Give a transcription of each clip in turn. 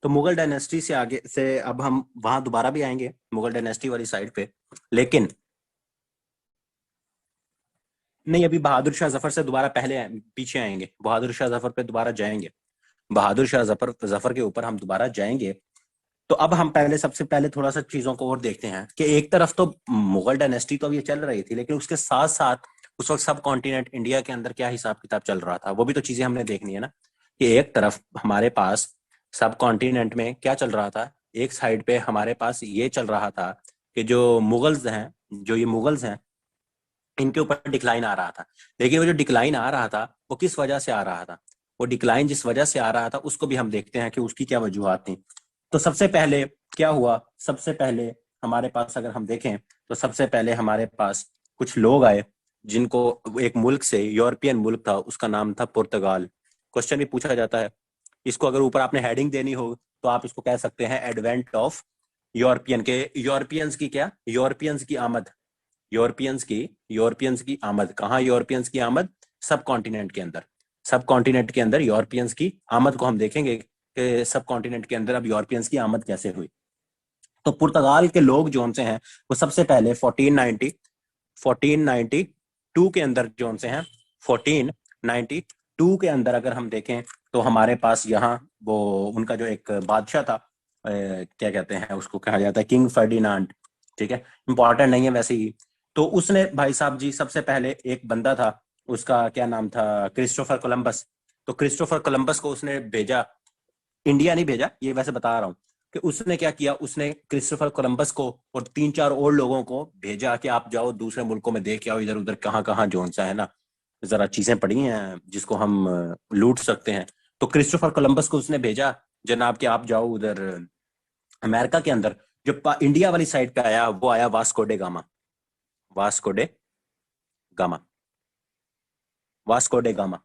तो मुगल डायनेस्टी से आगे से अब हम वहां दोबारा भी आएंगे, मुगल डायनेस्टी वाली साइड पे। लेकिन नहीं, अभी बहादुर शाह जफर से दोबारा पीछे आएंगे, बहादुर शाह जफर पे दोबारा जाएंगे। बहादुर शाह जफर जफर के ऊपर हम दोबारा जाएंगे। तो अब हम पहले, सबसे पहले थोड़ा सा चीजों को और देखते हैं कि एक तरफ तो मुगल डायनेस्टी तो अब ये चल रही थी, लेकिन उसके साथ साथ उस वक्त सब कॉन्टिनेंट इंडिया के अंदर क्या हिसाब किताब चल रहा था, वो भी तो चीजें हमने देखनी है ना। कि एक तरफ हमारे पास सब कॉन्टिनेंट में क्या चल रहा था, एक साइड पे हमारे पास ये चल रहा था कि जो ये मुगल्स हैं, इनके ऊपर डिक्लाइन आ रहा था। लेकिन वो जो डिक्लाइन आ रहा था वो किस वजह से आ रहा था, वो डिक्लाइन जिस वजह से आ रहा था उसको भी हम देखते हैं कि उसकी क्या वजूहत थी। तो सबसे पहले क्या हुआ, सबसे पहले हमारे पास अगर हम देखें तो सबसे पहले हमारे पास कुछ लोग आए जिनको, एक मुल्क से, यूरोपियन मुल्क था, उसका नाम था पुर्तगाल। क्वेश्चन भी पूछा जाता है इसको, अगर ऊपर आपने हेडिंग देनी हो तो आप इसको कह सकते हैं एडवेंट ऑफ यूरोपियन के, यूरोपियंस की क्या, यूरोपियंस की आमद। यूरोपियंस की आमद कहाँ, यूरोपियंस की आमद सब कॉन्टिनेंट के अंदर। सब कॉन्टिनेंट के अंदर यूरोपियंस की आमद को हम देखेंगे कि सब कॉन्टिनेंट के अंदर अब यूरोपियंस की आमद कैसे हुई। तो पुर्तगाल के लोग जो से हैं वो सबसे पहले 1492 के अंदर जो से हैं, 1492 के अंदर अगर हम देखें तो हमारे पास यहाँ वो उनका जो एक बादशाह था, क्या कहते हैं उसको, कहा जाता है किंग फर्डिनांड। ठीक है, इंपॉर्टेंट नहीं है वैसे ही। तो उसने भाई साहब जी सबसे पहले एक बंदा था, उसका क्या नाम था, क्रिस्टोफर कोलंबस। तो क्रिस्टोफर कोलंबस को उसने भेजा, इंडिया नहीं भेजा, ये वैसे बता रहा हूँ कि उसने क्या किया, उसने क्रिस्टोफर कोलंबस को और 3-4 और लोगों को भेजा कि आप जाओ दूसरे मुल्कों में देख आओ, इधर उधर कहाँ कहाँ जोन सा है ना, जरा चीजें पड़ी हैं जिसको हम लूट सकते हैं। तो क्रिस्टोफर कोलंबस को उसने भेजा, जनाब कि आप जाओ उधर अमेरिका के अंदर। जो इंडिया वाली साइड पे आया वो आया Vasco day gamma. Vasco day gamma, Vasco day gamma.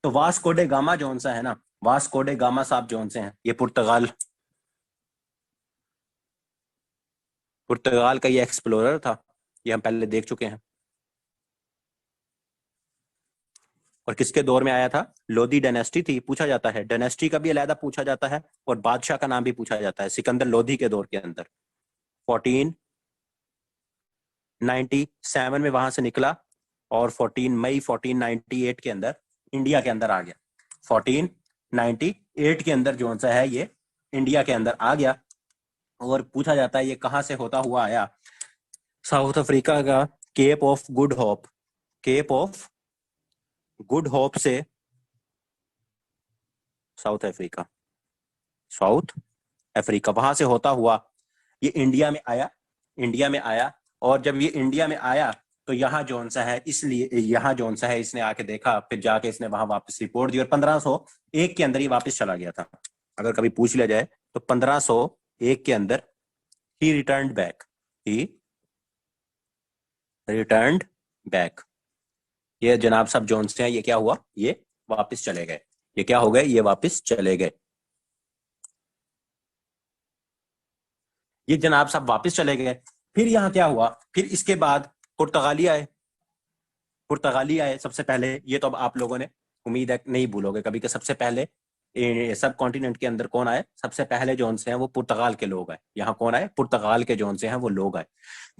तो वास्को डे गामा जोन सा है ना, वास्को डे गामा साहब जोन से हैं, ये पुर्तगाल, पुर्तगाल का ये एक्सप्लोरर था, ये हम पहले देख चुके हैं। और किसके दौर में आया था, लोधी डायनेस्टी थी, पूछा जाता है डायनेस्टी का भी अलहदा पूछा जाता है और बादशाह का नाम भी पूछा जाता है, सिकंदर लोधी के दौर के अंदर। 1497 में वहां से निकला और 14 मई 1498 के अंदर इंडिया के अंदर आ गया। 1498 के अंदर जो सा है ये इंडिया के अंदर आ गया। और पूछा जाता है ये कहां से होता हुआ आया, साउथ अफ्रीका का Cape of Good Hope, Cape of Good Hope से साउथ अफ्रीका, साउथ अफ्रीका वहां से होता हुआ ये इंडिया में आया, इंडिया में आया। और जब ये इंडिया में आया तो यहाँ जोन सा है, इसलिए यहाँ जोन सा है, इसने आके देखा, फिर जाके इसने वहां वापस रिपोर्ट दी और 1501 के अंदर ही वापस चला गया था। अगर कभी पूछ लिया जाए तो 1501 के अंदर ही रिटर्न बैक, ही रिटर्न बैक। ये जनाब साहब जोन से हैं, ये क्या हुआ, ये वापस चले गए, ये क्या हो गए, ये वापस चले गए। ये जनाब साहब वापस चले गए। फिर यहाँ क्या हुआ, फिर इसके बाद पुर्तगाली आए, पुर्तगाली आए सबसे पहले। ये तो अब आप लोगों ने उम्मीद है नहीं भूलोगे कभी कि सबसे पहले सब कॉन्टिनेंट के अंदर कौन आए, सबसे पहले जोन से हैं वो पुर्तगाल के लोग आए। यहाँ कौन आए, पुर्तगाल के जोन से हैं वो लोग आए।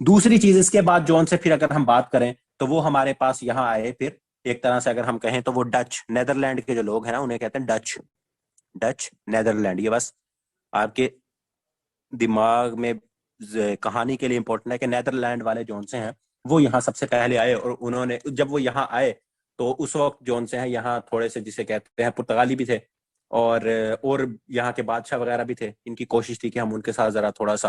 दूसरी चीज इसके बाद जोन से फिर अगर हम बात करें तो वो हमारे पास यहाँ आए फिर, एक तरह से अगर हम कहें तो वो डच, नेदरलैंड के जो लोग हैं ना उन्हें कहते हैं डच, डच नेदरलैंड। ये बस आपके दिमाग में कहानी के लिए इंपॉर्टेंट है कि नेदरलैंड वाले जोन से हैं वो यहाँ सबसे पहले आए। और उन्होंने जब वो यहाँ आए तो उस वक्त जोन से हैं यहाँ थोड़े से जिसे कहते हैं पुर्तगाली भी थे और यहाँ के बादशाह वगैरह भी थे। इनकी कोशिश थी कि हम उनके साथ जरा थोड़ा सा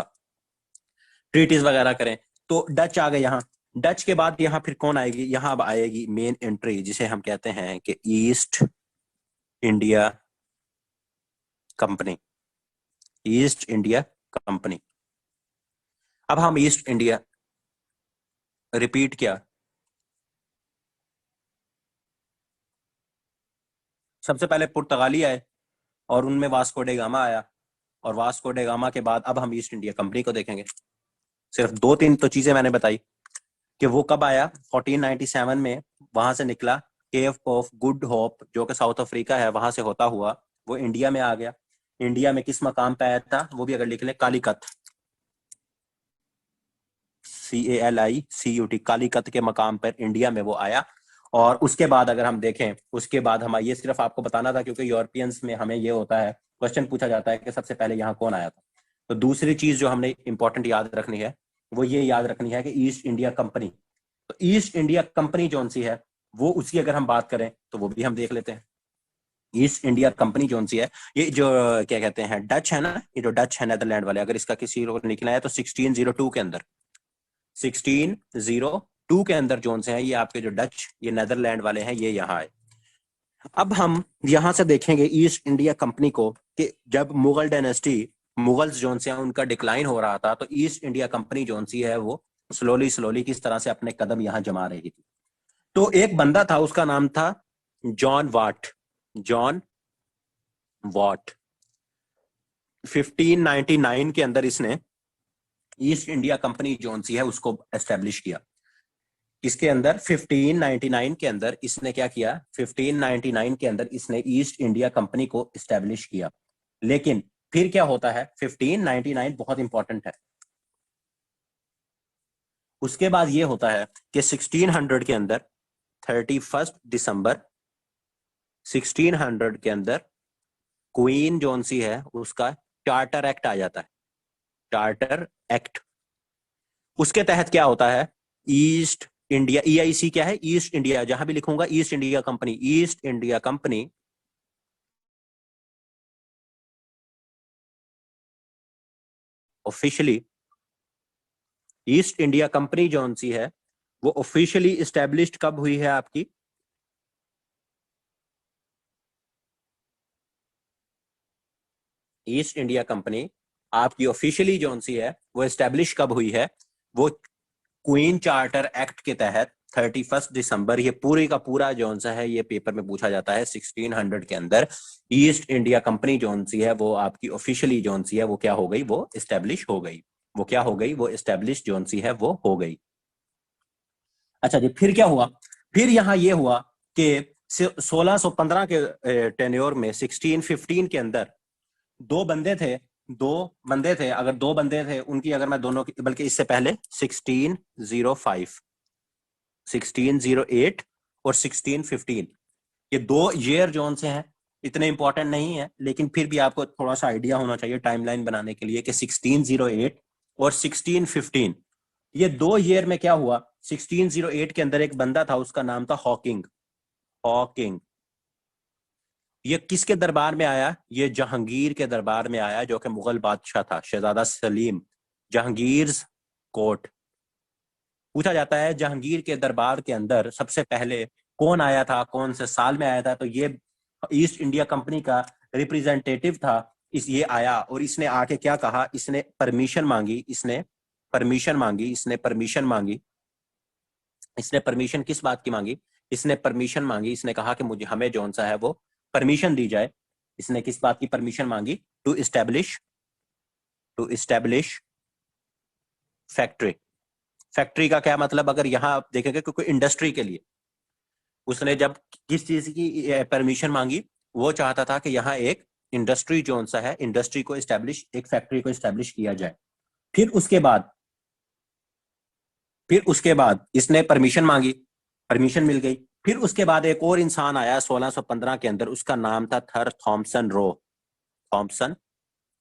ट्रीटीज वगैरह करें। तो डच आ गए यहाँ। डच के बाद यहाँ फिर कौन आएगी, यहाँ अब आएगी मेन एंट्री जिसे हम कहते हैं कि east India Company, East India company. अब हम ईस्ट इंडिया रिपीट किया, सबसे पहले पुर्तगाली आए और उनमें वास्को डे गामा आया। और वास्को डे गामा के बाद अब हम ईस्ट इंडिया कंपनी को देखेंगे। सिर्फ 2-3 तो चीजें मैंने बताई कि वो कब आया, 1497 में वहां से निकला, केप ऑफ गुड होप जो कि साउथ अफ्रीका है वहां से होता हुआ वो इंडिया में आ गया। इंडिया में किस मकाम पे आया था वो भी अगर लिख लें, कालीकत, CALICUT, कालीकत के मकाम पर इंडिया में वो आया। और उसके बाद अगर हम देखें, उसके बाद हम, ये सिर्फ आपको बताना था क्योंकि यूरोपियंस में हमें ये होता है, क्वेश्चन पूछा जाता है कि सबसे पहले यहाँ कौन आया था। तो दूसरी चीज जो हमने इंपॉर्टेंट याद रखनी है वो ये याद रखनी है कि ईस्ट इंडिया कंपनी, तो ईस्ट इंडिया कंपनी जो सी है वो, उसकी अगर हम बात करें तो वो भी हम देख लेते हैं। ईस्ट इंडिया कंपनी जो सी है, ये जो क्या कहते हैं डच है ना, ये जो डच है नेदरलैंड वाले, अगर इसका किसी को निकला है तो 1602 के अंदर, 1602 के अंदर जोन से हैं ये आपके जो डच, ये नेदरलैंड वाले हैं, ये यहाँ आए। अब हम यहां से देखेंगे ईस्ट इंडिया कंपनी को कि जब मुगल डायनेस्टी, मुगल्स जोन से उनका डिक्लाइन हो रहा था, तो ईस्ट इंडिया कंपनी जोन सी है वो स्लोली स्लोली किस तरह से अपने कदम यहां जमा रही थी। तो एक बंदा था, उसका नाम था जॉन वाट, जॉन वॉट। 1599 के अंदर इसने ईस्ट इंडिया कंपनी जोन सी है उसको एस्टेब्लिश किया। इसके अंदर 1599 के अंदर इसने क्या किया, 1599 के अंदर इसने ईस्ट इंडिया कंपनी को एस्टेब्लिश किया। लेकिन फिर क्या होता है, 1599 बहुत इंपॉर्टेंट है। उसके बाद ये होता है कि 1600 के अंदर, 31 दिसंबर 1600 के अंदर क्वीन जोन सी है उसका चार्टर एक्ट आ जाता है, चार्टर एक्ट। उसके तहत क्या होता है, ईस्ट इंडिया, EIC क्या है, ईस्ट इंडिया, जहां भी लिखूंगा east India Company, East India company officially, east India company जो सी है वो ऑफिशियली इस्टेब्लिश्ड कब हुई है आपकी, ईस्ट इंडिया कंपनी आपकी ऑफिशियली जो सी है वो इस्टेब्लिश कब हुई है, वो क्वीन चार्टर एक्ट के तहत 31 दिसंबर, ये पूरी का पूरा जोन सा है, ये पेपर में पूछा जाता है, 1600 के अंदर ईस्ट इंडिया कंपनी जोन सी है वो आपकी ऑफिशियली जोन सी है वो क्या हो गई, वो इस्टेब्लिश हो गई, वो क्या हो गई, वो इस्टेब्लिश जोन सी है वो हो गई। अच्छा जी, फिर क्या हुआ, फिर यहां ये हुआ कि 1615 के टेन्योर में 1615 के अंदर दो बंदे थे, दो बंदे थे, अगर दो बंदे थे उनकी अगर मैं दोनों की, बल्कि इससे पहले 1605, 1608 और 1615, ये दो ईयर जोन से हैं, इतने इंपॉर्टेंट नहीं है लेकिन फिर भी आपको थोड़ा सा आइडिया होना चाहिए टाइमलाइन बनाने के लिए कि 1608 और 1615, ये दो ईयर में क्या हुआ। 1608 के अंदर एक बंदा था उसका नाम था हॉकिंग, हॉकिंग। ये किसके दरबार में आया, ये जहांगीर के दरबार में आया जो कि मुगल बादशाह था, शहजादा सलीम, जहांगीर कोर्ट। पूछा जाता है जहांगीर के दरबार के अंदर सबसे पहले कौन आया था, कौन से साल में आया था, तो ये ईस्ट इंडिया कंपनी का रिप्रेजेंटेटिव था, इस ये आया और इसने आके क्या कहा, इसने परमिशन मांगी, इसने परमिशन मांगी, इसने परमिशन मांगी, इसने परमिशन किस बात की मांगी, इसने परमिशन मांगी, इसने कहा कि मुझे, हमें जौन सा है वो परमिशन दी जाए। इसने किस बात की परमिशन मांगी, to establish, to establish factory. Factory का क्या मतलब, अगर यहां आप देखेंगे क्योंकि इंडस्ट्री के लिए उसने जब किस चीज की परमिशन मांगी, वो चाहता था कि यहाँ एक इंडस्ट्री जोन सा है, इंडस्ट्री को इस्टेब्लिश, एक फैक्ट्री को इस्टेब्लिश किया जाए। फिर उसके बाद, फिर उसके बाद इसने परमिशन मांगी, परमिशन मिल गई। फिर उसके बाद एक और इंसान आया 1615 के अंदर, उसका नाम था थर थॉमसन रो, थॉमसन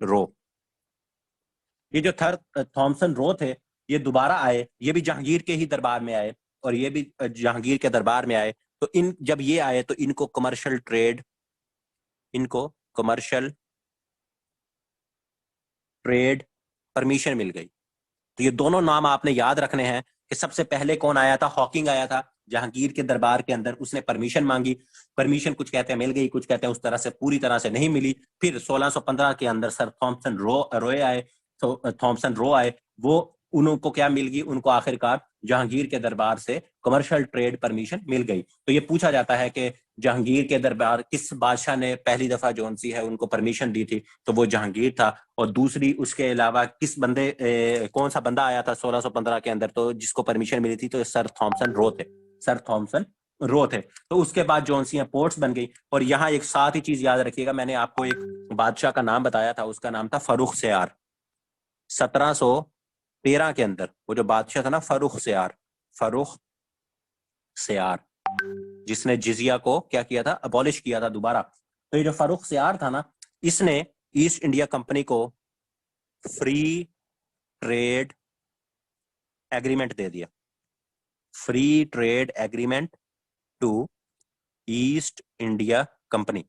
रो। ये जो थर थॉमसन रो थे, ये दोबारा आए, ये भी जहांगीर के ही दरबार में आए और ये भी जहांगीर के दरबार में आए। तो इन जब ये आए तो इनको कमर्शियल ट्रेड, इनको कमर्शियल ट्रेड परमिशन मिल गई। तो ये दोनों नाम आपने याद रखने हैं कि सबसे पहले कौन आया था, हॉकिंग आया था जहांगीर के दरबार के अंदर, उसने परमिशन मांगी, परमिशन कुछ कहते हैं मिल गई, कुछ कहते हैं उस तरह से पूरी तरह से नहीं मिली। फिर 1615 के अंदर सर थॉमसन रोय आए, तो थॉमसन रो आए, वो उनको क्या मिल गई, उनको आखिरकार जहांगीर के दरबार से कमर्शियल ट्रेड परमिशन मिल गई। तो ये पूछा जाता है कि जहांगीर के दरबार किस बादशाह ने पहली दफा जोन सी है उनको परमिशन दी थी, तो वो जहांगीर था। और दूसरी उसके अलावा किस बंदे कौन सा बंदा आया था 1615 के अंदर तो जिसको परमिशन मिली थी, तो सर थॉमसन रो थे, सर थॉमसन रो थे। तो उसके बाद जोन सी पोर्ट्स बन गई। और यहाँ एक साथ ही चीज याद रखिएगा, मैंने आपको एक बादशाह का नाम बताया था, उसका नाम था फर्रुख सियार। 1713 के अंदर वो जो बादशाह था ना, फर्रुख सियार, जिसने जिजिया को क्या किया था, अबॉलिश किया था दोबारा। तो ये जो फर्रुख सियार था ना, इसने ईस्ट इंडिया कंपनी को फ्री ट्रेड एग्रीमेंट दे दिया, free trade agreement to East India Company.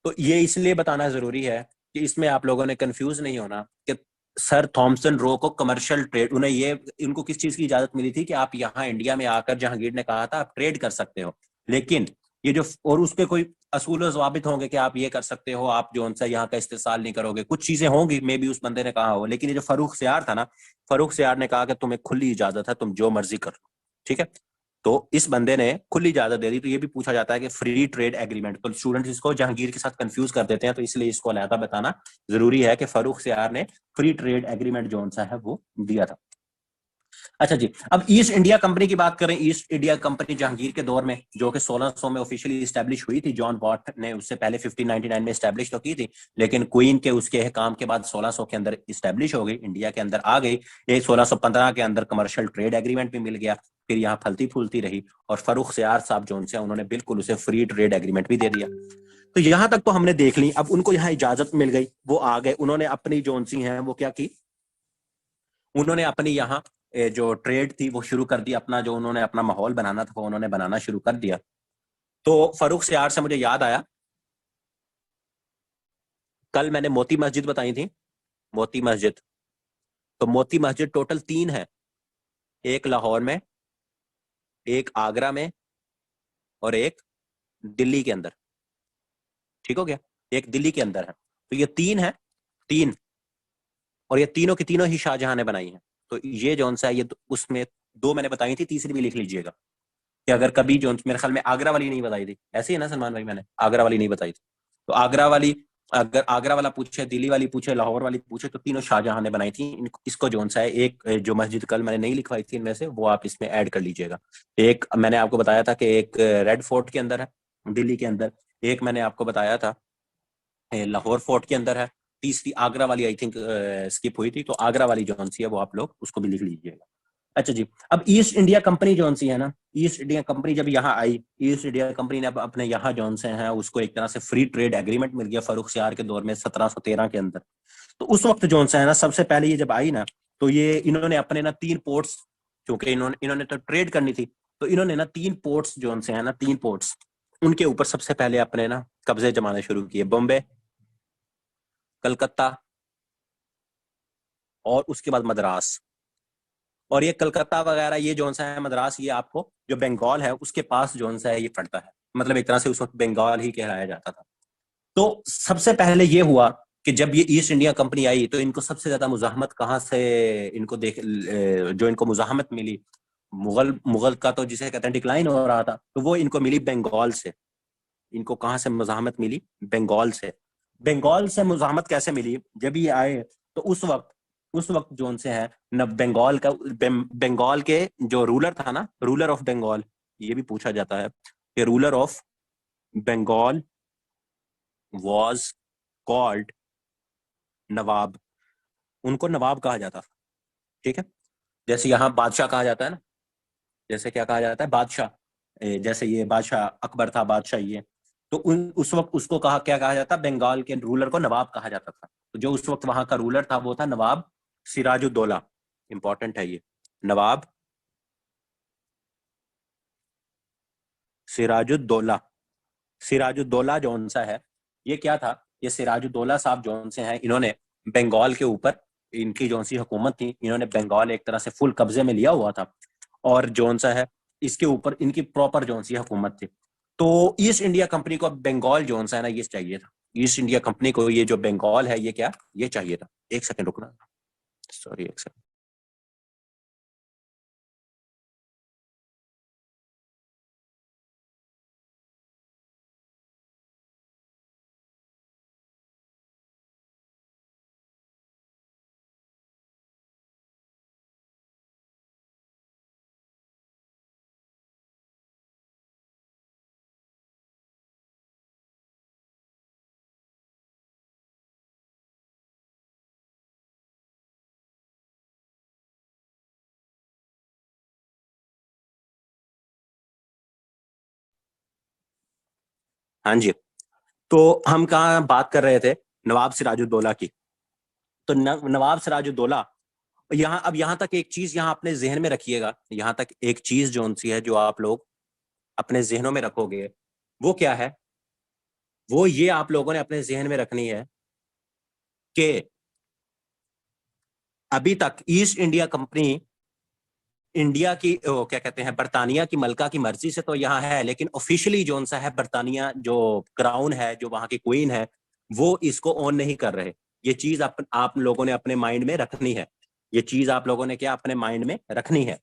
तो ये इसलिए बताना जरूरी है कि इसमें आप लोगों ने कंफ्यूज नहीं होना कि सर थॉमसन रो को कमर्शियल ट्रेड, उन्हें ये, इनको किस चीज की इजाजत मिली थी कि आप यहाँ इंडिया में आकर, जहांगीर ने कहा था आप ट्रेड कर सकते हो, लेकिन ये जो, और उस पर कोई असूल और ज़वाबित होंगे कि आप ये कर सकते हो, आप जो उनसे यहाँ का इस्तेसाल नहीं करोगे, कुछ चीजें होंगी मे बी उस बंदे ने कहा हो, लेकिन ये जो फर्रुख सियार था ना, फर्रुख सियार ने कहा कि तुम्हें खुली इजाजत है, तुम जो मर्जी कर लो, ठीक है। तो इस बंदे ने खुली इजाजत दे दी। तो ये भी पूछा जाता है कि फ्री ट्रेड एग्रीमेंट, तो स्टूडेंट्स इसको जहांगीर के साथ कंफ्यूज कर देते हैं, तो इसलिए इसको अलहदा बताना जरूरी है कि फर्रुख सियार ने फ्री ट्रेड एग्रीमेंट जो सा है वो दिया था। अच्छा जी, अब ईस्ट इंडिया कंपनी की बात करें। ईस्ट इंडिया कंपनी जहांगीर के दौर में, जो कि 1600 में ऑफिशियली स्टैब्लिश हुई थी, जॉन वॉट ने उससे पहले 1599 में स्टैब्लिश तो की थी, लेकिन क्वीन के उसके काम के बाद 1600 के अंदर स्टैब्लिश हो गई, इंडिया के अंदर आ गई। ये 1615 के अंदर कमर्शियल ट्रेड एग्रीमेंट भी मिल गया, फिर यहाँ फलती फूलती रही, और फर्रुख सियार साहब जो से उन्होंने बिल्कुल उसे फ्री ट्रेड एग्रीमेंट भी दे दिया। तो यहां तक तो हमने देख ली। अब उनको यहाँ इजाजत मिल गई, वो आ गए, उन्होंने अपनी जो सी है वो क्या की, उन्होंने अपनी यहाँ जो ट्रेड थी वो शुरू कर दी, अपना जो उन्होंने अपना माहौल बनाना था वो उन्होंने बनाना शुरू कर दिया। तो फर्रुख सियार से मुझे याद आया, कल मैंने मोती मस्जिद बताई थी, मोती मस्जिद। तो मोती मस्जिद टोटल 3 है, एक लाहौर में, एक आगरा में, और एक दिल्ली के अंदर। ठीक हो गया, एक दिल्ली के अंदर है। तो ये 3 है, 3, और ये तीनों की तीनों ही शाहजहां ने बनाई है। तो ये जो सा है, ये उसमें 2 मैंने बताई थी, तीसरी भी लिख लीजिएगा कि अगर कभी जो, मेरे ख्याल में आगरा वाली नहीं बताई थी, ऐसे ही है ना सलमान भाई, मैंने आगरा वाली नहीं बताई थी। तो आगरा वाली, अगर आगरा वाला पूछे, दिल्ली वाली पूछे, लाहौर वाली पूछे, तो तीनों शाहजहां ने बनाई थी। इसको जो सा है, एक जो मस्जिद कल मैंने नहीं लिखवाई थी इनमें से, वो आप इसमें ऐड कर लीजिएगा। एक मैंने आपको बताया था कि एक रेड फोर्ट के अंदर है दिल्ली के अंदर, एक मैंने आपको बताया था लाहौर फोर्ट के अंदर है, तीसरी आगरा वाली आई थिंक स्किप हुई थी, तो आगरा वाली जो सी है वो आप लोग उसको भी लिख लीजिएगा। अच्छा जी, अब ईस्ट इंडिया कंपनी जो सी है ना, ईस्ट इंडिया कंपनी जब यहाँ आई, ईस्ट इंडिया कंपनी ने अपने यहाँ जो से है उसको एक तरह से फ्री ट्रेड एग्रीमेंट मिल गया फर्रुख सियार के दौर में 1713 के अंदर। तो उस वक्त जो सा है ना, सबसे पहले ये जब आई ना, तो ये इन्होंने अपने ना 3 पोर्ट्स, क्योंकि इन्होंने इन्होंने तो ट्रेड करनी थी, तो इन्होंने ना 3 पोर्ट्स जो से है ना, 3 पोर्ट्स, उनके ऊपर सबसे पहले अपने ना कब्जे जमाने शुरू किए, बॉम्बे, कलकत्ता, और उसके बाद मद्रास। और ये कलकत्ता वगैरह, ये जो सा है मद्रास, ये आपको जो बंगाल है उसके पास जो सा है ये पड़ता है, मतलब एक तरह से उस वक्त बंगाल ही कहलाया जाता था। तो सबसे पहले ये हुआ कि जब ये ईस्ट इंडिया कंपनी आई, तो इनको सबसे ज्यादा मुजाहमत कहाँ से, इनको देख जो इनको मुजाहमत मिली, मुगल मुगल का तो जिसे कहते हैं डिक्लाइन हो रहा था, तो वो इनको मिली बंगाल से। इनको कहाँ से मुजाहमत मिली, बंगाल से। बंगाल से मुजाहमत कैसे मिली, जब ये आए, तो उस वक्त जो उनसे है न, बंगाल के जो रूलर था ना, रूलर ऑफ बंगाल, ये भी पूछा जाता है कि ruler of Bengal was called nawab. उनको नवाब कहा जाता था, ठीक है। जैसे यहाँ बादशाह कहा जाता है ना, जैसे क्या कहा जाता है, बादशाह, जैसे ये बादशाह अकबर था, बादशाह ये, तो उस वक्त उसको क्या कहा जाता, बंगाल के रूलर को नवाब कहा जाता था। तो जो उस वक्त वहां का रूलर था वो था नवाब सिराजुद्दौला। इंपॉर्टेंट है ये, नवाब सिराजुद्दौला। सिराजुद्दौला जौन सा है, ये क्या था, ये सिराजुद्दौला साहब जौन से हैं, इन्होंने बंगाल के ऊपर, इनकी जौन सी हुकूमत थी, इन्होंने बंगाल एक तरह से फुल कब्जे में लिया हुआ था, और जौन सा है इसके ऊपर इनकी प्रॉपर जौन सी हुकूमत थी। तो ईस्ट इंडिया कंपनी को बंगाल जौन सा है ना, ये चाहिए था। ईस्ट इंडिया कंपनी को ये जो बंगाल है, ये क्या, ये चाहिए था। एक सेकंड रुकना, सॉरी, एक सेकंड। हाँ जी। तो हम कहाँ बात कर रहे थे, नवाब सिराजुद्दौला की। तो नवाब सिराजुद्दौला, यहाँ अब यहाँ तक एक चीज यहाँ अपने जहन में रखिएगा, यहाँ तक एक चीज जो सी है जो आप लोग अपने जहनों में रखोगे, वो क्या है, वो ये आप लोगों ने अपने जहन में रखनी है कि अभी तक ईस्ट इंडिया कंपनी इंडिया की क्या कहते हैं, बरतानिया की मलका की मर्जी से तो यहाँ है, लेकिन ऑफिशियली जो सा है बरतानिया जो क्राउन है, जो वहां की क्वीन है, वो इसको ऑन नहीं कर रहे। ये चीज आप लोगों ने अपने माइंड में रखनी है, ये चीज आप लोगों ने क्या अपने माइंड में रखनी है।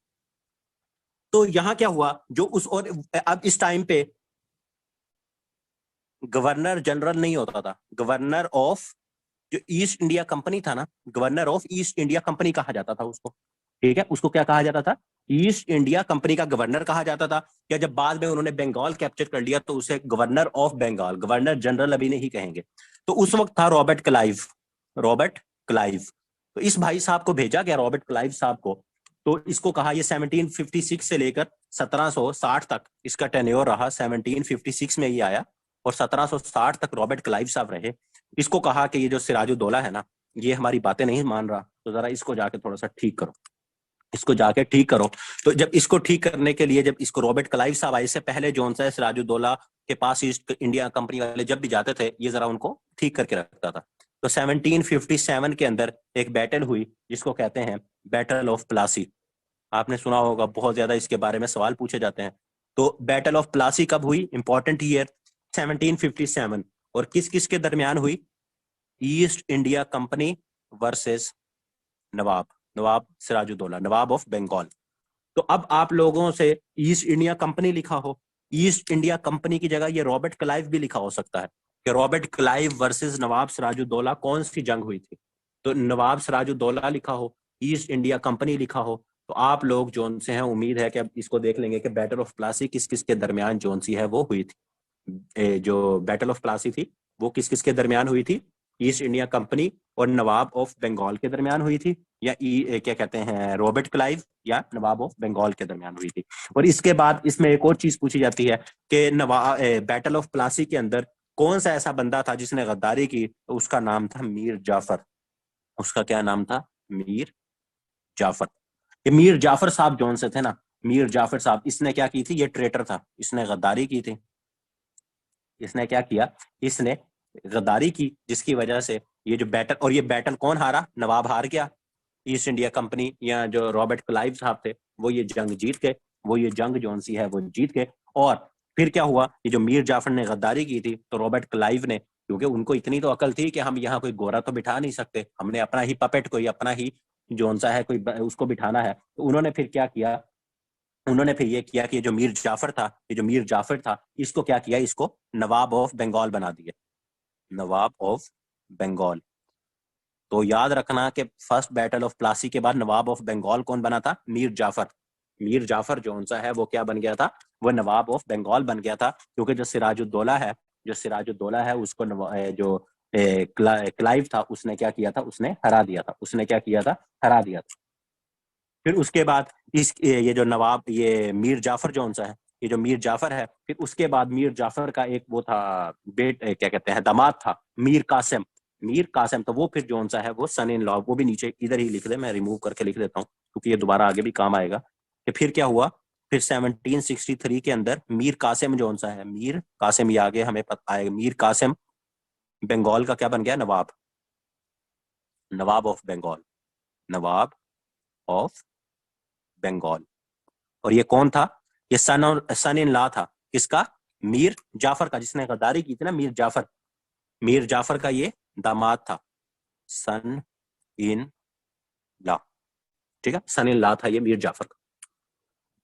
तो यहाँ क्या हुआ, जो उस और अब इस टाइम पे गवर्नर जनरल नहीं होता था, गवर्नर ऑफ जो ईस्ट इंडिया कंपनी था ना, governor of east India company कहा जाता था उसको। ठीक है, उसको क्या कहा जाता था, ईस्ट इंडिया कंपनी का गवर्नर कहा जाता था। या जब बाद में उन्होंने बंगाल कैप्चर कर लिया तो उसे governor of Bengal, governor general अभी नहीं कहेंगे। तो उस वक्त था रॉबर्ट क्लाइव, रॉबर्ट क्लाइव। तो इस भाई साहब को भेजा गया, रॉबर्ट क्लाइव साहब को। तो इसको कहा, ये 1756 से लेकर 1760 तक इसका टेन्योर रहा। 1756 में ये आया और 1760 तक रॉबर्ट क्लाइव साहब रहे। इसको कहा कि ये जो सिराजुद्दौला है ना, ये हमारी बातें नहीं मान रहा, तो जरा इसको जाके थोड़ा सा ठीक करो, इसको जाके ठीक करो। तो जब इसको ठीक करने के लिए, जब इसको रॉबर्ट क्लाइव साहब आए, इससे पहले जोन सा सिराजुद्दौला के पास ईस्ट इंडिया कंपनी वाले जब भी जाते थे, ये जरा उनको ठीक करके रखता था। तो 1757 के अंदर एक बैटल हुई जिसको कहते हैं बैटल ऑफ प्लासी। आपने सुना होगा, बहुत ज्यादा इसके बारे में सवाल पूछे जाते हैं। तो बैटल ऑफ प्लासी कब हुई, इंपॉर्टेंट ईयर 1757। और किस किस के दरमियान हुई, East India Company versus Nawab, Nawab Siraj-ud-Daulah, Nawab of Bengal. तो अब आप लोगों से ईस्ट इंडिया कंपनी लिखा हो, ईस्ट इंडिया कंपनी की जगह ये रॉबर्ट क्लाइव भी लिखा हो सकता है कि रॉबर्ट क्लाइव वर्सेस नवाब सिराजुद्दौला कौन सी जंग हुई थी। तो नवाब सिराजुद्दौला लिखा हो, ईस्ट इंडिया कंपनी लिखा हो, तो आप लोग जोन से हैं, उम्मीद है कि अब इसको देख लेंगे कि बैटल ऑफ प्लासी किस किस के दरमियान जोन सी है वो हुई थी। जो बैटल ऑफ प्लासी थी वो किस किस के दरमियान हुई थी, ईस्ट इंडिया कंपनी और नवाब ऑफ बंगाल के दरमियान हुई थी, या क्या कहते हैं, रॉबर्ट क्लाइव या नवाब ऑफ बंगाल के दरमियान हुई थी। और इसके बाद इसमें एक और चीज पूछी जाती है कि नवाब बैटल ऑफ प्लासी के अंदर कौन सा ऐसा बंदा था जिसने गद्दारी की, तो उसका नाम था मीर जाफर। उसका क्या नाम था, मीर जाफर। ये मीर जाफर साहब जौन से थे ना, मीर जाफर साहब, इसने क्या की थी, ये ट्रेटर था, इसने गद्दारी की थी। इसने क्या किया, इसने गद्दारी की, जिसकी वजह से ये जो बैटल, और ये बैटल कौन हारा, नवाब हार गया। ईस्ट इंडिया कंपनी या जो रॉबर्ट क्लाइव साहब थे वो ये जंग जीत गए, वो ये जंग जौन सी है वो जीत गए। और फिर क्या हुआ, ये जो मीर जाफर ने गद्दारी की थी, तो रॉबर्ट क्लाइव ने, क्योंकि उनको इतनी तो अकल थी कि हम यहाँ कोई गोरा तो बिठा नहीं सकते, हमने अपना ही पपेट, कोई अपना ही जौन सा है कोई उसको बिठाना है, तो उन्होंने फिर क्या किया, उन्होंने फिर ये किया कि ये जो मीर जाफर था, ये जो मीर जाफर था, इसको क्या किया, इसको नवाब ऑफ बंगाल बना दिया, नवाब ऑफ बंगाल। तो याद रखना कि फर्स्ट बैटल ऑफ प्लासी के बाद नवाब ऑफ बंगाल कौन बना था, मीर जाफर। मीर जाफर जो सा है वो क्या बन गया था, वो नवाब ऑफ बंगाल बन गया था। क्योंकि जो सिराजुद्दौला है, जो सिराजुद्दौला है उसको जो क्लाइव था उसने क्या किया था, उसने हरा दिया था, उसने क्या किया था, हरा दिया था। फिर उसके बाद ये जो नवाब, ये मीर जाफर जो सा है, ये जो मीर जाफर है, फिर उसके बाद मीर जाफर का एक वो था क्या कहते हैं, दामाद था, मीर कासिम। मीर कासिम, तो वो फिर जो सा है वो सन इन लॉ, वो भी नीचे इधर ही लिख दे, मैं रिमूव करके लिख देता हूँ क्योंकि ये दोबारा आगे भी काम आएगा। कि फिर क्या हुआ, फिर 1763 के अंदर मीर कासिम जो सा है, मीर कासिम, ये आगे हमें पता आएगा, मीर कासिम बंगाल का क्या बन गया, नवाब, नवाब ऑफ बंगाल, नवाब ऑफ बंगाल। और ये कौन था, ये सन इन लॉ था किसका, मीर जाफर का, जिसने गद्दारी की थी ना, मीर जाफर, मीर जाफर का ये दामाद था, सन इन लॉ। ठीक है, सन इन लॉ था ये मीर जाफर का।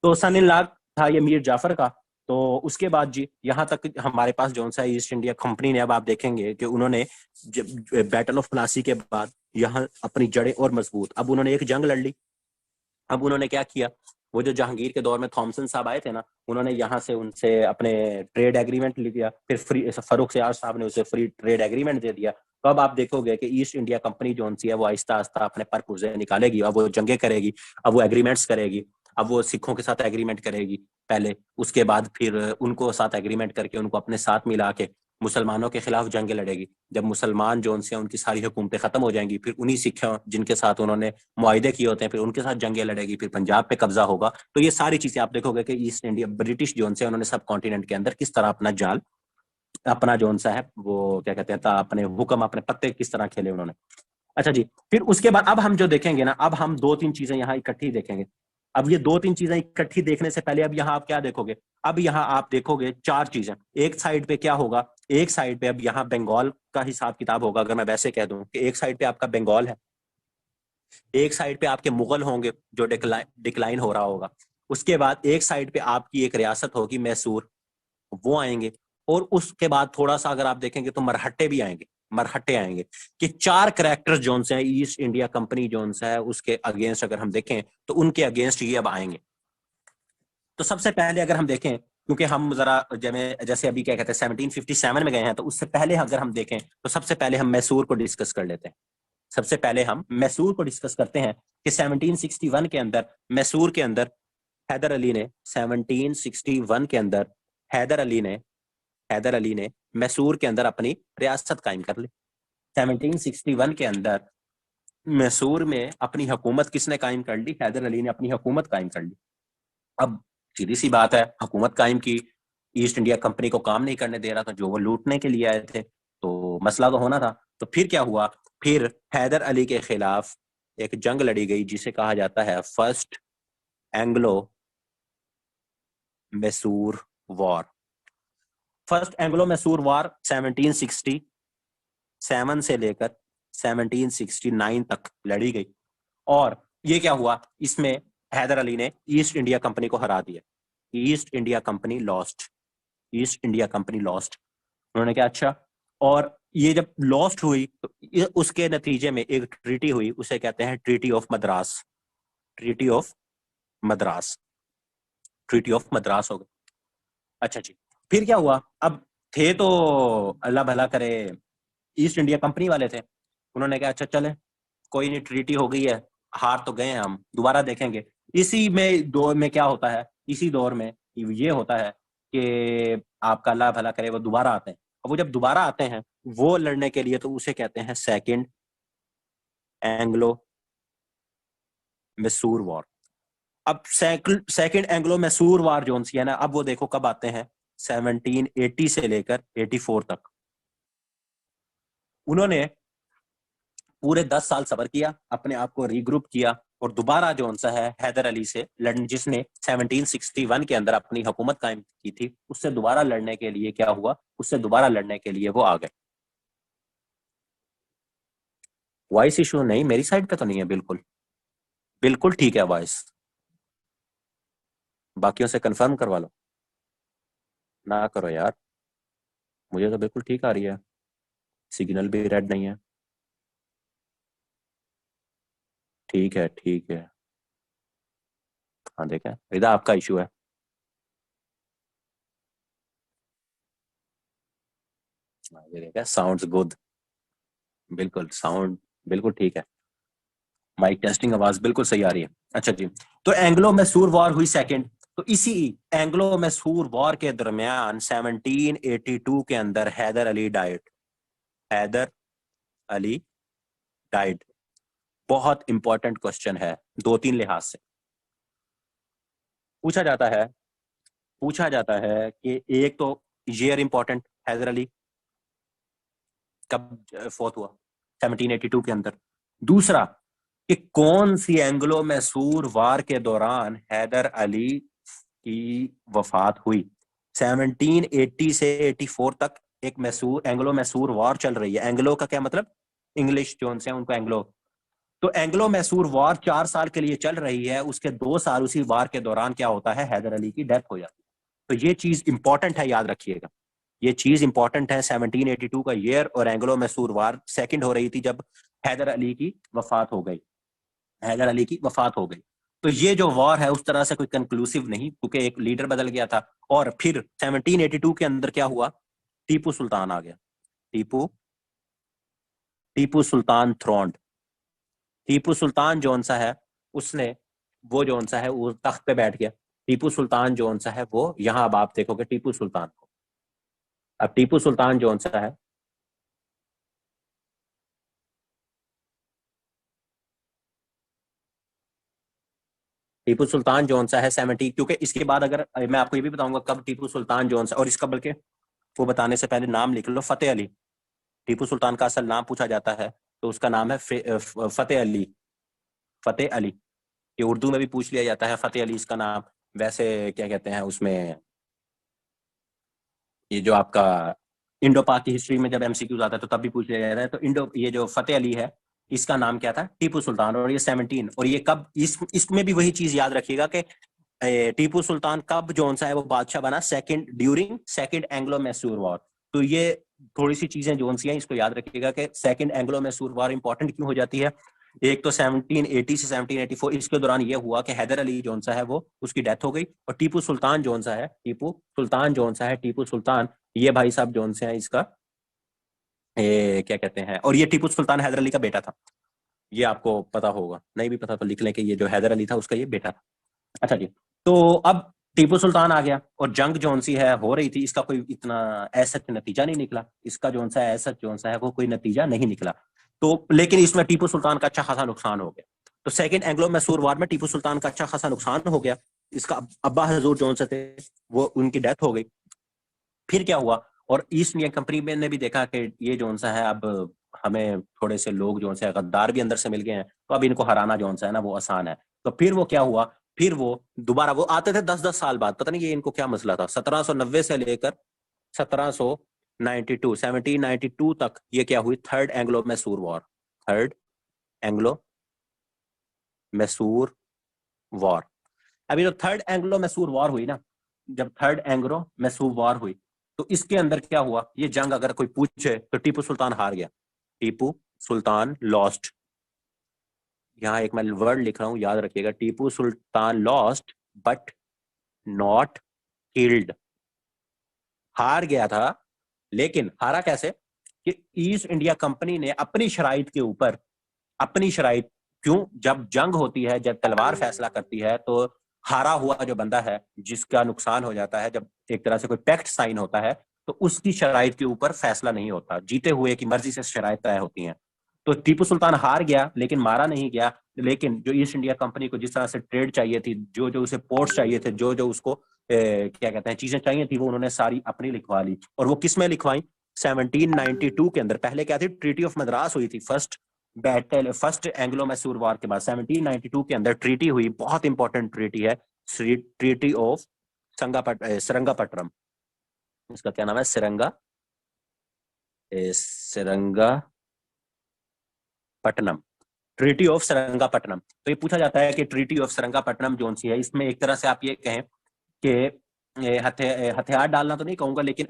तो सन इन लॉ था ये मीर जाफर का। तो उसके बाद जी यहाँ तक हमारे पास जो सा ईस्ट इंडिया कंपनी ने, अब आप देखेंगे कि उन्होंने बैटल ऑफ प्लासी के बाद यहाँ अपनी जड़ें और मजबूत, अब उन्होंने एक जंग लड़ ली। अब उन्होंने क्या किया, वो जो जहांगीर के दौर में थॉमसन साहब आए थे ना, उन्होंने यहाँ से उनसे अपने ट्रेड एग्रीमेंट ले लिया, फिर फरूख सियार साहब ने उसे फ्री ट्रेड एग्रीमेंट दे दिया। तो अब आप देखोगे कि ईस्ट इंडिया कंपनी जो सी है वो आहिस्ता आहिस्ता अपने पर पुर्जे निकालेगी, अब वो जंगे करेगी, अब वो एग्रीमेंट्स करेगी। अब वो सिखों के साथ एग्रीमेंट करेगी पहले, उसके बाद फिर उनको साथ एग्रीमेंट करके उनको अपने साथ मिला के मुसलमानों के खिलाफ जंग लड़ेगी। जब मुसलमान जो उनसे उनकी सारी हुकूमतें खत्म हो जाएंगी, फिर उन्हीं सिखों जिनके साथ उन्होंने मुआहदे किए होते हैं, फिर उनके साथ जंगें लड़ेगी, फिर पंजाब पे कब्जा होगा। तो ये सारी चीजें आप देखोगे कि ईस्ट इंडिया ब्रिटिश जोन से उन्होंने सब कॉन्टिनेंट के अंदर किस तरह अपना जाल, अपना जोन सा है वो क्या कहते हैं, अपने हुक्म, अपने पत्ते किस तरह खेले उन्होंने। अच्छा जी, फिर उसके बाद अब हम जो देखेंगे ना, अब हम दो तीन चीजें यहाँ इकट्ठी देखेंगे। अब ये दो तीन चीजें इकट्ठी देखने से पहले अब यहाँ आप क्या देखोगे, अब यहाँ आप देखोगे चार चीजें। एक साइड पे क्या होगा, एक साइड पे अब यहाँ बंगाल का हिसाब किताब होगा। अगर मैं वैसे कह दूं कि एक साइड पे आपका बंगाल है, एक साइड पे आपके मुगल होंगे जो डिक्लाइन हो रहा होगा, उसके बाद एक साइड पे आपकी एक रियासत होगी मैसूर, वो आएंगे, और उसके बाद थोड़ा सा अगर आप देखेंगे तो मरहट्टे भी आएंगे, मरहट्टे आएंगे। कि चार कैरेक्टर जोन से ईस्ट इंडिया कंपनी जोन से है उसके अगेंस्ट अगर हम देखें तो उनके अगेंस्ट ये अब आएंगे। तो सबसे पहले अगर हम देखें, क्योंकि हम जरा जैसे अभी क्या कहते हैं 1757 में गए हैं, तो उससे पहले अगर हम देखें तो सबसे पहले हम मैसूर को डिस्कस कर लेते हैं। सबसे पहले हम मैसूर को डिस्कस करते हैं कि 1761 के अंदर मैसूर के अंदर हैदर अली ने 1761 के अंदर हैदर अली ने हैदर अली ने मैसूर के अंदर अपनी रियासत कायम कर ली। 1761 के अंदर मैसूर में अपनी हुकूमत किसने कायम कर ली? हैदर अली ने अपनी हुकूमत कायम कर ली। अब सीधी सी बात है, हुकूमत कायम की, ईस्ट इंडिया कंपनी को काम नहीं करने दे रहा था, जो वो लूटने के लिए आए थे, तो मसला तो होना था। तो फिर क्या हुआ, फिर हैदर अली के खिलाफ एक जंग लड़ी गई जिसे कहा जाता है first Anglo Mysore war. First Anglo Mysore war 1767 से लेकर 1769 तक लड़ी गई। और ये क्या हुआ, इसमें हैदर अली ने ईस्ट इंडिया कंपनी को हरा दिया। East India company lost, east India company lost. उन्होंने क्या, अच्छा, और ये जब लॉस्ट हुई तो उसके नतीजे में एक ट्रीटी हुई, उसे कहते हैं treaty of Madras. Treaty of Madras, treaty of Madras हो गई। अच्छा जी, फिर क्या हुआ, अब थे तो अल्लाह भला करे ईस्ट इंडिया कंपनी वाले थे, उन्होंने कहा अच्छा चले, कोई नहीं, ट्रीटी हो गई है, हार तो गए हैं, हम दोबारा देखेंगे। इसी में दौर में क्या होता है, इसी दौर में ये होता है कि आपका अल्लाह भला करे वो दोबारा आते हैं। अब वो जब दोबारा आते हैं वो लड़ने के लिए, तो उसे कहते हैं सेकंड एंग्लो मैसूर वॉर। अब सेकंड एंग्लो मैसूर वॉर जोन सी है ना, अब वो देखो कब आते हैं, 1780 से लेकर 84 तक। उन्होंने पूरे 10 साल सबर किया, अपने आप को रीग्रुप किया, और दोबारा जो सा है हैदर अली से लड़ने, जिसने 1761 के अंदर अपनी हुकूमत कायम की थी, उससे दोबारा लड़ने के लिए क्या हुआ, उससे दोबारा लड़ने के लिए वो आ गए। वॉइस इशू नहीं, मेरी साइड पे तो नहीं है, बिल्कुल बिल्कुल ठीक है वॉइस। बाकियों से कंफर्म करवा लो, ना करो यार, मुझे तो बिल्कुल ठीक आ रही है, सिग्नल भी रेड नहीं है। ठीक है ठीक है, हाँ देखें, इधर आपका इशू है। हाँ, ये देखा, साउंड्स गुड, बिल्कुल साउंड बिल्कुल ठीक है, माइक टेस्टिंग, आवाज बिल्कुल सही आ रही है। अच्छा जी, तो एंग्लो मैसूर वॉर हुई सेकंड। तो इसी एंग्लो मैसूर वॉर के दरमियान 1782 के अंदर हैदर अली डाइड, हैदर अली डाइड। बहुत इंपॉर्टेंट क्वेश्चन है, दो तीन लिहाज से पूछा जाता है, पूछा जाता है कि एक तो ईयर इंपॉर्टेंट, हैदर अली कब फोर्थ हुआ 1782 के अंदर। दूसरा कि कौन सी एंग्लो मैसूर वार के दौरान हैदर अली की वफात हुई। 1780 से 84 तक एक मैसूर एंग्लो मैसूर वॉर चल रही है। एंग्लो का क्या मतलब, इंग्लिश जो से उनको एंग्लो। तो एंग्लो मैसूर वॉर 4 साल के लिए चल रही है, उसके 2 साल उसी वार के दौरान क्या होता है, हैदर अली की डेथ हो जाती है। तो ये चीज इंपॉर्टेंट है, याद रखिएगा, ये चीज इंपॉर्टेंट है। 1782 का ईयर और एंग्लो मैसूर वार सेकंड हो रही थी जब हैदर अली की वफात हो गई, हैदर अली की वफात हो गई। तो ये जो वॉर है उस तरह से कोई कंक्लूसिव नहीं, क्योंकि एक लीडर बदल गया था। और फिर 1782 के अंदर क्या हुआ, टीपू सुल्तान आ गया। टीपू टीपू सुल्तान थ्रोन्ड। टीपू सुल्तान जौन सा है, उसने वो जो सा है वो तख्त पे बैठ गया। टीपू सुल्तान जो सा है वो, यहाँ अब आप देखोगे टीपू सुल्तान को, अब टीपू सुल्तान जो सा है, टीपू सुल्तान जो सा है 70, क्योंकि इसके बाद अगर मैं आपको ये भी बताऊंगा कब टीपू सुल्तान जो सा, और इसका बल्कि वो बताने से पहले नाम लिख लो, फतेह अली। टीपू सुल्तान का असल नाम पूछा जाता है तो उसका नाम है फतेह अली। फतेह अली, ये उर्दू में भी पूछ लिया जाता है फतेह अली इसका नाम। वैसे क्या कहते हैं उसमें, ये जो आपका इंडो पाक की हिस्ट्री में जब एमसीक्यूज आता है तो तब भी पूछ लिया जाता है। तो इंडो, ये जो फतेह अली है इसका नाम क्या था, टीपू सुल्तान। और ये 17, और ये कब, इसमें भी वही चीज याद रखिएगा कि टीपू सुल्तान कब जो सा है वो बादशाह बना, second, during second Anglo Mysore war. तो ये थोड़ी सी चीजें जो सी हैं इसको याद रखिएगा कि second Anglo Mysore war important क्यों हो जाती है। एक तो 1780 से 1784 इसके दौरान ये हुआ कि हैदर अली जो सा है वो, उसकी डेथ हो गई, और टीपू सुल्तान जो सा है, टीपू सुल्तान जो सा है, टीपू सुल्तान, ये भाई साहब जो से हैं इसका क्या कहते हैं, और ये टीपू सुल्तान हैदर अली का बेटा था। ये आपको पता होगा, नहीं भी पता तो लिख लें कि ये जो हैदर अली था उसका ये बेटा था। अच्छा जी, तो अब टीपू सुल्तान आ गया और जंग जोन सी है हो रही थी, इसका कोई इतना ऐसा नतीजा नहीं निकला, इसका जोन सा ऐसा जोन सा है वो कोई नतीजा नहीं निकला। तो लेकिन इसमें टीपू सुल्तान का अच्छा खासा नुकसान हो गया। तो सेकंड एंग्लो मैसूर वार में टीपू सुल्तान का अच्छा खासा नुकसान हो गया। इसका अब्बा हजूर जोन से थे वो, उनकी डेथ हो गई। फिर क्या हुआ, और ईस्ट इंडिया कंपनी में ने भी देखा कि ये जोन सा है, अब हमें थोड़े से लोग जो है गद्दार भी अंदर से मिल गए हैं, तो अब इनको हराना जो सा है ना वो आसान है। तो फिर वो क्या हुआ, फिर वो दोबारा वो आते थे 10-10 साल बाद, पता नहीं ये इनको क्या मसला था। 1790 से लेकर 1792, 1792 तक ये क्या हुई, third Anglo Mysore war. Third Anglo Mysore war. अभी जो थर्ड एंग्लो मैसूर वॉर हुई ना, जब थर्ड एंग्लो मैसूर वॉर हुई, तो इसके अंदर क्या हुआ, ये जंग अगर कोई पूछे तो टीपू सुल्तान हार गया। टीपू सुल्तान लॉस्ट। यहाँ एक मैं वर्ड लिख रहा हूं, याद रखिएगा, Tipu Sultan lost but not killed. हार गया था, लेकिन हारा कैसे, कि ईस्ट इंडिया कंपनी ने अपनी शराइत के ऊपर, अपनी शराइत, क्यों, जब जंग होती है, जब तलवार फैसला करती है, तो हारा हुआ जो बंदा है जिसका नुकसान हो जाता है, जब एक तरह से कोई पैक्ट साइन होता है, तो उसकी शराइत के ऊपर फैसला नहीं होता, जीते हुए की मर्जी से शराइत तय होती हैं। तो टीपू सुल्तान हार गया लेकिन मारा नहीं गया। लेकिन जो ईस्ट इंडिया कंपनी को जिस तरह से ट्रेड चाहिए थी, जो जो उसे पोर्ट्स चाहिए थे, जो जो उसको क्या कहते हैं चीजें चाहिए थी, वो उन्होंने सारी अपनी लिखवा ली। और वो किस में लिखवाई, 1792 के अंदर। पहले क्या थी, ट्रीटी ऑफ मद्रास हुई थी, first battle, first Anglo Mysore war के बाद 1792 के अंदर ट्रीटी हुई, बहुत इंपॉर्टेंट ट्रीटी है, ट्रीटी ऑफ सरंगापट्टनम। इसका क्या नाम है, सरंगापट्टनम, ट्रीटी ऑफ सरंगापट्टनम। तो ये पूछा जाता है कि ट्रीटी ऑफ सरंगापट्टनम जोन सी है, इसमें एक तरह से आप ये कहें कि हथियार डालना तो नहीं कहूंगा, लेकिन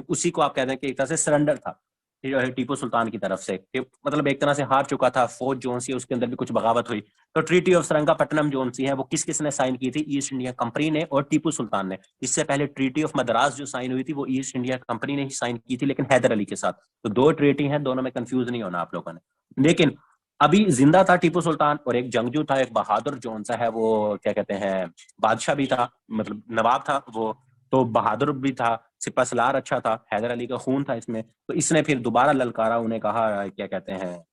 उसी को आप कहते हैं कि एक तरह से सरेंडर था टीपू सुल्तान की तरफ से, कि मतलब एक तरह से हार चुका था, फौज जोन सी उसके अंदर भी कुछ बगावत हुई। तो ट्रीटी ऑफ सरंगापट्टनम जोन सी है वो किस किसने साइन की थी, ईस्ट इंडिया कंपनी ने और टीपू सुल्तान ने। इससे पहले ट्रीटी ऑफ मद्रास जो साइन हुई थी वो ईस्ट इंडिया कंपनी ने ही साइन की थी, लेकिन हैदर अली के साथ। तो दो ट्रीटी हैं, दोनों में कंफ्यूज नहीं होना आप लोगों ने। लेकिन अभी जिंदा था टीपू सुल्तान, और एक जंगजू था, एक बहादुर जोन सा है वो, क्या कहते हैं, बादशाह भी था, मतलब नवाब था वो, तो बहादुर भी था, सिपह सलार अच्छा था, हैदर अली का खून था इसमें। तो इसने फिर दोबारा ललकारा, उन्हें कहा क्या कहते हैं,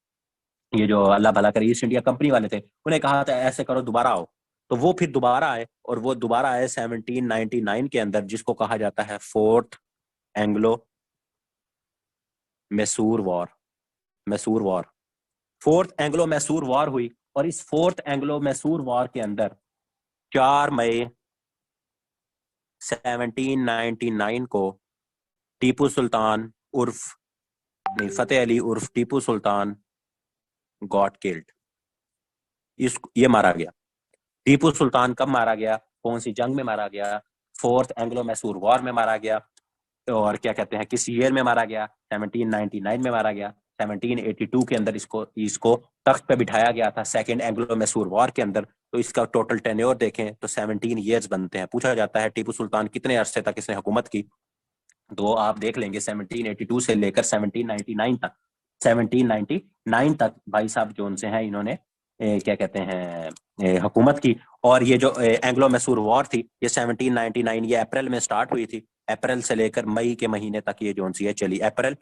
ये जो अल्लाह भला करे ईस्ट इंडिया कंपनी वाले थे, उन्हें कहा था ऐसे करो दोबारा आओ। तो वो फिर दोबारा आए, और वो दोबारा आए 1799 के अंदर, जिसको कहा जाता है fourth Anglo Mysore war. Mysore war, fourth Anglo Mysore war हुई। और इस फोर्थ एंग्लो मैसूर वॉर के अंदर 4 मई 1799 को टीपू सुल्तान उर्फ, नहीं, फतेह अली उर्फ टीपू सुल्तान गॉट किल्ड। इस ये मारा गया। टीपू सुल्तान कब मारा गया, कौन सी जंग में मारा गया, फोर्थ एंग्लो मैसूर वॉर में मारा गया। और क्या कहते हैं किस ईयर में मारा गया, 1799 में मारा गया। 1782 के अंदर इसको इसको तख्त पे बिठाया गया था, सेकंड एंग्लो मैसूर वॉर के अंदर। तो इसका टोटल टेन्योर देखें तो 17 ईयर्स बनते हैं। पूछा जाता है टीपू सुल्तान कितने अरसे तक इसने हुकूमत की, तो आप देख लेंगे 1782 से लेकर 1799 तक, 1799 तक भाई साहब जोन से हैं इन्होंने क्या कहते हैं हुकूमत की। और ये जो एंग्लो मैसूर वॉर थी ये 1799 ये अप्रैल में स्टार्ट हुई थी। अप्रैल से लेकर मई के महीने तक ये जो सी है चली। अप्रैल,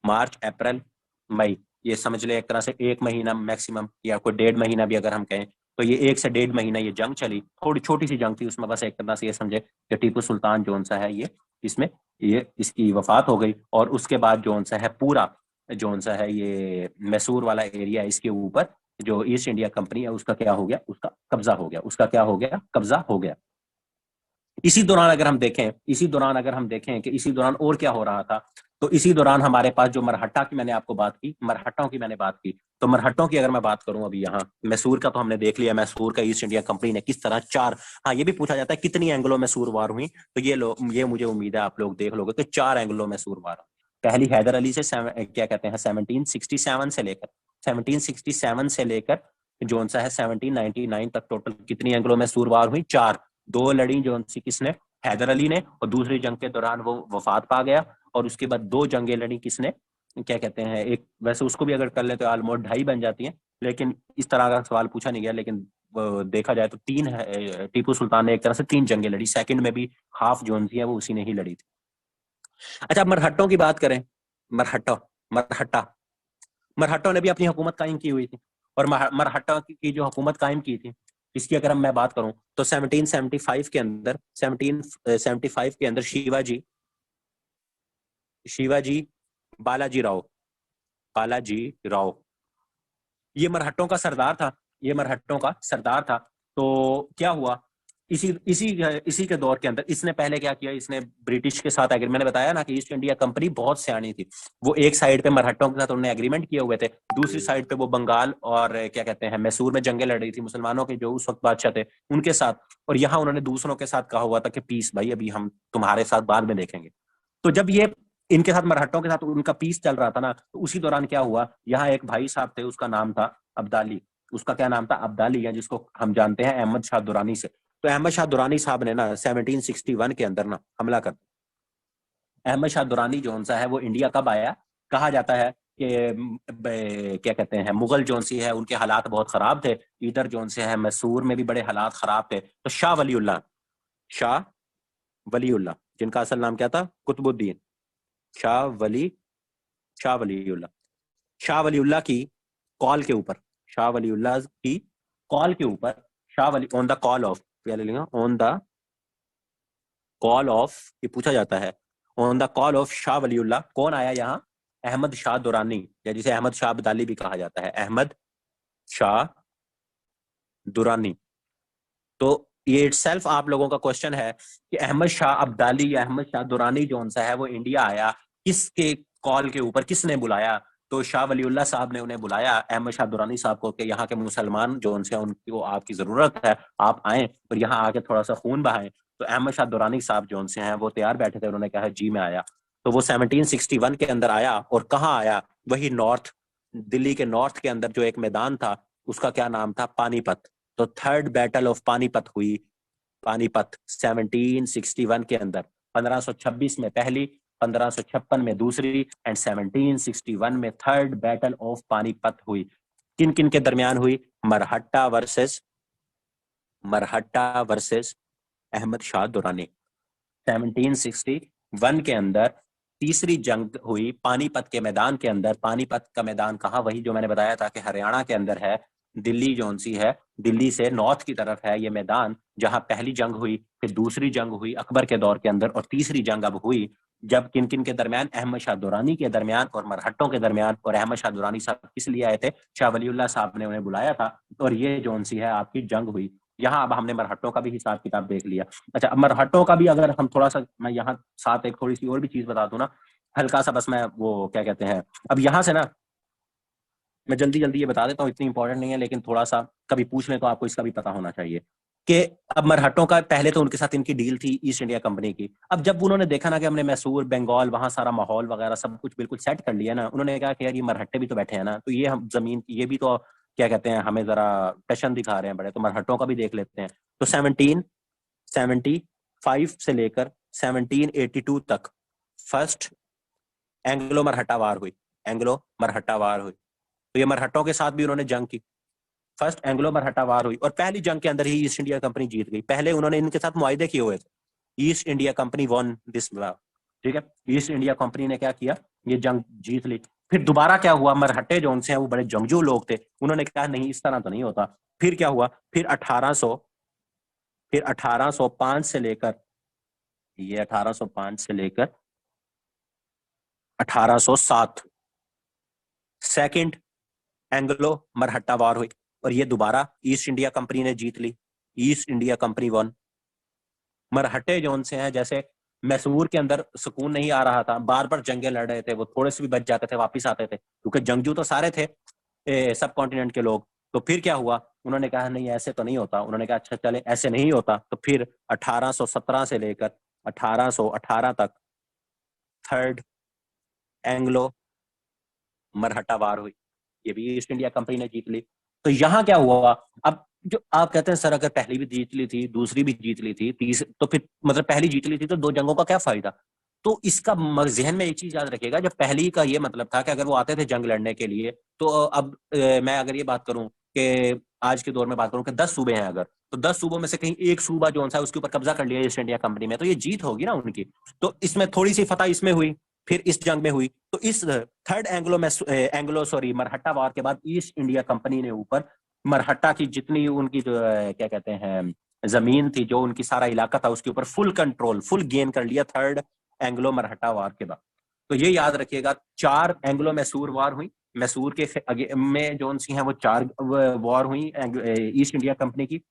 मार्च, अप्रैल, मई, ये समझ ले एक तरह से 1 महीना मैक्सिमम, या कोई 1.5 महीना भी अगर हम कहें तो ये 1 से 1.5 महीना ये जंग चली। थोड़ी छोटी सी जंग थी उसमें, बस एक तरह से ये समझे कि टीपू सुल्तान जो सा है ये इसमें ये इसकी वफात हो गई। और उसके बाद जो सा है पूरा जो सा है ये मैसूर वाला एरिया इसके ऊपर जो ईस्ट इंडिया कंपनी है उसका क्या हो गया, उसका कब्जा हो गया, उसका क्या हो गया, कब्जा हो गया। इसी दौरान अगर हम देखें, इसी दौरान अगर हम देखें कि इसी दौरान और क्या हो रहा था, तो इसी दौरान हमारे पास जो मरहट्टा की मैंने आपको बात की, मरहट्टों की मैंने बात की, तो मरहट्टों की अगर मैं बात करूं अभी यहाँ मैसूर का तो हमने देख लिया, मैसूर का ईस्ट इंडिया कंपनी ने किस तरह चार, हाँ ये भी पूछा जाता है कितनी एंग्लो मैसूर वार हुई, तो ये मुझे उम्मीद है आप लोग देख लोगे कि 4 एंग्लो मैसूर वार। पहली हैदर अली से क्या कहते हैं 1767 से लेकर 1767 से लेकर जो सा है 1799 तक टोटल कितनी एंग्लो मैसूर वार हुई, 4। 2 लड़ी जो सी किसने, हैदर अली ने, और दूसरी जंग के दौरान वो वफात पा गया। और उसके बाद 2 जंगें लड़ी किसने, क्या कहते हैं, एक वैसे उसको भी अगर कर ले तो ऑलमोस्ट 2.5 बन जाती हैं, लेकिन इस तरह का सवाल पूछा नहीं गया। लेकिन देखा जाए तो 3 है, टीपू सुल्तान ने एक तरह से 3 जंगें लड़ी, सेकंड में भी हाफ जोन थी है वो उसी ने ही लड़ी थी। अच्छा मरहट्टों की बात करें, मरहट्टा मरहट्टा मरहट्टों ने भी अपनी हुकूमत कायम की हुई थी। और मरहट्टा की जो हुकूमत कायम की थी इसकी अगर मैं बात करूं तो 1775 के अंदर 1775 के अंदर शिवाजी शिवाजी बालाजी राव बालाजी राव ये मरहट्टों का सरदार था, ये मरहट्टों का सरदार था। तो क्या हुआ, इसी इसी इसी के दौर के अंदर इसने पहले क्या किया, इसने ब्रिटिश के साथ एग्रीमेंट, मैंने बताया ना कि ईस्ट इंडिया कंपनी बहुत सियानी थी। वो एक साइड पे मरहट्टों के साथ उन्होंने एग्रीमेंट किए हुए थे, दूसरी साइड पे वो बंगाल और क्या कहते हैं मैसूर में जंगें लड़ रही थी मुसलमानों के जो उस वक्त बादशाह थे उनके साथ। और यहाँ उन्होंने दूसरों के साथ कहा हुआ था कि पीस भाई अभी हम तुम्हारे साथ बाद में देखेंगे। तो जब ये इनके साथ मरहट्टों के साथ उनका पीस चल रहा था ना, तो उसी दौरान क्या हुआ, यहाँ एक भाई साहब थे उसका नाम था अब्दाली। उसका क्या नाम था, अब्दाली, या जिसको हम जानते हैं अहमद शाह दुरानी से। तो अहमद शाह दुरानी साहब ने ना 1761 के अंदर ना हमला कर, अहमद शाह दुरानी जो सा है वो इंडिया कब आया, कहा जाता है कि क्या कहते हैं मुगल जो सी है उनके हालात बहुत खराब थे, इधर जो से है मैसूर में भी बड़े हालात खराब थे। तो शाह वलीउल्लाह जिनका असल नाम क्या था, कुतुबुद्दीन शाह वली शाह वलीउल्लाह शाह वलीउल्लाह की कॉल के ऊपर, शाह वलीउल्लाह की कॉल के ऊपर, Shah Wali on the call of, on the call of, ये पूछा जाता है on the call of Shah Waliullah कौन आया यहाँ, अहमद शाह दुरानी, या जिसे अहमद शाह अब्दाली भी कहा जाता है, अहमद शाह दुरानी। तो ये इटसेल्फ आप लोगों का क्वेश्चन है कि अहमद शाह अब्दाली या अहमद शाह दुरानी जो सा है वो इंडिया आया किसके कॉल के ऊपर, किसने बुलाया। तो शाह वलीउल्लाह साहब ने उन्हें बुलाया अहमद शाह दुरानी साहब को कि यहाँ के मुसलमान जो उनसे उनको आपकी जरूरत है, आप आए और यहाँ आके थोड़ा सा खून बहाएं। तो अहमद शाह दुरानी साहब जो उनसे हैं वो तैयार बैठे थे, उन्होंने कहा जी मैं आया। तो वो 1761 के अंदर आया, और कहाँ आया, वही नॉर्थ दिल्ली के नॉर्थ के अंदर जो एक मैदान था उसका क्या नाम था, पानीपत। तो थर्ड बैटल ऑफ पानीपत हुई, पानीपत 1761 के अंदर, 1526 में पहली, 1556 में दूसरी, एंड 1761 में थर्ड बैटल ऑफ पानीपत हुई। किन किन के दरमियान हुई, मरहट्टा वर्सेस अहमद शाह दुरानी। 1761 के अंदर तीसरी जंग हुई पानीपत के मैदान के अंदर। पानीपत का मैदान कहाँ, वही जो मैंने बताया था कि हरियाणा के अंदर है, दिल्ली जोन सी है, दिल्ली से नॉर्थ की तरफ है ये मैदान, जहां पहली जंग हुई, फिर दूसरी जंग हुई अकबर के दौर के अंदर, और तीसरी जंग अब हुई जब किन किन के दरमियान, अहमद शाह दुरानी के दरमियान और मरहट्टों के दरमियान। और अहमद शाह दुरानी साहब किस लिए आए थे, शाह वलीउल्लाह साहब ने उन्हें बुलाया था, और ये जोन सी है आपकी जंग हुई। यहाँ अब हमने मरहट्टों का भी हिसाब किताब देख लिया। अच्छा अब मरहट्टों का भी अगर हम थोड़ा सा, मैं यहाँ साथ एक थोड़ी सी और भी चीज बता दूं ना, हल्का सा, बस मैं वो क्या कहते हैं, अब यहाँ से ना मैं जल्दी जल्दी ये बता देता हूँ, इतनी इंपॉर्टेंट नहीं है लेकिन थोड़ा सा कभी पूछ ले तो आपको इसका भी पता होना चाहिए कि अब मरहट्टों का पहले तो उनके साथ इनकी डील थी ईस्ट इंडिया कंपनी की। अब जब उन्होंने देखा ना कि हमने मैसूर बंगाल वहां सारा माहौल वगैरह सब कुछ बिल्कुल सेट कर लिया ना, उन्होंने कहा कि यार ये मरहट्टे भी तो बैठे हैं ना, तो ये हम जमीन ये भी तो क्या कहते हैं हमें जरा टशन दिखा रहे हैं बड़े, तो मरहट्टों का भी देख लेते हैं। तो 1775 से लेकर 1782 तक फर्स्ट एंग्लो मरहट्टा वार हुई, एंग्लो मरहट्टा वार हुई। तो ये मरहट्टों के साथ भी उन्होंने जंग की, फर्स्ट एंग्लो मरहट्टा वार हुई और पहली जंग के अंदर ही ईस्ट इंडिया कंपनी जीत गई। पहले उन्होंने इनके साथ मुआहदे किए हुए थे, east India company one this, ठीक है। ईस्ट इंडिया कंपनी ने क्या किया, ये जंग जीत ली। फिर दोबारा क्या हुआ, मरहट्टे जो उनसे हैं वो बड़े जंगजू लोग थे, उन्होंने कहा नहीं इस तरह तो नहीं होता। फिर क्या हुआ, फिर 1805 से लेकर, ये 1805 से लेकर 1807 सेकंड एंग्लो मरहट्टा वार हुई और ये दोबारा ईस्ट इंडिया कंपनी ने जीत ली, ईस्ट इंडिया कंपनी वन। मरहट्टे जो उनसे हैं, जैसे मैसूर के अंदर सुकून नहीं आ रहा था, बार बार जंगे लड़ रहे थे, वो थोड़े से भी बच जाते थे वापिस आते थे, क्योंकि जंगजू तो सारे थे सब कॉन्टिनेंट के लोग। तो फिर क्या हुआ, उन्होंने कहा नहीं ऐसे तो नहीं होता, उन्होंने कहा अच्छा चले ऐसे नहीं होता। तो फिर 1817 से लेकर 1818 तक थर्ड एंग्लो मरहट्टा वार हुई, ये भी ईस्ट इंडिया कंपनी ने जीत ली। तो यहाँ क्या हुआ, अब जो आप कहते हैं सर अगर पहली भी जीत ली थी, दूसरी भी जीत ली थी, तो फिर मतलब पहली जीत ली थी तो दो जंगों का क्या फायदा। तो इसका जहन में एक चीज याद रखिएगा, जब पहली का ये मतलब था कि अगर वो आते थे जंग लड़ने के लिए, तो अब मैं अगर ये बात करूं कि आज के दौर में बात करूं कि 10 सूबे हैं अगर, तो 10 सूबों में से कहीं एक सूबा जो है उसके ऊपर कब्जा कर लिया ईस्ट इंडिया कंपनी में, तो ये जीत होगी ना उनकी। तो इसमें थोड़ी सी फतह इसमें हुई, फिर इस जंग में हुई। तो इस थर्ड मरहट्टा वार के बाद ईस्ट इंडिया कंपनी ने ऊपर मरहट्टा की जितनी उनकी जो क्या कहते हैं जमीन थी, जो उनकी सारा इलाका था, उसके ऊपर फुल कंट्रोल, फुल गेन कर लिया थर्ड एंग्लो मरहट्टा वार के बाद। तो ये याद रखिएगा, 4 एंग्लो मैसूर वार हुई, मैसूर के में जो सी हैं वो 4 वॉर हुई ईस्ट इंडिया कंपनी की।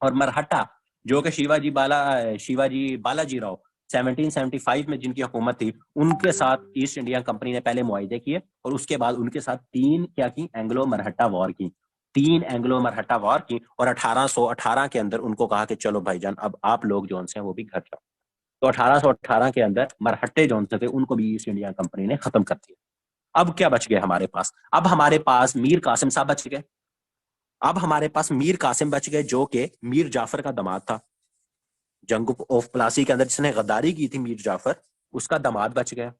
और मरहट्टा जो कि शिवाजी बालाजी राव 1775 में जिनकी हुकूमत थी, उनके साथ ईस्ट इंडिया कंपनी ने पहले मुआहदे किए और उसके बाद उनके साथ 3 क्या की, एंग्लो मरहट्टा वॉर की, 3 एंग्लो मरहट्टा वॉर की। और 1818 के अंदर उनको कहा कि चलो भाईजान अब आप लोग जो हैं वो भी घर जाओ। तो 1818 के अंदर मरहट्टे जो थे उनको भी ईस्ट इंडिया कंपनी ने खत्म कर दिया। अब क्या बच गए हमारे पास, अब हमारे पास मीर कासिम साहब बच गए। अब हमारे पास मीर कासिम बच गए जो कि मीर जाफर का दामाद था। जंग ऑफ प्लासी के अंदर जिसने गद्दारी की थी मीर जाफर, उसका दामाद बच गया।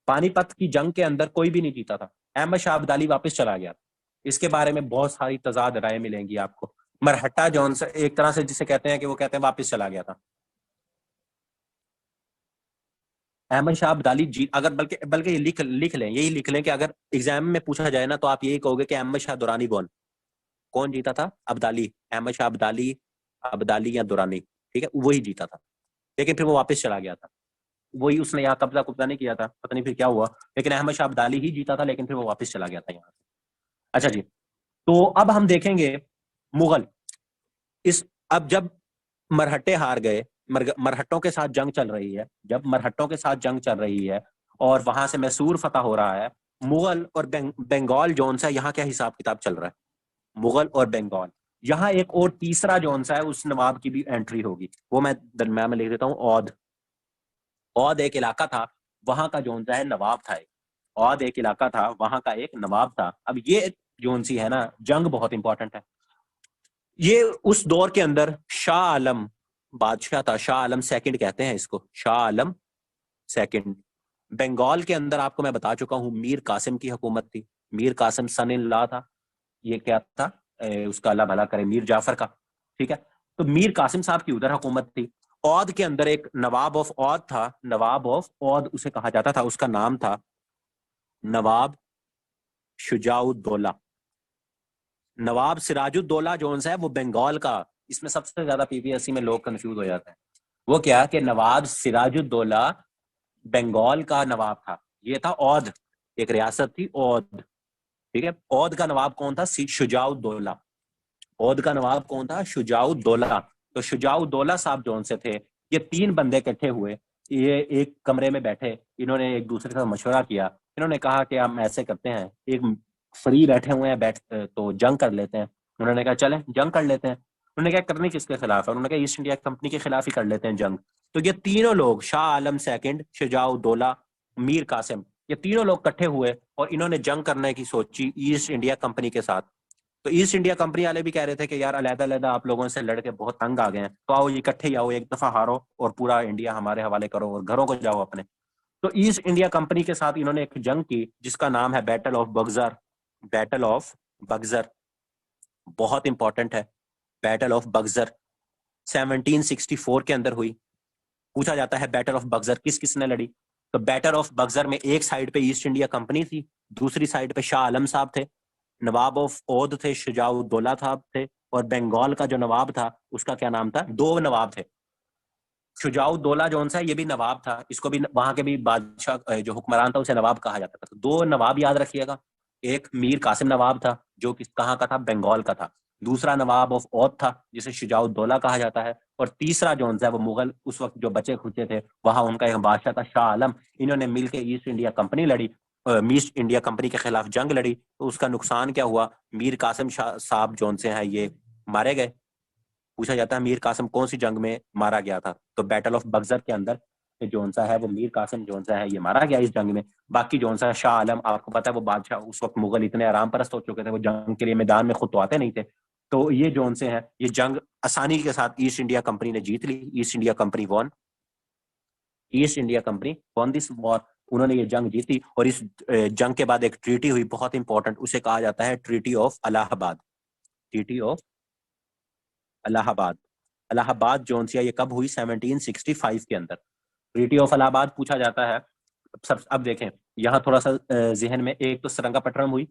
पानीपत की जंग के अंदर कोई भी नहीं जीता था, अहमद शाह अब्दाली वापस चला गया। इसके बारे में बहुत सारी तजाद राय मिलेंगी आपको। मरहट्टा जौन से एक तरह से जिसे कहते हैं कि वो कहते हैं वापस चला गया था। अहमद शाह अब्दाली जीत, अगर बल्कि बल्कि ये लिख लें, यही लिख लें कि अगर एग्जाम में पूछा जाए ना तो आप यही कहोगे कि अहमद शाह दुरानी कौन जीता था, अब्दाली, अहमद शाह अब्दाली, अब्दाली या दुरानी, ठीक है, वही जीता था। लेकिन फिर वो वापस चला गया था, वही उसने यहाँ कब्जा कुब्जा नहीं किया था, पता नहीं फिर क्या हुआ, लेकिन अहमद शाह अब्दाली ही जीता था, लेकिन फिर वो वापस चला गया था यहाँ से। अच्छा जी, तो अब हम देखेंगे मुगल। इस अब जब मरहट्टे हार गए, मरहट्टों के साथ जंग चल रही है, जब मरहट्टों के साथ जंग चल रही है और वहां से मैसूर फतह हो रहा है, मुगल और बंगाल जोन सा यहाँ क्या हिसाब किताब चल रहा है, मुगल और बंगाल। यहाँ एक और तीसरा जोन सा है, उस नवाब की भी एंट्री होगी, वो मैं दरम्यान में लिख देता हूँ, औध। औध एक इलाका था, वहां का जोन सा है नवाब था एक। औध एक इलाका था, वहां का एक नवाब था। अब ये जोन सी है ना, जंग बहुत इंपॉर्टेंट है। ये उस दौर के अंदर शाह आलम बादशाह था, शाह आलम सेकंड कहते हैं इसको, शाह आलम सेकंड। बंगाल के अंदर आपको मैं बता चुका हूं मीर कासिम की हुकूमत थी, मीर कासिम सन इन लॉ था। ये क्या था, उसका अल्लाह भला करे, मीर जाफर का, ठीक है। तो मीर कासिम साहब की उधर हुकूमत थी। औद के अंदर एक नवाब ऑफ औद था, नवाब ऑफ औद उसे कहा जाता था, उसका नाम था नवाब शुजाउद्दौला। नवाब सिराजुद्दौला जोन है वो बंगाल का, इसमें सबसे ज्यादा पीपीएससी में लोग कंफ्यूज हो जाते हैं। वो क्या कि नवाब सिराजुद्दौला बंगाल का नवाब था, ये था औध, एक रियासत थी औध, ठीक है। औध का नवाब कौन था, शुजाउद्दौला। औध का नवाब कौन था, शुजाउद्दौला। तो शुजाउद्दौला साहब जौन से थे, ये 3 बंदे इकट्ठे हुए, ये एक कमरे में बैठे, इन्होंने एक दूसरे का मशवरा किया। इन्होंने कहा कि हम ऐसे करते हैं, एक फ्री बैठे हुए हैं, बैठ तो जंग कर लेते हैं। उन्होंने कहा चले जंग कर लेते हैं। उन्होंने क्या करनी किसके खिलाफ है, उन्होंने कहा ईस्ट इंडिया कंपनी के खिलाफ ही कर लेते हैं जंग। तो ये तीनों लोग, शाह आलम सेकंड, शुजाउद्दौला, मीर कासिम, ये तीनों लोग इकट्ठे हुए और इन्होंने जंग करने की सोची ईस्ट इंडिया कंपनी के साथ। तो ईस्ट इंडिया कंपनी वाले भी कह रहे थे कि यार अलग अलग आप लोगों से लड़के बहुत तंग आ गए हैं, तो आओ इकट्ठे ही आओ, एक दफा हारो और पूरा इंडिया हमारे हवाले करो और घरों को जाओ अपने। तो ईस्ट इंडिया कंपनी के साथ इन्होंने एक जंग की जिसका नाम है बैटल ऑफ बगजर, बैटल ऑफ बगजर बहुत इंपॉर्टेंट है। बैटल ऑफ बगजर 1764 के अंदर हुई। पूछा जाता है बैटल ऑफ बगजर किस किसने लड़ी। तो बैटल ऑफ बगजर में एक साइड पे ईस्ट इंडिया कंपनी थी, दूसरी साइड पे शाह आलम साहब थे, नवाब ऑफ ओध थे, शुजाउद्दौला साहब थे, और बंगाल का जो नवाब था उसका क्या नाम था। दो नवाब थे। शुजाउद्दौला जो सा ये भी नवाब था, इसको भी वहां के भी बादशाह जो हुक्मरान था उसे नवाब कहा जाता था। तो दो नवाब याद रखिएगा। एक मीर कासिम नवाब था जो कि कहाँ का था, बंगाल का था। दूसरा नवाब ऑफ औध था जिसे शुजाउद्दौला कहा जाता है। और तीसरा जो है वो मुगल उस वक्त जो बचे खुचे थे वहां उनका एक बादशाह था शाह आलम। इन्होंने मिलकर ईस्ट इंडिया कंपनी लड़ी, ईस्ट इंडिया कंपनी के खिलाफ जंग लड़ी। तो उसका नुकसान क्या हुआ, मीर कासिम साहब जो से हैं ये मारे गए। पूछा जाता है मीर कासिम कौन सी जंग में मारा गया था, तो बैटल ऑफ बगजर के अंदर जोन सा है वो मीर कासिम जोन सा है ये मारा गया इस जंग में। बाकी जोन सा शाह आलम आपको पता है वो बादशाह उस वक्त मुगल इतने आराम परस्त हो चुके थे, वो जंग के लिए मैदान में खुद तो आते नहीं थे। तो ये जोन से है ये जंग आसानी के साथ ईस्ट इंडिया कंपनी ने जीत ली। East India Company won, East India Company won this war. उन्होंने ये जंग जीती और इस जंग के बाद एक ट्रीटी हुई बहुत इंपॉर्टेंट, उसे कहा जाता है treaty of Allahabad. Treaty of Allahabad. Allahabad जोन सी ये कब हुई, 1765 के अंदर। ट्रीटी ऑफ इलाहाबाद पूछा जाता है। सब अब देखें यहाँ थोड़ा सा जहन में, एक तो सरंगापट्टनम हुई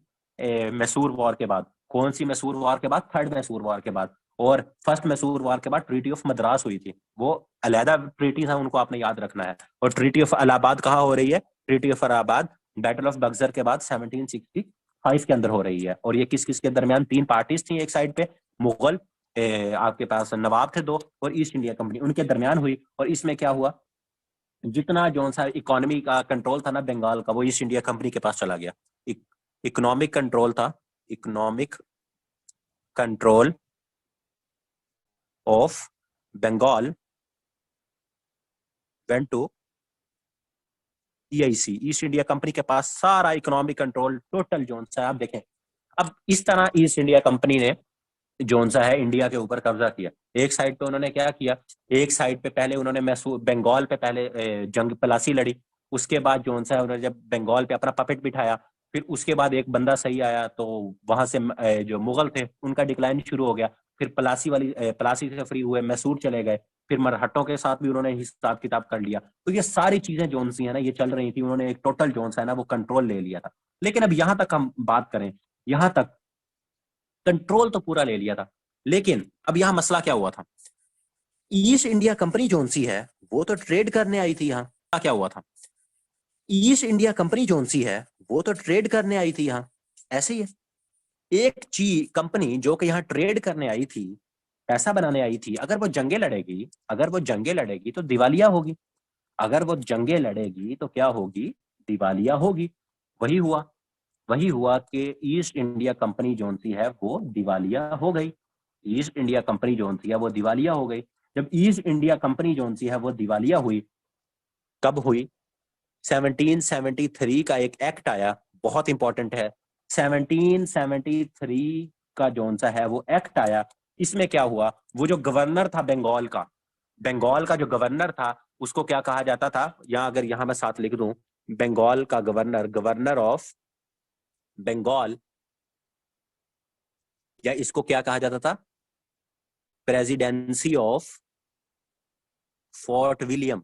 मैसूर वॉर के बाद। कौन सी मैसूर वॉर के बाद, थर्ड मैसूर वॉर के बाद। और फर्स्ट मैसूर वॉर के बाद ट्रीटी ऑफ मद्रास हुई थी, वो अलहदा ट्रीटी था, उनको आपने याद रखना है। और ट्रीटी ऑफ इलाहाबाद कहाँ हो रही है, treaty of Allahabad battle of Buxar के बाद 1765 के अंदर हो रही है। और ये किस किस के दरमियान, तीन पार्टीज थी। एक साइड पे मुगल आपके पास नवाब थे दो, और ईस्ट इंडिया कंपनी, उनके दरमियान हुई। और इसमें क्या हुआ, जितना जो सा इकोनॉमी का कंट्रोल था ना बंगाल का, वो ईस्ट इंडिया कंपनी के पास चला गया। इकोनॉमिक कंट्रोल था, economic control of Bengal went to EIC. East India Company के पास सारा इकोनॉमिक कंट्रोल टोटल जोन सा आप देखें। अब इस तरह ईस्ट इंडिया कंपनी ने जोन सा है इंडिया के ऊपर कब्जा किया। एक साइड पे उन्होंने क्या किया, एक साइड पे पहले उन्होंने मैसूर बंगाल पे पहले जंग पलासी लड़ी। उसके बाद जोन सा है उन्होंने जब बंगाल पे अपना पपेट बिठाया, फिर उसके बाद एक बंदा सही आया तो वहां से जो मुगल थे उनका डिक्लाइन शुरू हो गया। फिर पलासी से फ्री हुए, मैसूर चले गए। फिर मरहट्टों के साथ भी उन्होंने हिसाब किताब कर लिया। तो ये सारी चीजें जोन सी है ना ये चल रही थी, उन्होंने एक टोटल जोन सा है ना वो कंट्रोल ले लिया था। लेकिन अब यहां तक हम बात करें, यहां तक कंट्रोल तो पूरा ले लिया था, लेकिन अब यहां मसला क्या हुआ था। ईस्ट इंडिया कंपनी जोन सी है वो तो ट्रेड करने आई थी यहाँ। क्या हुआ था, ईस्ट इंडिया कंपनी जोन सी है वो तो ट्रेड करने आई थी यहाँ। ऐसे ही है, एक चीज कंपनी जो कि यहाँ ट्रेड करने आई थी, पैसा बनाने आई थी, अगर वो जंगे लड़ेगी, अगर वो जंगे लड़ेगी तो दिवालिया होगी। अगर वो जंगे लड़ेगी तो क्या होगी, दिवालिया होगी। वही हुआ, वही हुआ कि ईस्ट इंडिया कंपनी जोन सी है वो दिवालिया हो गई। ईस्ट इंडिया कंपनी जोन सी है वो दिवालिया हो गई। जब ईस्ट इंडिया कंपनी जोन सी है वो दिवालिया हुई, कब हुई, 1773 का एक एक्ट आया, बहुत इंपॉर्टेंट है। 1773 का जोन सा है वो एक्ट आया। इसमें क्या हुआ, वो जो गवर्नर था बंगाल का, बंगाल का जो गवर्नर था उसको क्या कहा जाता था, या अगर यहां मैं साथ लिख दूं, बंगाल का गवर्नर, गवर्नर ऑफ बंगाल, या इसको क्या कहा जाता था, presidency of fort William.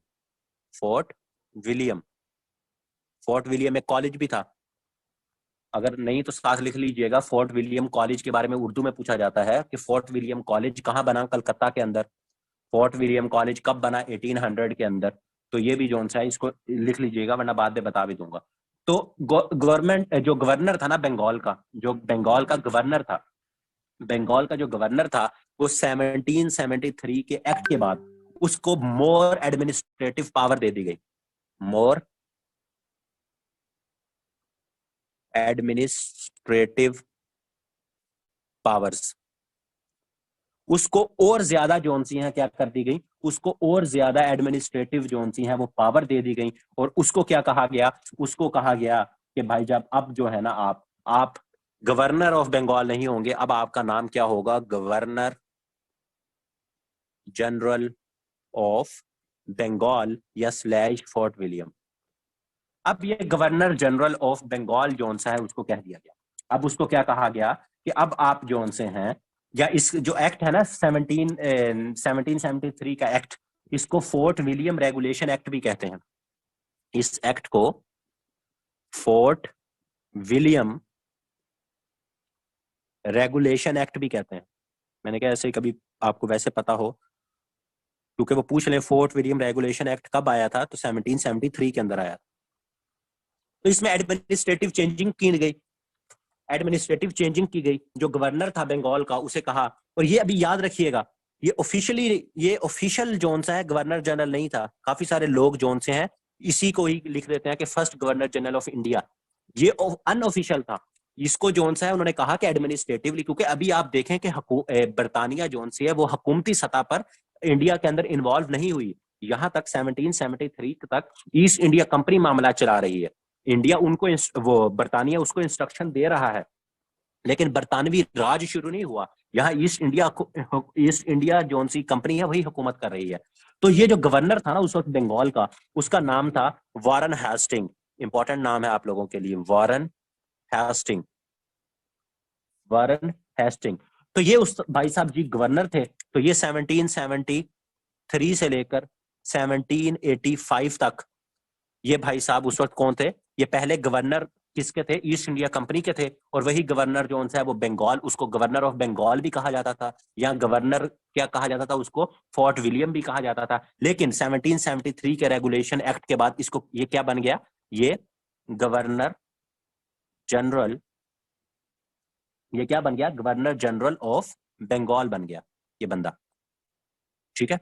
Fort William, fort William एक कॉलेज भी था, अगर नहीं तो साथ लिख लीजिएगा। फोर्ट विलियम कॉलेज के बारे में उर्दू में पूछा जाता है कि फोर्ट विलियम कॉलेज कहाँ बना, कलकत्ता के अंदर। फोर्ट विलियम कॉलेज कब बना, 1800 के अंदर। तो ये भी जोन सा है, इसको लिख लीजिएगा वरना बाद में बता भी दूंगा। तो गवर्नमेंट जो गवर्नर था ना बंगाल का, जो बंगाल का गवर्नर था, बंगाल का जो गवर्नर था वो 1773 के एक्ट के बाद उसको मोर एडमिनिस्ट्रेटिव पावर दे दी गई। मोर एडमिनिस्ट्रेटिव पावर्स, उसको और ज्यादा जोन सी हैं क्या कर दी गई, उसको और ज्यादा एडमिनिस्ट्रेटिव जोन सी हैं वो पावर दे दी गई। और उसको क्या कहा गया, उसको कहा गया कि भाई जब अब जो है ना आप गवर्नर ऑफ बंगाल नहीं होंगे, अब आपका नाम क्या होगा, गवर्नर जनरल ऑफ बंगाल या स्लैश फोर्ट विलियम। अब ये गवर्नर जनरल ऑफ बंगाल जोन सा है उसको कह दिया गया। अब उसको क्या कहा गया कि अब आप जोन से हैं, या इस जो एक्ट है ना 1773 का एक्ट, इसको फोर्ट विलियम रेगुलेशन एक्ट भी कहते हैं। इस एक्ट को फोर्ट विलियम रेगुलेशन एक्ट भी कहते हैं। मैंने कहा ऐसे कभी आपको वैसे पता हो, क्योंकि वो पूछ लें फोर्ट विलियम रेगुलेशन एक्ट कब आया था, तो 1773 के अंदर आया। तो इसमें एडमिनिस्ट्रेटिव चेंजिंग की गई, एडमिनिस्ट्रेटिव चेंजिंग की गई। जो गवर्नर था बंगाल का उसे कहा, और ये अभी याद रखिएगा, ये ऑफिशियल जोन सा है, गवर्नर जनरल नहीं था। काफी सारे लोग जोन से हैं इसी को ही लिख देते हैं कि first governor general of India, ये अनऑफिशियल था। इसको जोन सा है उन्होंने कहा कि एडमिनिस्ट्रेटिवली, क्योंकि अभी आप देखें कि बरतानिया जोन से है वो हुकूमती सतह पर इंडिया के अंदर इन्वॉल्व नहीं हुई। यहां तक 1773 तक ईस्ट इंडिया कंपनी मामला चला रही है। इंडिया उनको वो बरतानिया उसको इंस्ट्रक्शन दे रहा है, लेकिन बरतानवी राज शुरू नहीं हुआ। यहाँ ईस्ट इंडिया जोन सी कंपनी है वही हुकूमत कर रही है। तो ये जो गवर्नर था ना उस वक्त बंगाल का, उसका नाम था वारन हेस्टिंग। इंपॉर्टेंट नाम है आप लोगों के लिए, वारन हेस्टिंग। वारन हेस्टिंग। तो ये उस भाई साहब जी गवर्नर थे। तो ये 1773 से लेकर 1785 तक ये भाई साहब उस वक्त कौन थे? ये पहले गवर्नर किसके थे? ईस्ट इंडिया कंपनी के थे। और वही गवर्नर जो है वो बंगाल, उसको गवर्नर ऑफ बंगाल भी कहा जाता था, या गवर्नर क्या कहा जाता था उसको, फोर्ट विलियम भी कहा जाता था। लेकिन 1773 के रेगुलेशन एक्ट के बाद इसको ये क्या बन गया? ये गवर्नर जनरल, ये क्या बन गया? गवर्नर जनरल ऑफ बंगाल बन गया ये बंदा। ठीक है,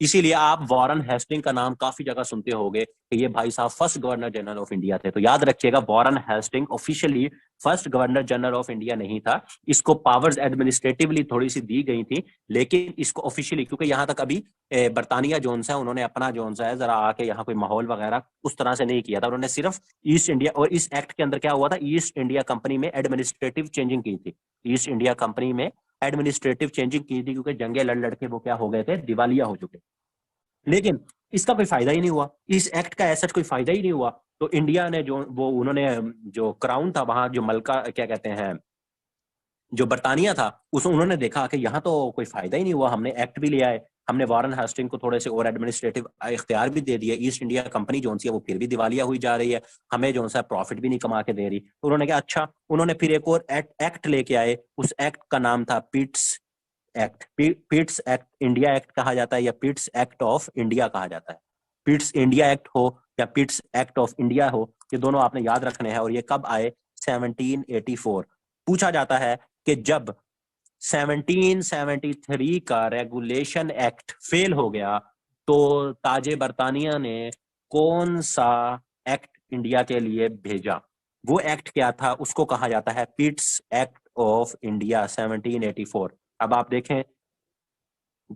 इसीलिए आप वॉरेन हेस्टिंग का नाम काफी जगह सुनते होंगे कि ये भाई साहब first governor general of India थे। तो याद रखिएगा, Warren Hasting officially first governor general of India नहीं था। इसको पावर्स एडमिनिस्ट्रेटिवली थोड़ी सी दी गई थी, लेकिन इसको ऑफिशियली, क्योंकि यहाँ तक अभी बरतानिया जोन सा है, उन्होंने अपना जोन सा है जरा आके यहाँ कोई माहौल वगैरह उस तरह से नहीं किया था। उन्होंने सिर्फ ईस्ट इंडिया, और इस एक्ट के अंदर क्या हुआ था, ईस्ट इंडिया कंपनी में एडमिनिस्ट्रेटिव चेंजिंग की थी। ईस्ट इंडिया कंपनी में एडमिनिस्ट्रेटिव चेंजिंग की थी, क्योंकि जंगे लड़ लड़ के वो क्या हो गए थे, दिवालिया हो चुके। लेकिन इसका कोई फायदा ही नहीं हुआ, इस एक्ट का ऐसा कोई फायदा ही नहीं हुआ। तो इंडिया ने जो वो उन्होंने जो क्राउन था वहां, जो मलका क्या कहते हैं, जो बरतानिया था, उस उन्होंने देखा कि यहाँ तो कोई फायदा ही नहीं हुआ। हमने एक्ट भी लिया है, हमने वारन हेस्टिंग को थोड़े से और एडमिनिस्ट्रेटिव इख्तियार भी दे दिए, ईस्ट इंडिया कंपनी जो सी है वो फिर भी दिवालिया हुई जा रही है, हमें जो सा प्रॉफिट भी नहीं कमा के दे रही। तो उन्होंने कहा अच्छा, उन्होंने फिर एक और एक्ट लेके आए। उस एक्ट का नाम था पिट्स एक्ट। पिट्स एक्ट इंडिया एक्ट कहा जाता है, या पिट्स एक्ट ऑफ इंडिया कहा जाता है। पिट्स इंडिया एक्ट हो या पिट्स एक्ट ऑफ इंडिया हो, ये दोनों आपने याद रखने हैं। और ये कब आए? 1784। पूछा जाता है कि जब 1773 का रेगुलेशन एक्ट फेल हो गया, तो ताजे बरतानिया ने कौन सा एक्ट इंडिया के लिए भेजा? वो एक्ट क्या था? उसको कहा जाता है पिट्स एक्ट ऑफ इंडिया 1784। अब आप देखें,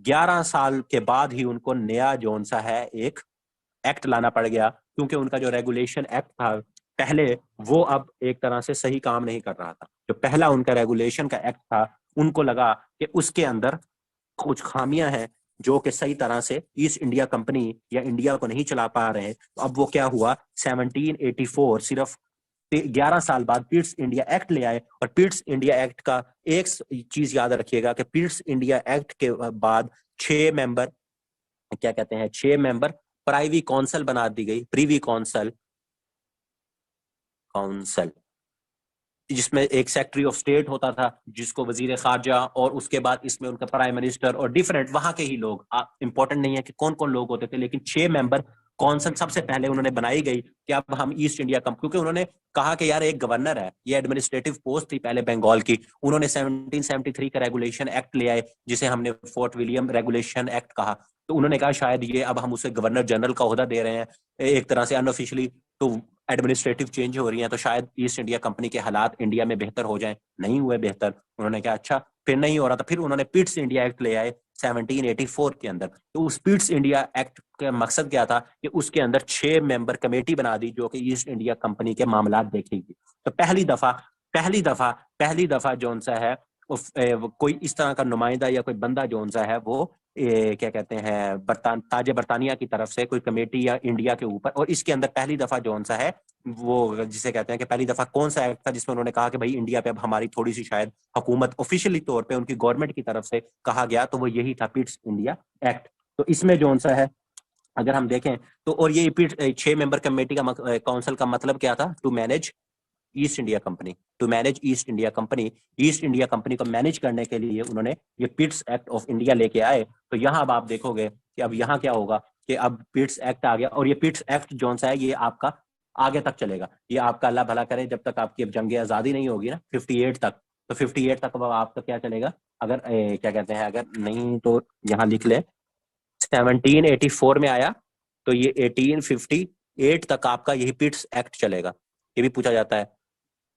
11 साल के बाद ही उनको नया जोन सा है एक एक्ट लाना पड़ गया, क्योंकि उनका जो रेगुलेशन एक्ट था पहले, वो अब एक तरह से सही काम नहीं कर रहा था। जो पहला उनका रेगुलेशन का एक्ट था, उनको लगा कि उसके अंदर कुछ खामियां हैं जो कि सही तरह से ईस्ट इंडिया कंपनी या इंडिया को नहीं चला पा रहे हैं। तो अब वो क्या हुआ, 1784 सिर्फ 11 साल बाद पिट्स इंडिया एक्ट ले आए। और पिट्स इंडिया एक्ट का एक चीज याद रखिएगा कि पिट्स इंडिया एक्ट के बाद 6 मेंबर क्या कहते हैं, 6 मेंबर प्राइवी काउंसिल बना दी गई, प्रीवी काउंसिल, जिसमें एक सेक्रेटरी ऑफ स्टेट होता था जिसको वजीर खारजा, और उसके बाद इसमें उनका प्राइम मिनिस्टर और डिफरेंट वहां के ही लोग। इंपॉर्टेंट नहीं है कि कौन कौन लोग होते थे, लेकिन 6 मेंबर कौंसल सबसे पहले उन्होंने बनाई गई कि अब हम ईस्ट इंडिया कंपनी, क्योंकि उन्होंने कहा कि यार एक गवर्नर है, ये एडमिनिस्ट्रेटिव पोस्ट थी पहले बंगाल की। उन्होंने 1773 का रेगुलेशन एक्ट ले आए, जिसे हमने फोर्ट विलियम रेगुलेशन एक्ट कहा। तो उन्होंने कहा शायद ये अब हम उसे गवर्नर जनरल का ओहदा दे रहे हैं एक तरह से अनऑफिशियली, तो एडमिनिस्ट्रेटिव चेंज हो रही है, तो शायद ईस्ट इंडिया कंपनी के हालात इंडिया में बेहतर हो जाएं। नहीं हुए बेहतर। उन्होंने कहा अच्छा, फिर नहीं हो रहा था, फिर उन्होंने पिट्स इंडिया एक्ट ले आए 1784 के अंदर। तो उस पिट्स इंडिया एक्ट का मकसद क्या था कि उसके अंदर 6 मेंबर कमेटी बना दी जो कि ईस्ट इंडिया कंपनी के मामला देखेगी। तो पहली दफा जो सा है कोई इस तरह का नुमाइंदा या कोई बंदा जो सा है वो क्या कहते हैं ताजे बरतानिया की तरफ से कोई कमेटी या इंडिया के ऊपर, और इसके अंदर पहली दफा जो सा है वो जिसे कहते हैं कि पहली दफा कौन सा एक्ट था जिसमें उन्होंने कहा कि भाई इंडिया पे अब हमारी थोड़ी सी शायद हुकूमत ऑफिशियली तौर पे उनकी गवर्नमेंट की तरफ से कहा गया, तो वो यही था पिट्स इंडिया एक्ट। तो इसमें जो सा है अगर हम देखें तो, और ये 6 मेंबर कमेटी का काउंसिल का मतलब क्या था, to manage East India Company, to manage East India Company. East India Company को मैनेज करने के लिए उन्होंने ये पिट्स एक्ट ऑफ इंडिया लेके आए। तो यहाँ अब आप देखोगे कि अब यहाँ क्या होगा कि अब पिट्स एक्ट आ गया, और ये पिट्स एक्ट जो सा है ये आपका आगे तक चलेगा। ये आपका अल्लाह भला करे जब तक आपकी अब जंग आजादी नहीं होगी ना 58 तक, तो 58 तक अब आपका क्या चलेगा, अगर क्या कहते हैं, अगर नहीं तो यहाँ लिख ले 1784 में आया, तो ये 1858 तक आपका यही पिट्स एक्ट चलेगा। ये भी पूछा जाता है।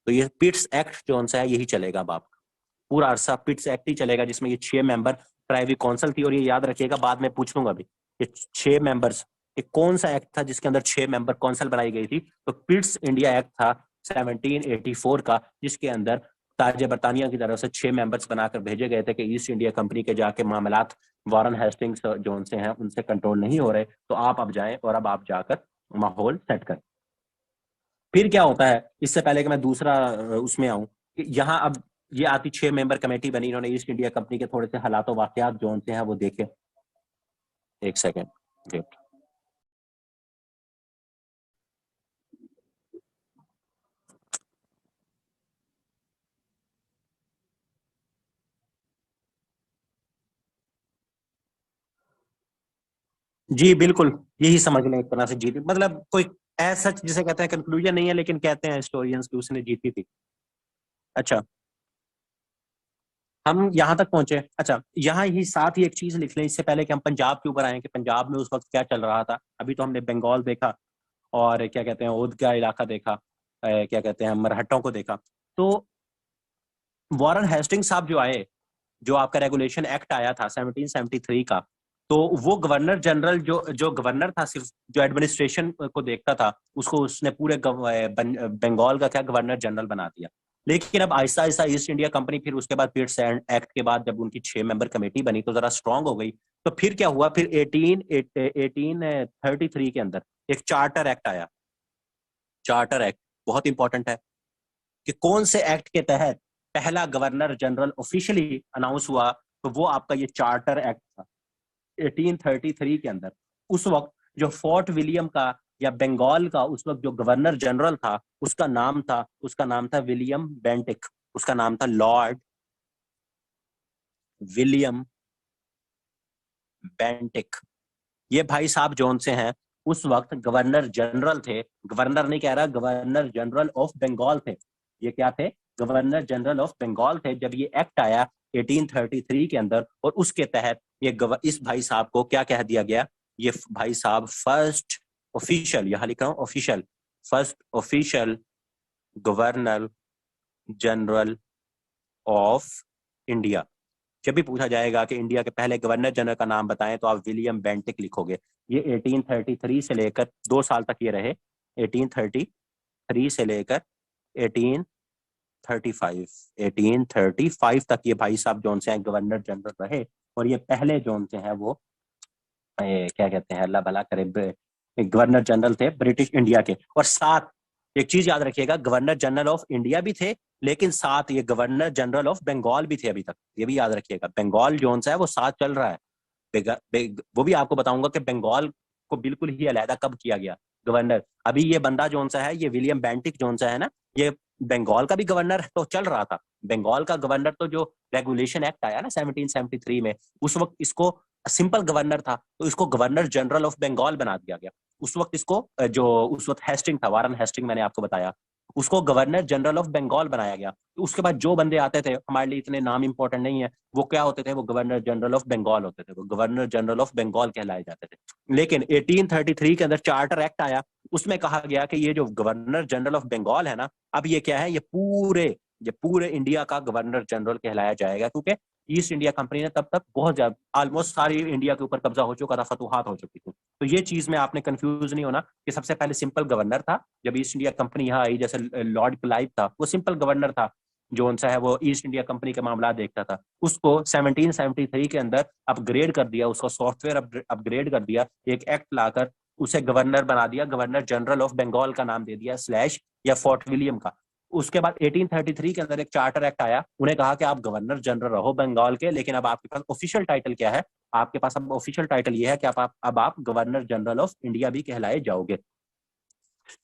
तो ये पिट्स एक्ट जो सा है यही चलेगा अब आपका पूरा अरसा, पिट्स एक्ट ही चलेगा, जिसमें ये 6 मेंबर प्राइवी काउंसिल थी। और ये याद रखिएगा, बाद में पूछ लूंगा भी, ये 6 मेंबर्स, ये कौन सा एक्ट था जिसके अंदर 6 मेंबर काउंसिल बनाई गई थी, तो पिट्स इंडिया एक्ट था 1784 का, जिसके अंदर ताजे बरतानिया की तरफ से 6 मेंबर्स बनाकर भेजे गए थे कि ईस्ट इंडिया कंपनी के जाके मामलात वॉरेन हेस्टिंग्स जो से हैं उनसे कंट्रोल नहीं हो रहे, तो आप अब जाएं और अब आप जाकर माहौल सेट करें। फिर क्या होता है, इससे पहले कि मैं दूसरा उसमें आऊं, यहाँ अब ये आती 6 मेंबर कमेटी बनी, इन्होंने ईस्ट इंडिया कंपनी के थोड़े से हालात वाकयात जो से हैं वो देखे। एक सेकेंड। जी बिल्कुल, यही समझ लें एक तरह से जीती, मतलब कोई ऐसा जिसे कहते हैं कंक्लूजन नहीं है, लेकिन कहते हैं हिस्टोरियंस की उसने जीती थी। अच्छा, हम यहाँ तक पहुंचे। अच्छा, यहाँ ही साथ ही एक चीज लिख लें इससे पहले कि हम पंजाब के ऊपर आए कि पंजाब में उस वक्त क्या चल रहा था। अभी तो हमने बंगाल देखा और क्या कहते हैं ओद का इलाका देखा, क्या कहते हैं मरहट्टों को देखा। तो वॉरेन हेस्टिंग्स साहब जो आए, जो आपका रेगुलेशन एक्ट आया था 1773 का, तो वो गवर्नर जनरल जो गवर्नर था, सिर्फ जो एडमिनिस्ट्रेशन को देखता था, उसको उसने पूरे बंगाल का क्या गवर्नर जनरल बना दिया। लेकिन अब Aahista Aahista east India company फिर उसके बाद पिट्स एक्ट के बाद जब उनकी 6 मेंबर कमेटी बनी तो जरा स्ट्रांग हो गई। तो फिर क्या हुआ, फिर 1833 के अंदर एक चार्टर एक्ट आया। चार्टर एक्ट बहुत इंपॉर्टेंट है कि कौन से एक्ट के तहत पहला गवर्नर जनरल ऑफिशियली अनाउंस हुआ, तो वो आपका ये चार्टर एक्ट था 1833 के अंदर। उस वक्त जो फोर्ट विलियम का या बंगाल का उस वक्त जो गवर्नर जनरल था, उसका नाम था विलियम बेंटिक। उसका नाम था लॉर्ड विलियम बेंटिक। ये भाई साहब जौन से हैं उस वक्त गवर्नर जनरल थे, गवर्नर नहीं कह रहा, गवर्नर जनरल ऑफ बंगाल थे। ये क्या थे, गवर्नर जनरल ऑफ बंगाल थे जब ये एक्ट आया 1833 के अंदर। और उसके तहत ये इस भाई साहब को क्या कह दिया गया, ये भाई साहब फर्स्ट ऑफिशियल, यहां लिख रहा हूं official, first official governor general of India. जब भी पूछा जाएगा कि इंडिया के पहले गवर्नर जनरल का नाम बताएं तो आप विलियम बेंटिक लिखोगे। ये 1833 से लेकर 2 साल तक ये रहे, 1833 से लेकर 1835 तक ये भाई साहब जोन से हैं गवर्नर जनरल रहे। और ये पहले जोन से हैं वो क्या कहते हैं, अल्लाह भला करे, गवर्नर जनरल थे ब्रिटिश इंडिया के। और साथ एक चीज याद रखिएगा, गवर्नर जनरल ऑफ इंडिया भी थे, लेकिन साथ ये गवर्नर जनरल ऑफ बंगाल भी थे अभी तक। ये भी याद रखिएगा, बंगाल जोन सा है वो साथ चल रहा है। वो भी आपको बताऊंगा कि बंगाल को बिल्कुल ही अलहदा कब किया गया गवर्नर। अभी ये बंदा जोन सा है, ये विलियम बेंटिक जोन सा है ना, ये बंगाल का भी गवर्नर तो चल रहा था। बंगाल का गवर्नर तो जो रेगुलेशन एक्ट आया ना 1773 में, उस वक्त इसको सिंपल गवर्नर था तो इसको गवर्नर जनरल ऑफ बंगाल बना दिया गया। उस वक्त इसको जो उस वक्त हेस्टिंग था, वारन हेस्टिंग मैंने आपको बताया, उसको गवर्नर जनरल ऑफ बंगाल बनाया गया। तो उसके बाद जो बंदे आते थे, हमारे लिए इतने नाम इंपॉर्टेंट नहीं है, वो क्या होते थे, वो गवर्नर जनरल ऑफ बंगाल होते थे, वो गवर्नर जनरल ऑफ बंगाल कहलाए जाते थे। लेकिन 1833 के अंदर चार्टर एक्ट आया, उसमें कहा गया कि ये जो गवर्नर जनरल ऑफ बंगाल है ना, अब ये क्या है, ये पूरे इंडिया का गवर्नर जनरल कहलाया जाएगा। क्योंकि ईस्ट इंडिया कंपनी ने तब तक बहुत ज्यादा ऑलमोस्ट सारी इंडिया के ऊपर कब्जा हो चुका था, फतूहात हो चुकी थी। तो ये चीज में आपने कंफ्यूज नहीं होना कि सबसे पहले सिंपल गवर्नर था जब ईस्ट इंडिया कंपनी यहाँ आई, जैसे लॉर्ड क्लाइव था वो सिंपल गवर्नर था। जो सा है वो ईस्ट इंडिया कंपनी के मामला देखता था, उसको 1773 के अंदर अपग्रेड कर दिया, उसको सॉफ्टवेयर अपग्रेड कर दिया, एक एक्ट लाकर उसे गवर्नर बना दिया, गवर्नर जनरल ऑफ बंगाल का नाम दे दिया स्लैश या फोर्ट विलियम का। उसके बाद 1833 के अंदर एक चार्टर एक्ट आया, उन्हें कहा कि आप गवर्नर जनरल रहो बंगाल के, लेकिन अब आपके पास ऑफिशियल टाइटल क्या है, आपके पास अब ऑफिशियल टाइटल ये है कि अब आप गवर्नर जनरल ऑफ इंडिया भी कहलाए जाओगे।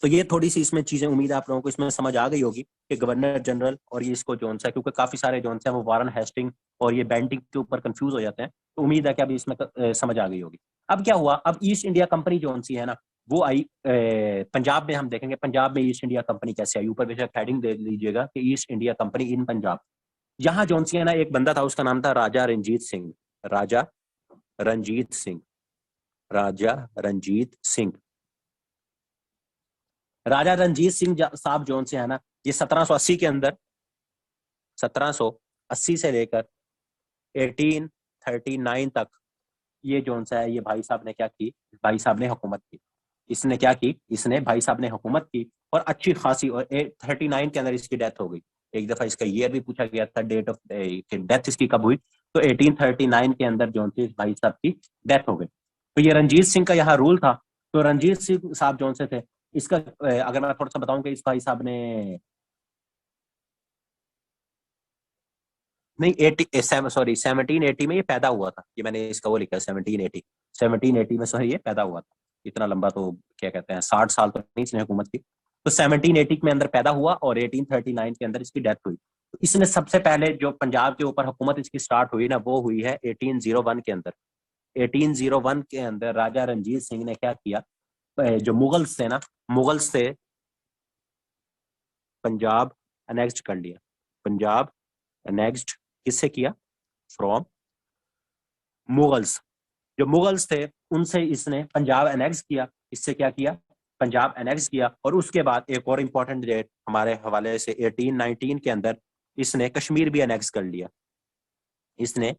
तो ये थोड़ी सी इसमें चीजें, उम्मीद आप लोगों को इसमें समझ आ गई होगी कि गवर्नर जनरल और ये इसको जोन सा, क्योंकि काफी सारे जोन से वो वारन हेस्टिंग और ये बेंटिंग के ऊपर कंफ्यूज हो जाते हैं, तो उम्मीद है कि अभी इसमें समझ आ गई होगी। अब क्या हुआ, अब ईस्ट इंडिया कंपनी जोन सी है ना, वो आई पंजाब में। हम देखेंगे पंजाब में ईस्ट इंडिया कंपनी कैसे आई, ऊपर बेशक हेडिंग दे लीजिएगा कि ईस्ट इंडिया कंपनी इन पंजाब। यहाँ जोन सी है ना, एक बंदा था, उसका नाम था राजा रंजीत सिंह। राजा रंजीत सिंह, राजा रंजीत सिंह। राजा रंजीत सिंह साहब जोन से है ना, ये 1780 के अंदर, 1780 से लेकर 1839 तक ये जोन सा है, ये भाई साहब ने क्या की, भाई साहब ने हुकूमत की। इसने क्या की, इसने भाई साहब ने हुकूमत की और अच्छी खासी, और 39 के अंदर इसकी डेथ हो गई। एक दफा इसका ईयर भी पूछा गया था, डेट ऑफ डेथ इसकी कब हुई, तो 1839 के अंदर जोन से भाई साहब की डेथ हो गई। तो ये रंजीत सिंह का यहाँ रूल था। तो रंजीत सिंह साहब जोन से थे, इसका अगर मैं थोड़ा सा बताऊं कि इस भाई साहब ने, नहीं 1780 में ये पैदा हुआ था, ये मैंने इसका वो लिखा है 1780 में सही ये पैदा हुआ था। इतना लंबा तो क्या कहते हैं, 60 साल तो नहीं इसने हुकूमत की। तो 1780 में अंदर पैदा हुआ और 1839 के अंदर इसकी डेथ हुई। तो इसने सबसे पहले जो पंजाब के ऊपर हुकूमत इसकी स्टार्ट हुई ना, वो हुई है 1801 के अंदर। 1801 के अंदर राजा रंजीत सिंह ने क्या किया, जो मुगल्स थे ना, मुगल्स से पंजाब अनेक्स्ट कर लिया। पंजाब अनेक्स्ट किससे किया, फ्रॉम मुगल्स। जो मुगल्स थे उनसे इसने पंजाब अनेक्स किया। इससे क्या किया, पंजाब अनेक्स किया। और उसके बाद एक और इंपॉर्टेंट डेट हमारे हवाले से 1819 के अंदर इसने कश्मीर भी अनेक्स कर लिया। इसने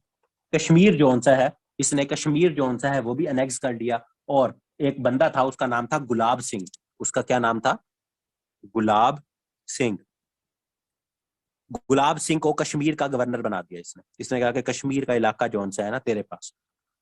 कश्मीर जोन सा है, इसने कश्मीर जोन सा है वो भी अनेक्स कर लिया। और एक बंदा था, उसका नाम था गुलाब सिंह। उसका क्या नाम था, गुलाब सिंह। गुलाब सिंह को कश्मीर का गवर्नर बना दिया इसने। इसने कहा कि कश्मीर का इलाका जोन सा है ना तेरे पास।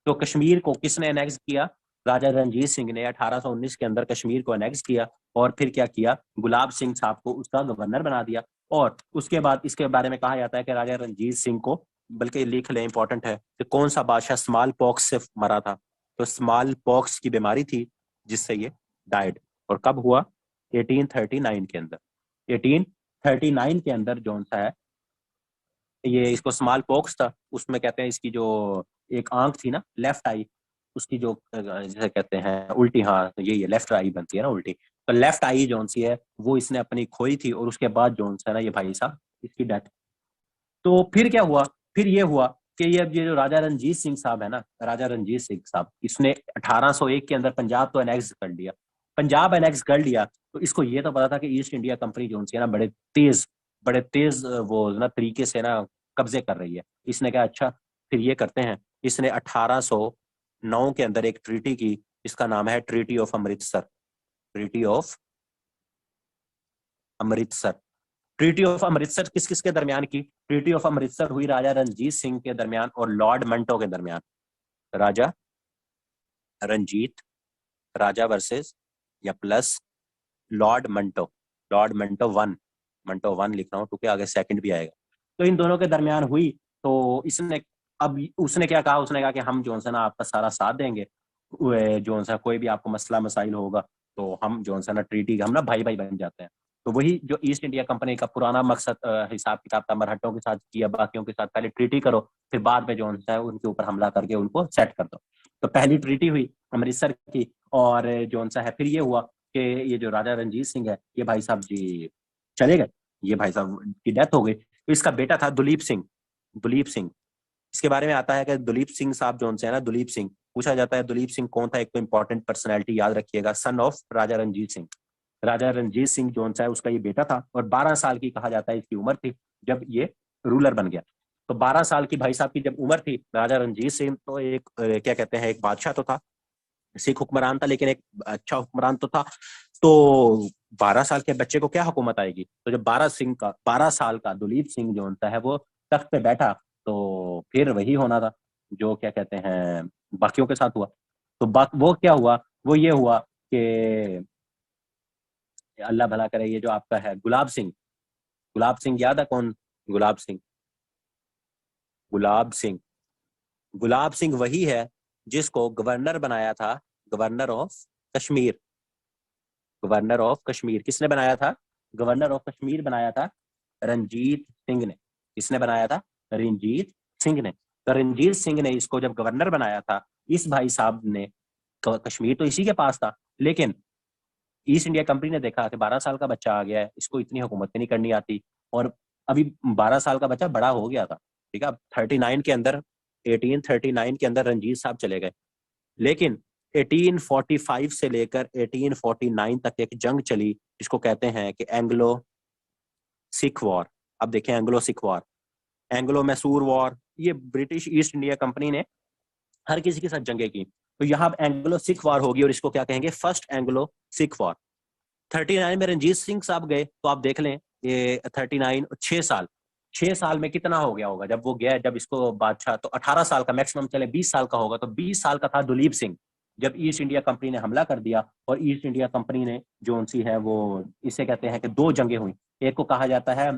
तो कश्मीर को किसने अनेक्स किया, राजा रणजीत सिंह ने 1819 के अंदर कश्मीर को अनेक्स किया। और फिर क्या किया, गुलाब सिंह साहब को उसका गवर्नर बना दिया। और उसके बाद इसके बारे में कहा जाता है कि राजा रणजीत सिंह को, बल्कि लिख ले इंपॉर्टेंट है, कि कौन सा बादशाह स्मॉल पॉक्स से मरा था। तो स्मॉल पॉक्स की बीमारी थी जिससे ये डाइड। और कब हुआ, 1839 के अंदर। 1839 के अंदर जोन सा है, ये इसको स्मॉल पॉक्स था। उसमें कहते हैं इसकी जो एक आंख थी ना, लेफ्ट आई, उसकी जो जैसे कहते हैं उल्टी, हाँ तो यही है, लेफ्ट आई बनती है ना उल्टी। तो लेफ्ट आई जोन सी है वो इसने अपनी खोई थी, और उसके बाद जोन सा है ना ये भाई साहब इसकी डेथ। तो फिर क्या हुआ, फिर ये हुआ कि ये जो राजा रणजीत सिंह साहब है ना, राजा रणजीत सिंह साहब, इसने 1801 के अंदर पंजाब तो अनेक्स कर लिया। पंजाब अनेक्स कर लिया तो इसको ये तो पता था कि ईस्ट इंडिया कंपनी जो है ना बड़े तेज वो ना तरीके से ना कब्जे कर रही है। इसने कहा अच्छा फिर ये करते हैं। इसने 1809 के अंदर एक ट्रीटी की, इसका नाम है treaty of Amritsar. Treaty of Amritsar. Treaty of Amritsar किस किस के दरमियान की, ट्रीटी ऑफ अमृतसर हुई राजा रणजीत सिंह के दरमियान और लॉर्ड मंटो के दरमियान। राजा रंजीत, राजा वर्सेस या plus Lord Manto. Lord Manto one, Manto one लिख रहा हूँ क्योंकि आगे सेकंड भी आएगा। तो इन दोनों के दरमियान हुई। तो इसने, अब उसने क्या कहा, उसने कहा कि हम जो है ना आपका सारा साथ देंगे, जो है कोई भी आपको मसला मसाइल होगा तो हम जो है ना ट्रीटी, हम ना भाई भाई बन जाते हैं। तो वही जो ईस्ट इंडिया कंपनी का पुराना मकसद हिसाब किताब था, मराठों के साथ किया, बाकियों के साथ पहले ट्रीटी करो, फिर बाद में जो है उनके ऊपर हमला करके उनको सेट कर दो। तो पहली ट्रीटी हुई अमृतसर की। और जो है फिर ये हुआ कि ये जो राजा रणजीत सिंह है, ये भाई साहब जी चले गए, ये भाई साहब की डेथ हो गई। तो इसका बेटा था दुलीप सिंह। दुलीप सिंह, इसके बारे में आता है कि दुलीप सिंह साहब जो है ना, दुलीप सिंह पूछा जाता है दुलीप सिंह कौन था। एक तो इंपॉर्टेंट पर्सनैलिटी याद रखिएगा, सन ऑफ राजा रणजीत सिंह। राजा रणजीत सिंह जो है उसका ये बेटा था, और 12 साल की कहा जाता है इसकी उम्र थी जब ये रूलर बन गया। तो 12 साल की भाई साहब की जब उम्र थी, राजा रणजीत सिंह तो एक क्या कहते हैं, एक बादशाह तो था, सिख हुक्मरान था, लेकिन एक अच्छा हुक्मरान तो था। तो 12 साल के बच्चे को क्या हुकूमत आएगी? तो जब 12 साल का दुलीप सिंह जो होता है वो तख्त पे बैठा, तो फिर वही होना था जो क्या कहते हैं बाकियों के साथ हुआ। तो वो क्या हुआ, वो ये हुआ कि अल्लाह भला करे, ये जो आपका है गुलाब सिंह, गुलाब सिंह याद है कौन? गुलाब सिंह, गुलाब सिंह, गुलाब सिंह वही है जिसको गवर्नर बनाया था, governor of Kashmir. Governor of Kashmir किसने बनाया था? गवर्नर ऑफ कश्मीर बनाया था रंजीत सिंह ने। किसने बनाया था? रंजीत सिंह ने। तो रंजीत सिंह ने इसको जब गवर्नर बनाया था, इस भाई साहब ने, कश्मीर तो इसी के पास था, लेकिन ईस्ट इंडिया कंपनी ने देखा कि 12 साल का बच्चा आ गया है, इसको इतनी हुकूमत नहीं करनी आती, और अभी 12 साल का बच्चा बड़ा हो गया था, ठीक है। 39 के अंदर, 1839 के अंदर रंजीत साहब चले गए, लेकिन 1845 से लेकर 1849 तक एक जंग चली जिसको कहते हैं कि एंग्लो सिख वॉर। अब देखें, Anglo Sikh war, Anglo Mysore war, ये ब्रिटिश ईस्ट इंडिया कंपनी ने हर किसी के साथ जंगे की। तो यहाँ एंग्लो सिख वॉर होगी, और इसको क्या कहेंगे? First Anglo Sikh war. 39 में रंजीत सिंह साहब गए, तो आप देख लें ये 39, 6 साल, 6 साल में कितना हो गया होगा जब वो गया, जब इसको बादशाह, तो 18 साल का मैक्सिमम, चले 20 साल का होगा, तो 20 साल का था दुलीप सिंह जब ईस्ट इंडिया कंपनी ने हमला कर दिया। और ईस्ट इंडिया कंपनी ने जो सी है वो, इसे कहते हैं कि 2 जंगें हुई। एक को कहा जाता है,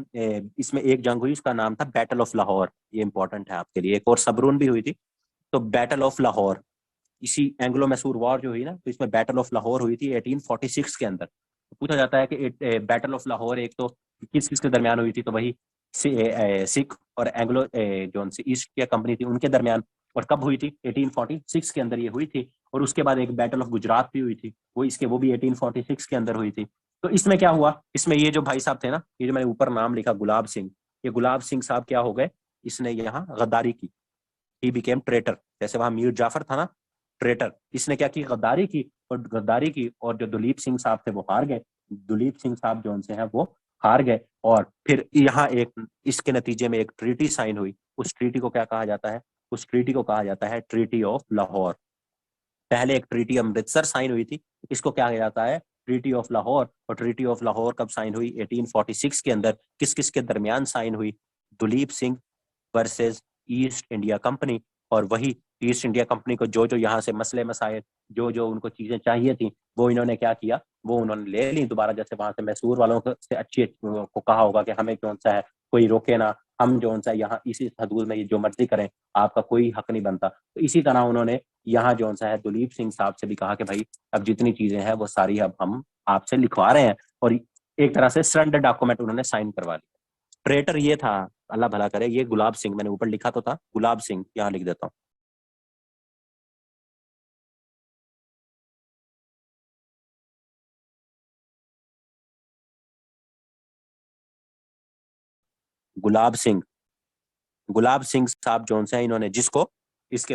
इसमें एक जंग हुई, उसका नाम था बैटल ऑफ लाहौर, ये इंपॉर्टेंट है आपके लिए। एक और सबरून भी हुई थी, तो बैटल ऑफ लाहौर, इसी एंग्लो मैसूर वॉर जो हुई ना, तो इसमें बैटल ऑफ लाहौर हुई थी 1846 के अंदर। तो पूछा जाता है कि बैटल ऑफ लाहौर एक तो किस किस के दरमियान हुई थी, तो वही सिख और एंग्लो जो ईस्ट इंडिया कंपनी थी उनके दरमियान। और कब हुई थी? 1846 के अंदर ये हुई थी। और उसके बाद एक बैटल ऑफ गुजरात भी हुई थी, वो भी 1846 के अंदर हुई थी। तो इसमें क्या हुआ, इसमें ये जो भाई साहब थे ना, ये जो मैंने ऊपर नाम लिखा गुलाब सिंह, ये गुलाब सिंह साहब क्या हो गए, इसने यहाँ गद्दारी की, ही बिकेम ट्रेटर। जैसे वहां मीर जाफर था ना, ट्रेटर, इसने क्या की? गद्दारी की। और गद्दारी की, और जो दुलीप सिंह साहब थे वो हार गए। दुलीप सिंह साहब जो उनसे हैं वो हार गए। और फिर यहाँ एक, इसके नतीजे में एक ट्रीटी साइन हुई। उस ट्रीटी को क्या कहा जाता है? उस ट्रीटी को कहा जाता है ट्रीटी ऑफ लाहौर। पहले एक ट्रीटी अमृतसर साइन हुई थी, इसको क्या कहा जाता है? Treaty of Lahore. और ट्रीटी ऑफ लाहौर कब साइन हुई? 1846 के अंदर। किस किस के दरमियान साइन हुई? Duleep Singh versus East India company. और वही ईस्ट इंडिया कंपनी को जो जो यहाँ से मसले मसाइल, जो जो उनको चीजें चाहिए थी, वो इन्होंने क्या किया? वो उन्होंने ले ली दोबारा। जैसे वहां से मैसूर वालों से अच्छी को कहा होगा कि हमें कौन सा है, कोई रोके ना, हम जो सा यहाँ इसी हदूद में जो मर्जी करें, आपका कोई हक नहीं बनता। तो इसी तरह उन्होंने यहाँ जो सा है दुलीप सिंह साहब से भी कहा कि भाई अब जितनी चीजें हैं वो सारी अब हम आपसे लिखवा रहे हैं। और एक तरह से सरेंडर डॉक्यूमेंट उन्होंने साइन करवा लिया। ट्रेटर ये था, अल्लाह भला करे, ये गुलाब सिंह, मैंने ऊपर लिखा तो था गुलाब सिंह, यहाँ लिख देता हूँ। गुलाब सिंह, गुलाब सिंह साहब जोन से इन्होंने, जिसको इसके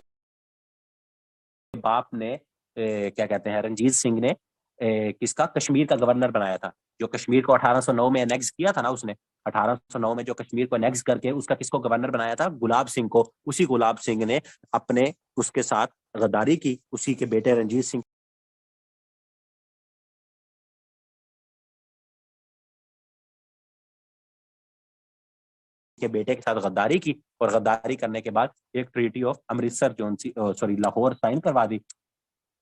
बाप ने क्या कहते हैं, रंजीत सिंह ने किसका, कश्मीर का गवर्नर बनाया था। जो कश्मीर को 1809 में एनेक्स किया था ना उसने, 1809 में जो कश्मीर को एनेक्स करके उसका किसको गवर्नर बनाया था? गुलाब सिंह को। उसी गुलाब सिंह ने अपने उसके साथ गद्दारी की, उसी के बेटे रंजीत सिंह के बेटे के साथ गद्दारी की। और गद्दारी करने के बाद एक ट्रीटी ऑफ अमृतसर जोन सी, सॉरी, लाहौर साइन करवा दी।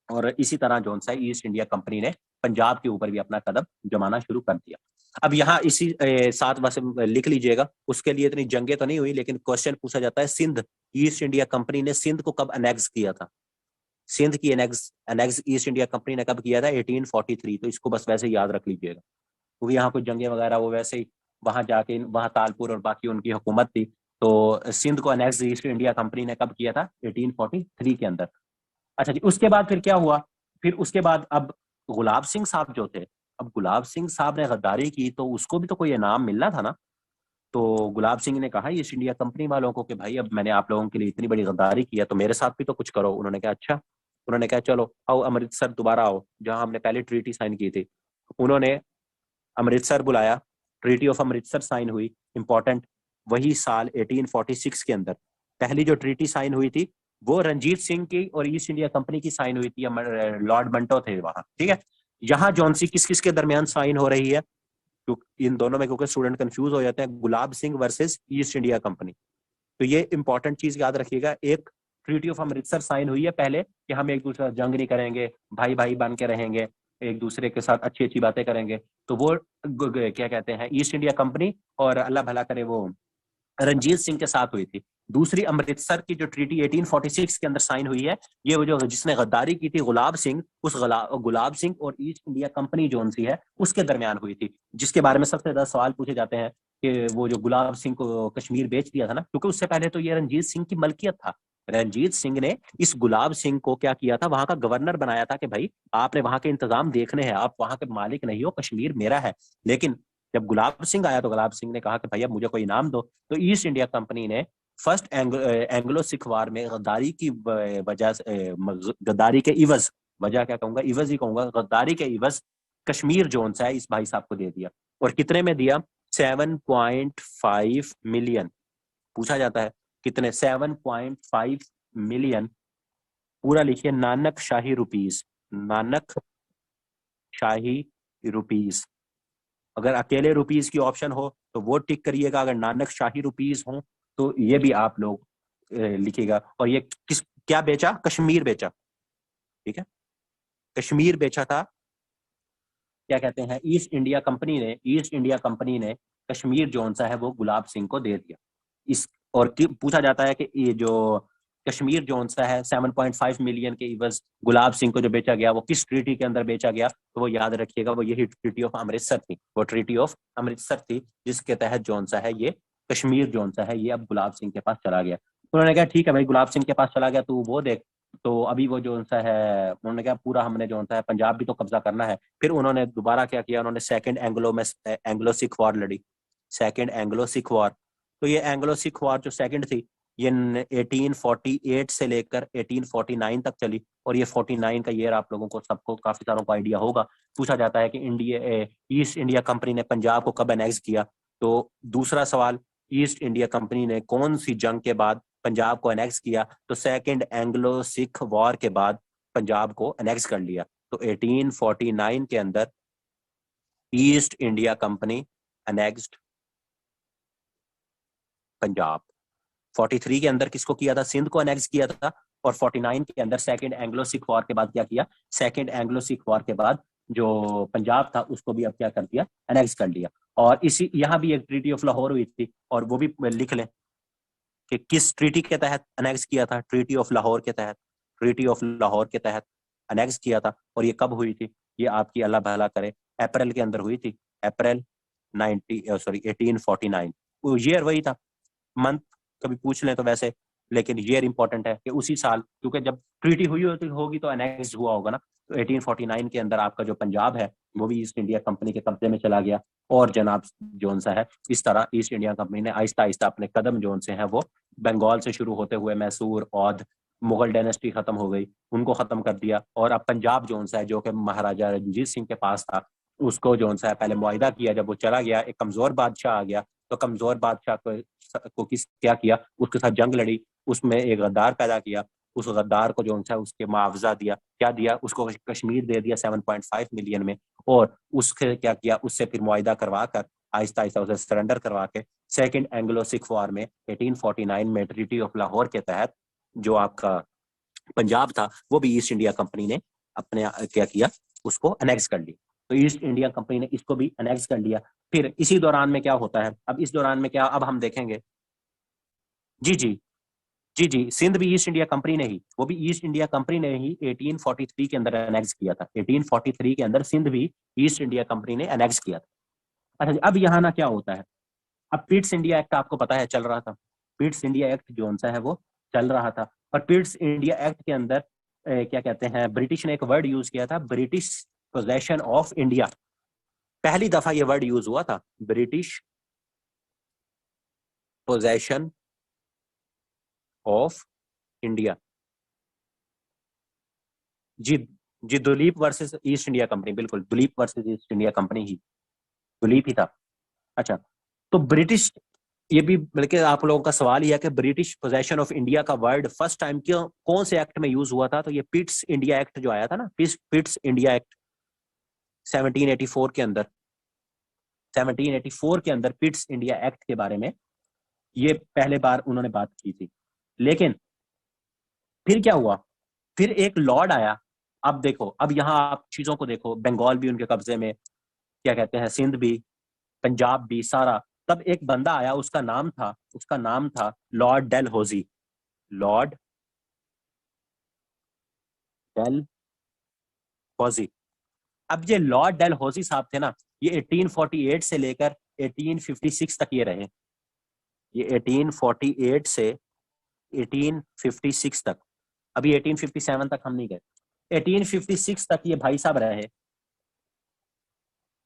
और इसी तरह जोन सा ईस्ट इंडिया कंपनी ने पंजाब के ऊपर भी अपना कदम जमाना शुरू कर दिया। अब यहाँ इसी साथ बस लिख लीजिएगा, उसके लिए इतनी जंगे तो नहीं हुई, लेकिन क्वेश्चन पूछा जाता है सिंध, ईस्ट इंडिया कंपनी ने सिंध को कब अनेक्स किया था? सिंध की annex annex east India Company ने कब किया था? 1843। तो इसको बस वैसे ही याद रख लीजिएगा, क्योंकि यहाँ कोई जंगे वगैरह वो वैसे ही, वहां जाके वहां तालपुर और बाकी उनकी हुकूमत थी। तो सिंध को अनेक्स ईस्ट इंडिया कंपनी ने कब किया था? 1843 के अंदर। अच्छा जी, उसके बाद फिर क्या हुआ? फिर उसके बाद अब गुलाब सिंह साहब जो थे, अब गुलाब सिंह साहब ने गद्दारी की तो उसको भी तो कोई इनाम मिलना था ना। तो गुलाब सिंह ने कहा ईस्ट इंडिया कंपनी वालों को कि भाई अब मैंने आप लोगों के लिए इतनी बड़ी गद्दारी की है, तो मेरे साथ भी तो कुछ करो। उन्होंने कहा अच्छा। उन्होंने कहा चलो आओ अमृतसर दोबारा आओ, जहां हमने पहले ट्रीटी साइन की थी। उन्होंने अमृतसर बुलाया, ट्रीटी ऑफ अमृतसर साइन हुई, इंपॉर्टेंट। वही साल 1846 के अंदर पहली जो ट्रीटी साइन हुई थी वो रंजीत सिंह की और ईस्ट इंडिया कंपनी की साइन हुई थी। लॉर्ड मंटो थे वहां, ठीक है। यहाँ जौन सी किस किस के दरमियान साइन हो रही है, क्योंकि इन दोनों में क्योंकि स्टूडेंट कंफ्यूज हो जाते हैं, Gulab Singh versus East India Company. तो ये इंपॉर्टेंट चीज याद रखिएगा, एक ट्रीटी ऑफ अमृतसर साइन हुई है पहले कि हम एक दूसरे जंग नहीं करेंगे, भाई भाई बन के रहेंगे, एक दूसरे के साथ अच्छी अच्छी बातें करेंगे। तो वो क्या कहते हैं, ईस्ट इंडिया कंपनी और अल्लाह भला करे वो रंजीत सिंह के साथ हुई थी। दूसरी अमृतसर की जो ट्रीटी 1846 के अंदर साइन हुई है, ये वो जो जिसने गद्दारी की थी गुलाब सिंह, उस गुलाब सिंह और ईस्ट इंडिया कंपनी जोन सी है उसके दरमियान हुई थी, जिसके बारे में सबसे ज्यादा सवाल पूछे जाते हैं कि वो जो गुलाब सिंह को कश्मीर बेच दिया था ना, क्योंकि उससे पहले तो ये रंजीत सिंह की मलकियत था। रंजीत सिंह ने इस गुलाब सिंह को क्या किया था, वहां का गवर्नर बनाया था कि भाई आपने वहां के इंतजाम देखने हैं, आप वहां के मालिक नहीं हो, कश्मीर मेरा है। लेकिन जब गुलाब सिंह आया तो गुलाब सिंह ने कहा कि भैया मुझे कोई इनाम दो। तो ईस्ट इंडिया कंपनी ने फर्स्ट एंग्लो सिख वार में गद्दारी की वजह से, गद्दारी के इवज, वजह क्या कहूंगा, इवज ही कहूंगा, गद्दारी के इवज कश्मीर जोन सा है इस भाई साहब को दे दिया। और कितने में दिया, 7.5 मिलियन। पूछा जाता है कितने, 7.5 मिलियन। पूरा लिखिए, नानक शाही रुपीज, नानक शाही रुपीज। अगर अकेले रुपीज की ऑप्शन हो तो वो टिक करिएगा, अगर नानक शाही रुपीज हो तो ये भी आप लोग लिखिएगा। और ये किस क्या बेचा, कश्मीर बेचा, ठीक है, कश्मीर बेचा था। क्या कहते हैं, ईस्ट इंडिया कंपनी ने, ईस्ट इंडिया कंपनी ने कश्मीर जोन सा है वो गुलाब सिंह को दे दिया। इस और पूछा जाता है कि ये जो कश्मीर जोन सा है 7.5 मिलियन के इवज गुलाब सिंह को जो बेचा गया, वो किस ट्रीटी के अंदर बेचा गया, तो वो याद रखिएगा, वो यही ट्रीटी ऑफ अमृतसर थी। वो ट्रीटी ऑफ अमृतसर थी जिसके तहत जोन सा है ये कश्मीर जोन सा है ये अब गुलाब सिंह के पास चला गया। उन्होंने कहा ठीक है भाई, गुलाब सिंह के पास चला गया तो वो देख, तो अभी वो जो सा है, उन्होंने कहा पूरा हमने जो सा है पंजाब भी तो कब्जा करना है। फिर उन्होंने दोबारा क्या किया, उन्होंने सेकंड एंग्लो सिख वॉर लड़ी, सेकंड एंग्लो सिख वॉर। तो ये एंग्लो सिख वॉर जो सेकंड थी, ये 1848 से लेकर 1849 तक चली। और ये 49 का ईयर आप लोगों को सबको काफी सारों को आइडिया होगा। पूछा जाता है कि ईस्ट इंडिया कंपनी ने पंजाब को कब एनेक्स किया। तो दूसरा सवाल, ईस्ट इंडिया कंपनी ने कौन सी जंग के बाद पंजाब को एनेक्स किया, तो सेकंड एंग्लो सिख वॉर के बाद पंजाब को एनेक्स कर लिया। तो 1849 के अंदर east India company annexed Punjab. 43 के अंदर किसको किया था, सिंध को एनेक्स किया था। और 49 के अंदर सेकंड एंग्लो सिख वॉर के बाद क्या किया, सेकंड एंग्लो सिख वॉर के बाद जो पंजाब था उसको भी अब क्या कर दिया, एनेक्स कर लिया। और इसी यहाँ भी एक ट्रीटी ऑफ लाहौर हुई थी, और वो भी लिख लें कि किस ट्रीटी के तहत अनेक्स किया था, ट्रीटी ऑफ लाहौर के तहत, ट्रीटी ऑफ लाहौर के तहत अनेक्स किया था। और ये कब हुई थी, ये आपकी अल्लाह भला करे अप्रैल के अंदर हुई थी, अप्रैल 1849। वो ईयर वही था, मंथ कभी पूछ लें तो वैसे, लेकिन ईयर इंपॉर्टेंट है कि उसी साल, क्योंकि जब ट्रीटी हुई होगी तो अनेक्स हुआ होगा ना। तो 1849 के अंदर आपका जो पंजाब है वो भी ईस्ट इंडिया कंपनी के कब्जे में चला गया। और जनाब जोन सा है, इस तरह ईस्ट इंडिया कंपनी ने आहिस्ता आहिस्ता अपने कदम जोन से हैं वो बंगाल से शुरू होते हुए मैसूर, औध, मुगल डायनेस्टी खत्म हो गई, उनको खत्म कर दिया। और अब पंजाब जोन सा है जो कि महाराजा रंजीत सिंह के पास था, उसको जोन सा है पहले मुआहिदा किया, जब वो चला गया एक कमजोर बादशाह आ गया, तो कमजोर बादशाह को किस क्या किया, उसके साथ जंग लड़ी, उसमें एक गद्दार पैदा किया, उस गद्दार को जो सा उसके मुआवजा दिया, क्या दिया उसको, कश्मीर दे दिया 7.5 मिलियन में। और उसके क्या किया, उससे फिर मुआहिदा करवा कर आहिस्ता आहिस्ता उसे सरेंडर करवा के सेकंड एंग्लो सिख वॉर में 1849 में ट्रीटी ऑफ लाहौर के तहत जो आपका पंजाब था वो भी ईस्ट इंडिया कंपनी ने अपने क्या किया, उसको अनेक्स कर लिया। तो ईस्ट इंडिया कंपनी ने इसको भी अनेक्स कर लिया। फिर इसी दौरान में क्या होता है, अब इस दौरान में क्या, अब हम देखेंगे, जी जी, जी जी, सिंध भी ईस्ट इंडिया कंपनी ने ही, वो भी ईस्ट इंडिया कंपनी ने ही 1843 के अंदर अनेक्स किया था। 1843 के अंदर सिंध भी ईस्ट इंडिया कंपनी ने अनेक्स किया था। अच्छा जी, अब यहाँ ना क्या होता है, अब पिट्स इंडिया एक्ट आपको पता है चल रहा था, पिट्स इंडिया एक्ट जो सा है वो चल रहा था। और पिट्स इंडिया एक्ट के अंदर क्या कहते हैं, ब्रिटिश ने एक वर्ड यूज किया था, ब्रिटिश पोजेशन ऑफ इंडिया। पहली दफा ये वर्ड यूज हुआ था, ब्रिटिश पोजेशन ऑफ इंडिया। जी जी, Dulip versus East India Company, बिल्कुल Dulip versus East India Company ही, दुलीप ही था। अच्छा, तो ब्रिटिश, ये भी बल्कि आप लोगों का सवाल यह है कि ब्रिटिश पोजेशन ऑफ इंडिया का वर्ड फर्स्ट टाइम क्यों कौन से एक्ट में यूज हुआ था, तो ये पिट्स इंडिया एक्ट जो आया था ना, पिट्स इंडिया एक्ट, 1784 के अंदर, 1784 के अंदर पिट्स इंडिया एक्ट के बारे में ये पहले बार उन्होंने बात की थी। लेकिन फिर क्या हुआ, फिर एक लॉर्ड आया। अब देखो, अब यहाँ आप चीजों को देखो, बंगाल भी उनके कब्जे में, क्या कहते हैं, सिंध भी, पंजाब भी, सारा। तब एक बंदा आया, उसका नाम था लॉर्ड डेलहौजी, लॉर्ड डेलहौजी। अब ये लॉर्ड डेलहौजी साहब थे ना, ये 1848 से लेकर 1856 तक ये रहे। ये 1848 से 1856 तक, अभी 1857 तक हम नहीं गए, 1856 तक ये भाई साहब रहे।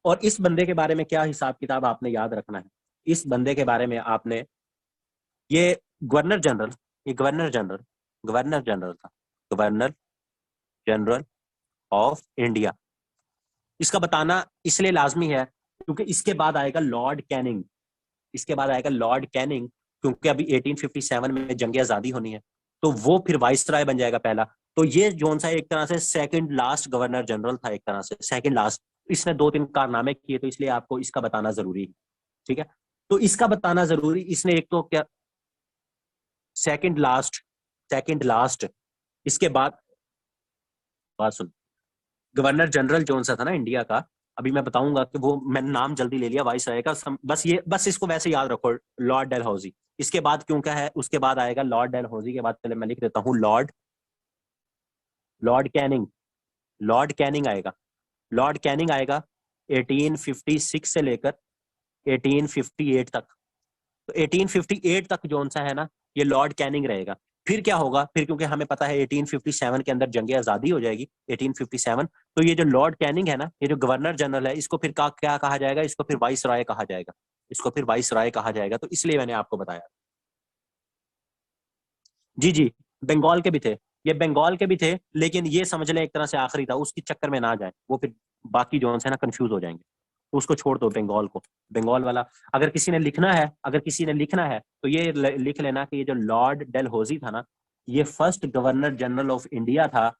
और इस बंदे के बारे में क्या हिसाब किताब आपने याद रखना है, इस बंदे के बारे में आपने, ये गवर्नर जनरल, ये गवर्नर जनरल था, गवर्नर जनरल ऑफ इंडिया। इसका बताना इसलिए लाजमी है क्योंकि इसके बाद आएगा लॉर्ड कैनिंग, इसके बाद आएगा लॉर्ड कैनिंग, क्योंकि अभी 1857 में जंग आजादी होनी है, तो वो फिर वाइसराय बन जाएगा पहला। तो ये जोन सा एक तरह से सेकंड लास्ट गवर्नर जनरल था, एक तरह से सेकंड लास्ट। इसने 2-3 कारनामे किए, तो इसलिए आपको इसका बताना जरूरी है, ठीक है। तो इसका बताना जरूरी, इसने एक तो क्या, सेकंड लास्ट। इसके बाद बात सुन, गवर्नर जनरल जोन सा था ना इंडिया का, अभी मैं बताऊंगा कि वो, मैंने नाम जल्दी ले लिया वाइस राय का, बस इसको वैसे याद रखो, लॉर्ड डेलहौजी। इसके बाद क्यों क्या है, उसके बाद आएगा लॉर्ड डेलहौजी के बाद, पहले मैं लिख देता हूँ, लॉर्ड कैनिंग, लॉर्ड कैनिंग आएगा, लॉर्ड कैनिंग आएगा 1856 से लेकर 1858 तक। तो 1858 तक जोन सा है ना, ये लॉर्ड कैनिंग रहेगा। फिर क्या होगा, फिर क्योंकि हमें पता है 1857 के अंदर जंग आजादी हो जाएगी 1857, तो ये जो लॉर्ड कैनिंग है ना, ये जो गवर्नर जनरल है, इसको फिर क्या कहा जाएगा, इसको फिर वाइस राय कहा जाएगा, इसको फिर वाइस राय कहा जाएगा। तो इसलिए मैंने आपको बताया। जी जी, बंगाल के भी थे, ये बंगाल के भी थे, लेकिन ये समझ लें एक तरह से आखिरी था, उसकी चक्कर में ना जाए, वो फिर बाकी जो है ना कंफ्यूज हो जाएंगे, तो उसको छोड़ दो, बंगाल को, बंगाल वाला। अगर किसी ने लिखना है, तो ये लिख लेना कि ये जो लॉर्ड डेलहौजी था ना, ये first governor general of India था,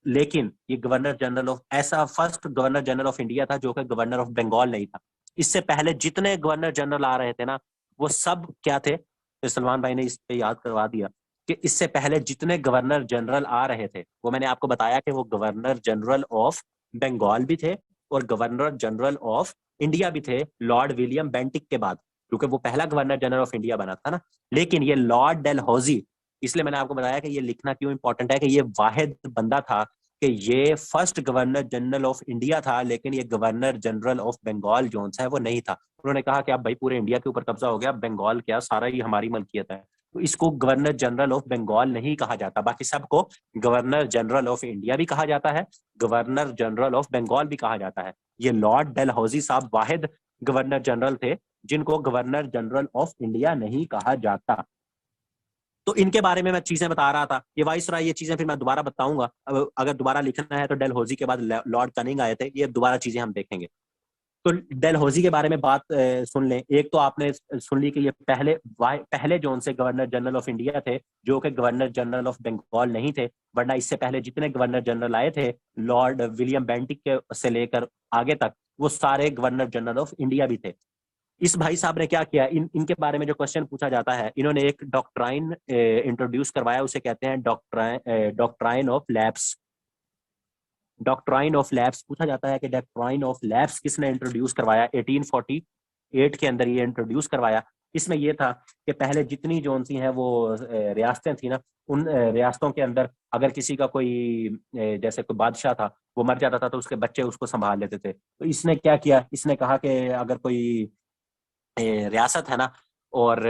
लेकिन ये गवर्नर जनरल ऑफ, ऐसा first governor general of India था जो कि गवर्नर ऑफ बंगाल नहीं था। इससे पहले जितने गवर्नर जनरल आ रहे थे ना, वो सब क्या थे, तो सलमान भाई ने इस पे याद करवा दिया कि इससे पहले जितने गवर्नर जनरल आ रहे थे, वो मैंने आपको बताया कि वो गवर्नर जनरल ऑफ बंगाल भी थे और गवर्नर जनरल ऑफ इंडिया भी थे, लॉर्ड विलियम बेंटिक के बाद, क्योंकि वो पहला गवर्नर जनरल ऑफ इंडिया बना था ना। लेकिन ये लॉर्ड डेलहौजी, इसलिए मैंने आपको बताया कि ये लिखना क्यों इंपॉर्टेंट है, कि ये वाहिद बंदा था कि ये first governor general of India था, लेकिन ये गवर्नर जनरल ऑफ बंगाल जो है वो नहीं था। उन्होंने कहा कि अब भाई पूरे इंडिया के ऊपर कब्जा हो गया, बंगाल क्या, सारा ही हमारी मलकियत है, तो इसको गवर्नर जनरल ऑफ बंगाल नहीं कहा जाता, बाकी सबको गवर्नर जनरल ऑफ इंडिया भी कहा जाता है, गवर्नर जनरल ऑफ बंगाल भी कहा जाता है। ये लॉर्ड डेलहौजी साहब वाहिद गवर्नर जनरल थे जिनको गवर्नर जनरल ऑफ इंडिया नहीं कहा जाता। तो इनके बारे में मैं चीजें बता रहा था, ये वाइस राय, ये चीजें फिर मैं दोबारा बताऊंगा, अगर दोबारा लिखना है तो डेलहौजी के बाद लॉर्ड कनिंग आए थे, ये दोबारा चीजें हम देखेंगे। तो डेलहौजी के बारे में बात सुन लें। एक तो आपने सुन ली कि ये पहले जोन से गवर्नर जनरल ऑफ इंडिया थे जो कि गवर्नर जनरल ऑफ बंगाल नहीं थे, वरना इससे पहले जितने गवर्नर जनरल आए थे, लॉर्ड विलियम बेंटिक के से लेकर आगे तक, वो सारे गवर्नर जनरल ऑफ इंडिया भी थे। इस भाई साहब ने क्या किया, इनके बारे में जो क्वेश्चन पूछा जाता है, इन्होंने एक डॉक्ट्राइन इंट्रोड्यूस करवाया, उसे कहते हैं doctrine of lapse. Doctrine of lapse पूछा जाता है कि डॉक्ट्राइन ऑफ लैप्स किसने इंट्रोड्यूस करवाया, 1848 के अंदर ये इंट्रोड्यूस करवाया। इसमें यह था कि पहले जितनी जोन सी हैं वो रियासतें थी ना, उन रियासतों के अंदर अगर किसी का कोई जैसे कोई बादशाह था, वो मर जाता था, तो उसके बच्चे उसको संभाल लेते थे। तो इसने क्या किया, इसने कहा कि अगर कोई रियासत है ना, और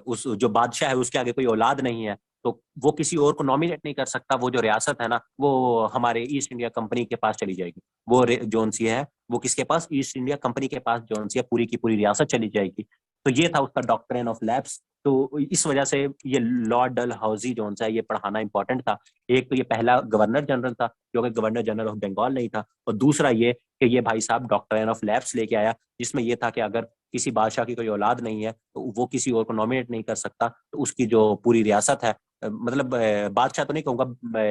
उस जो बादशाह है उसके आगे कोई औलाद नहीं है, तो वो किसी और को नॉमिनेट नहीं कर सकता, वो जो रियासत है ना, वो हमारे ईस्ट इंडिया कंपनी के पास चली जाएगी। वो जोन सी है वो किसके पास, ईस्ट इंडिया कंपनी के पास जोन सी है, पूरी की पूरी रियासत चली जाएगी। तो ये था उसका डॉक्ट्रिन ऑफ लैप्स। तो इस वजह से ये लॉर्ड डलहौजी जोन सा है, ये पढ़ाना इंपॉर्टेंट था। एक तो ये पहला गवर्नर जनरल था जो कि गवर्नर जनरल ऑफ बंगाल नहीं था, और दूसरा ये कि ये भाई साहब डॉक्ट्रिन ऑफ लैप्स लेके आया, जिसमें ये था कि अगर किसी बादशाह की कोई औलाद नहीं है तो वो किसी और को नॉमिनेट नहीं कर सकता, तो उसकी जो पूरी रियासत है, मतलब बादशाह तो नहीं कहूंगा,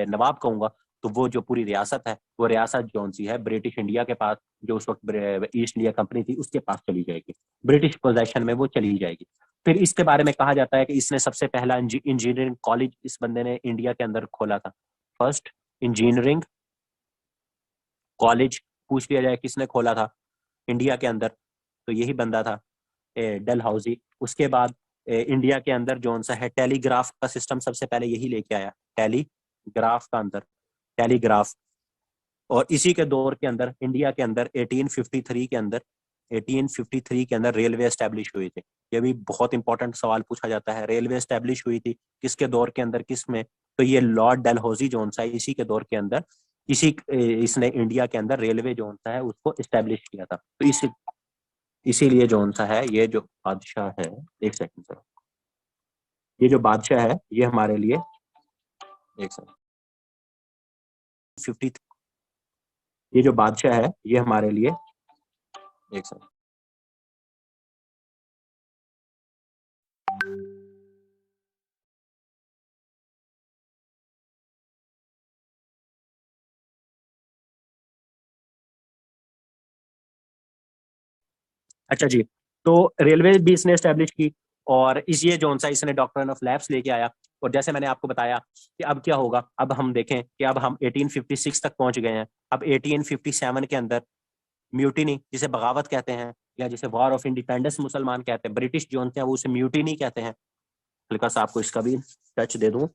नवाब कहूंगा, तो वो जो पूरी रियासत है, वो रियासत कौन सी है, ब्रिटिश इंडिया के पास, जो उस वक्त ईस्ट इंडिया कंपनी थी उसके पास चली जाएगी, ब्रिटिश पोजेशन में वो चली जाएगी। फिर इसके बारे में कहा जाता है कि इसने सबसे पहला इंजीनियरिंग कॉलेज इस बंदे ने इंडिया के अंदर खोला था। फर्स्ट इंजीनियरिंग कॉलेज पूछ लिया जाए किसने खोला था इंडिया के अंदर, तो यही बंदा था डलहौजी। उसके बाद इंडिया के अंदर जो सा है टेलीग्राफ का सिस्टम सबसे पहले यही लेके आया, टेलीग्राफ का अंदर टेलीग्राफ। और इसी के दौर के अंदर इंडिया के अंदर 1853 के अंदर रेलवे एस्टेब्लिश हुई थी। ये भी बहुत इंपॉर्टेंट सवाल पूछा जाता है, रेलवे एस्टेब्लिश हुई थी किसके दौर के अंदर, किस में, तो ये लॉर्ड डलहौजी जो सा इसी के दौर के अंदर इसने इंडिया के अंदर रेलवे जो सा है उसको एस्टेब्लिश किया था। तो इसीलिए जो सा है ये जो बादशाह है, एक सेकंड सर, ये जो बादशाह है ये हमारे लिए, एक सेकंड, 50, ये जो बादशाह है ये हमारे लिए, एक सेकंड, अच्छा जी। तो रेलवे भी इसने एस्टेब्लिश की, और इस ये जो सा इसने डॉक्ट्रिन ऑफ लैप्स लेके आया। और जैसे मैंने आपको बताया कि अब क्या होगा, अब हम देखें कि अब हम 1856 तक पहुंच गए हैं। अब 1857 के अंदर म्यूटिनी, जिसे बगावत कहते हैं या जिसे वॉर ऑफ इंडिपेंडेंस मुसलमान कहते हैं, ब्रिटिश जो हैं वो उसे म्यूटिनी कहते हैं। हल्का सा आपको इसका भी टच दे दूं,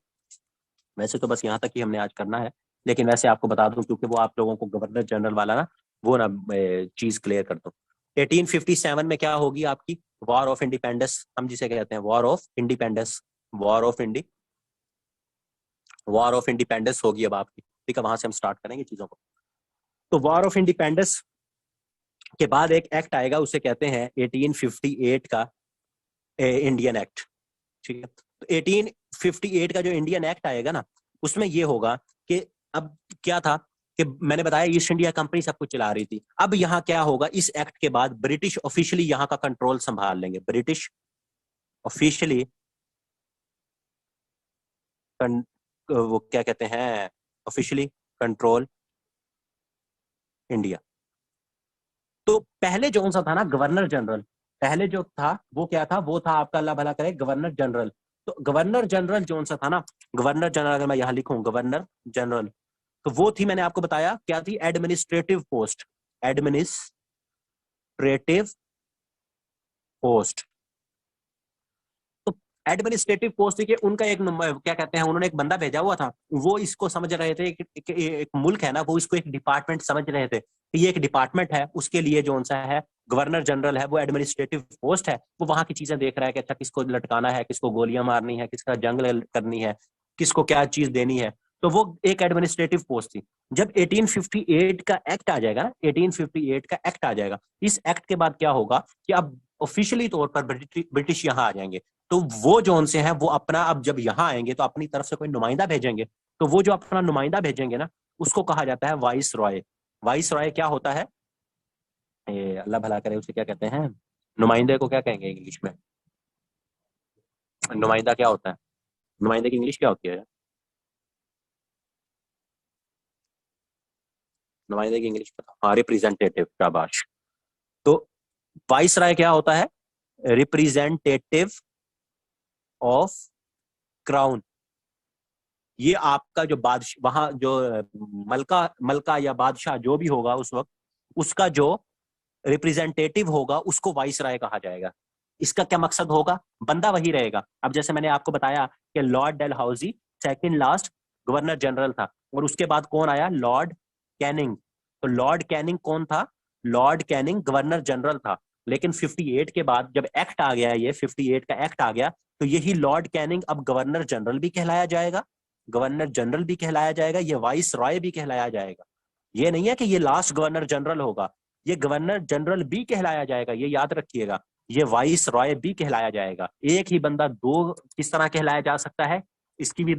वैसे तो बस यहाँ तक ही हमने आज करना है, लेकिन वैसे आपको बता दूं क्योंकि वो आप लोगों को गवर्नर जनरल वाला ना वो ना चीज क्लियर कर दूं। 1857 में क्या होगी आपकी वॉर ऑफ इंडिपेंडेंस, हम जिसे कहते हैं war of independence, war of independence होगी अब आपकी, ठीक है, वहां से हम स्टार्ट करेंगे चीजों को। तो वॉर ऑफ इंडिपेंडेंस के बाद एक एक्ट आएगा, उसे कहते हैं 1858 का इंडियन एक्ट, ठीक है। तो 1858 का जो इंडियन एक्ट आएगा ना, उसमें ये होगा कि अब क्या था कि मैंने बताया ईस्ट इंडिया कंपनी सब कुछ चला रही थी। अब यहाँ क्या होगा, इस एक्ट के बाद ब्रिटिश ऑफिशियली यहाँ का कंट्रोल संभाल लेंगे, ब्रिटिश ऑफिशियली वो क्या कहते हैं, ऑफिशियली कंट्रोल इंडिया। तो पहले जो सा था ना गवर्नर जनरल, पहले जो था वो क्या था, वो था आपका अल्लाह भला करे गवर्नर जनरल। तो गवर्नर जनरल जो सा था ना, गवर्नर जनरल अगर मैं यहां लिखूं गवर्नर जनरल, तो वो थी, मैंने आपको बताया क्या थी, administrative post, administrative post. Administrative post के उनका एक क्या कहते हैं, उन्होंने एक बंदा भेजा हुआ था, वो इसको समझ रहे थे एक मुल्क है ना, वो इसको एक डिपार्टमेंट समझ रहे थे कि ये एक डिपार्टमेंट है, उसके लिए जो सा है गवर्नर जनरल है, वो एडमिनिस्ट्रेटिव पोस्ट है, वो वहां की चीजें देख रहा है कि अच्छा किसको लटकाना है, किसको गोलियां मारनी है, किसका जंग करनी है, किसको क्या चीज देनी है। तो वो एक एडमिनिस्ट्रेटिव पोस्ट थी। जब 1858 का एक्ट आ जाएगा ना, 1858 का एक्ट आ जाएगा, इस एक्ट के बाद क्या होगा कि अब ऑफिशियली तौर पर ब्रिटिश यहाँ आ जाएंगे। तो वो जो उनसे हैं वो अपना, अब जब यहाँ आएंगे तो अपनी तरफ से कोई नुमाइंदा भेजेंगे, तो वो जो अपना नुमाइंदा भेजेंगे ना, उसको कहा जाता है वाइस रॉय। वाइस रॉय क्या होता है, अल्लाह भला करे, उसे क्या कहते हैं, नुमाइंदे को क्या कहेंगे इंग्लिश में, नुमाइंदा क्या होता है, नुमाइंदे की इंग्लिश क्या होती है, नुमाइंदे की इंग्लिश पता, हाँ रिप्रेजेंटेटिव, शाबाश। तो वाइस रॉय क्या होता है, रिप्रेजेंटेटिव ऑफ क्राउन। ये आपका जो बादशाह वहां जो मलका या बादशाह जो भी होगा उस वक्त, उसका जो रिप्रेजेंटेटिव होगा उसको वाइस राय कहा जाएगा। इसका क्या मकसद होगा, बंदा वही रहेगा। अब जैसे मैंने आपको बताया कि Lord Dalhousie second last governor general था, और उसके बाद कौन आया, लॉर्ड कैनिंग। तो लॉर्ड कैनिंग कौन था, लॉर्ड कैनिंग गवर्नर जनरल था। लेकिन 58 के बाद जब एक्ट आ गया, ये 58 का एक्ट आ गया, तो यही लॉर्ड कैनिंग अब गवर्नर जनरल भी कहलाया जाएगा, गवर्नर जनरल भी कहलाया जाएगा, ये वाइस रॉय भी कहलाया जाएगा। ये नहीं है कि ये लास्ट गवर्नर जनरल होगा, ये गवर्नर जनरल भी कहलाया जाएगा, ये याद रखिएगा। ये वाइस रॉय भी कहलाया जाएगा। एक ही बंदा दो किस तरह कहलाया जा सकता है, इसकी भी